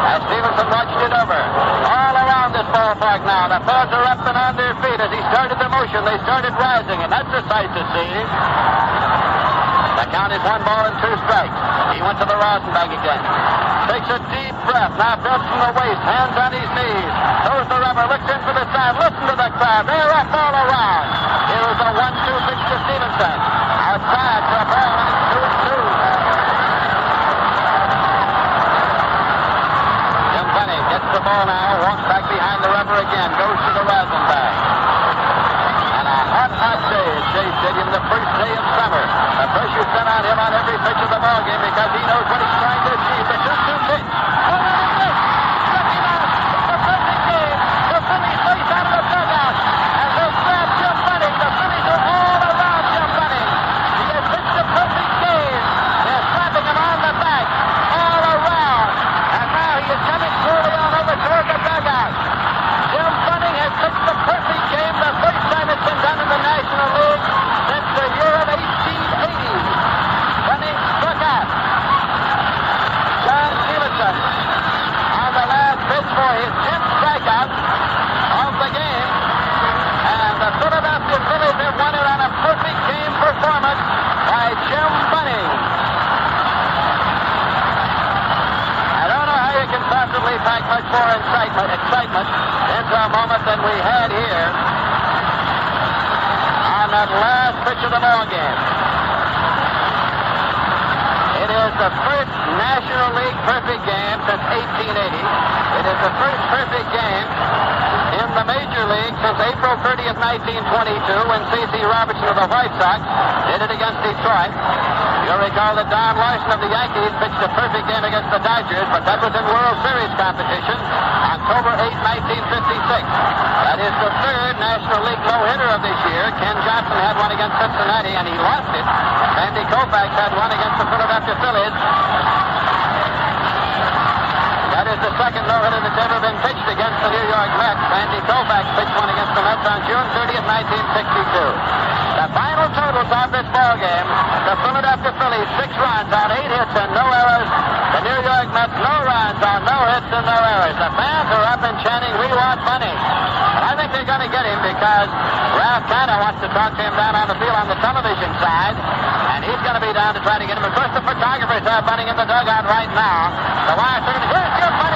As Stevenson watched it over. All around this ballpark now. The fans are up and on their feet. As he started the motion, they started rising, and that's a sight to see. The count is 1 ball and 2 strikes. He went to the rosin bag again. Takes a deep breath. Now builds from the waist. Hands on his knees. Throws the rubber. Looks in for the side. Listen to the crowd. They're up all around. Here's a 1-2 pitch to Stevenson. Outside for a ball, and it's 2-2. Jim Bunning gets the ball now. Walks back behind the rubber again. Goes to the rosin bag. And a hot day at Shaye Stadium, the first day of summer. The pressure's been on him on every pitch of the ball game because he knows what he's trying to achieve. The 2-2 pitch. Oh, this! Struck him out. It's a perfect game. The Phillies face out of the dugout. As they grab Jim Bunning, the Phillies are all around Jim Bunning. He has pitched a perfect game. They're slapping him on the back all around. And now he is coming slowly on over toward the dugout. Jim Bunning has pitched the perfect game, the first time it's been done in the National League since the year of 1880. Bunning struck out. John Stevenson on the last pitch for his 10th strikeout of the game. And the Philadelphia Phillies have won it on a perfect game performance by Jim Bunning. I don't know how you can possibly pack much more excitement into a moment than we had here on that last pitch of the ball game. It is the first National League perfect game since 1880. It is the first perfect game in the Major League since April 30th, 1922, when C.C. Robertson of the White Sox did it against Detroit. You'll recall that Don Larson of the Yankees pitched a perfect game against the Dodgers, but that was in World Series competition, October 8, 1956. That is the third National League no-hitter of this year. Ken Johnson had one against Cincinnati, and he lost it. Sandy Koufax had one against the Philadelphia Phillies. That is the second no-hitter that's ever been pitched against the New York Mets. Sandy Koufax pitched one against the Mets on June 30th, 1962. The final totals of this ball game: the Philadelphia Phillies 6 runs on 8 hits and no errors. The New York Mets no runs on no hits and no errors. The fans are up and chanting, "We want Bunning." But I think they're going to get him because Ralph Kiner wants to talk to him down on the field on the television side, and he's going to be down to try to get him. Of course, the photographers have Bunning in the dugout right now. The wire turns. Here's Jim Bunning.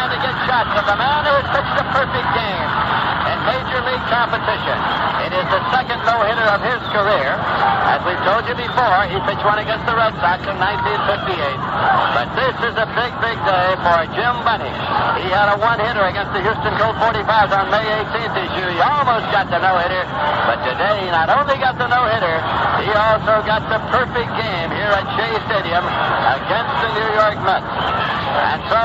trying to get shots of the man who has pitched a perfect game in Major League competition. It is the second no-hitter of his career. As we've told you before, he pitched one against the Red Sox in 1958. But this is a big, big day for Jim Bunning. He had a one-hitter against the Houston Colt 45s on May 18th this year. He almost got the no-hitter, but today he not only got the no-hitter, he also got the perfect game here at Shaye Stadium against the New York Mets. And so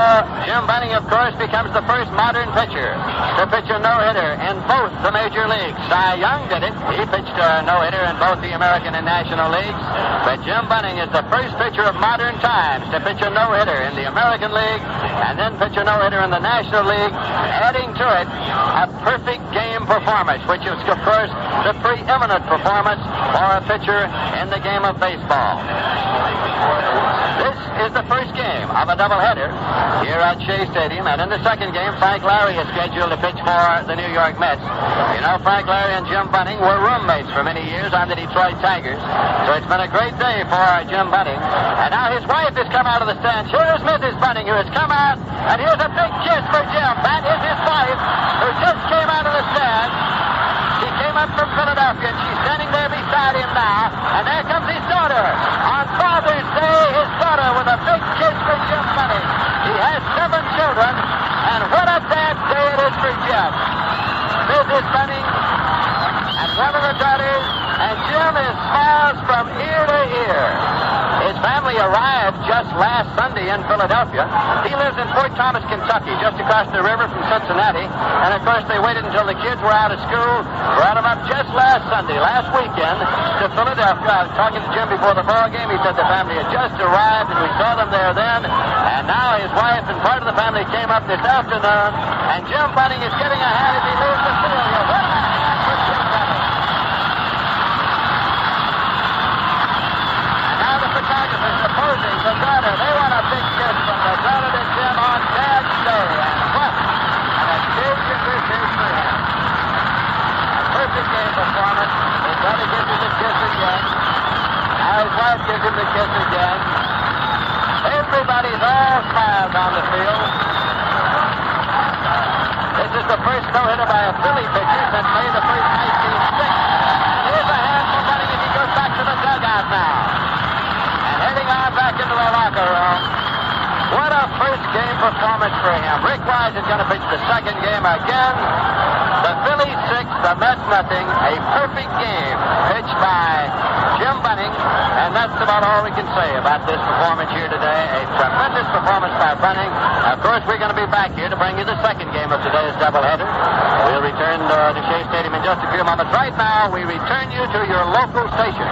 Jim Bunning, of course, becomes the first modern pitcher to pitch a no-hitter in both the major leagues. Cy Young did it. He pitched a no-hitter in both the American and National Leagues. But Jim Bunning is the first pitcher of modern times to pitch a no-hitter in the American League and then pitch a no-hitter in the National League, adding to it a perfect game performance, which is, of course, the preeminent performance for a pitcher in the game of baseball. This is the first game of a doubleheader here at Shaye Stadium, and in the second game, Frank Larry is scheduled to pitch for the New York Mets. You know, Frank Larry and Jim Bunning were roommates for many years on the Detroit Tigers, so it's been a great day for Jim Bunning. And now his wife has come out of the stands. Here's Mrs. Bunning, who has come out, and here's a big kiss for Jim. That is his wife, who just came out of the stands. She came up from Philadelphia, and she's standing there beside him now. And there comes his daughter. On Father's Day, his daughter with a big kiss for Jim Bunning. He has 7 children, and what a bad day it is for Jim. Mrs. Bunning and one of the daughters, and Jim is smiles from ear to ear. His family arrived just last Sunday in Philadelphia. He lives in Fort Thomas, Kentucky, just across the river from Cincinnati. And, of course, they waited until the kids were out of school, brought them up just last Sunday, last weekend, to Philadelphia. I was talking to Jim before the ball game. He said the family had just arrived, and we saw them there then. And now his wife and part of the family came up this afternoon, and Jim Bunning is getting a hand as he leaves the field. What a hand for Jim Bunning! Photographers are posing the daughter. They want a big kiss from the daughter to Jim on Dad's Day. And what an occasion this is for him. A perfect game performance. His daughter gives him the kiss again. Now his wife gives him the kiss again. Everybody's all smiles on the field. This is the first no-hitter by a Philly pitcher since May the 1st, 1906. Here's a hand for Bunning as he goes back to the dugout now. Heading on back into the locker room. What a first game performance for him. Rick Wise is going to pitch the second game again. The Phillies 6, the Mets nothing. A perfect game pitched by Jim Bunning. And that's about all we can say about this performance here today. A tremendous performance by Bunning. Of course, we're going to be back here to bring you the second game of today's doubleheader. We'll return to Shaye Stadium in just a few moments. Right now, we return you to your local station.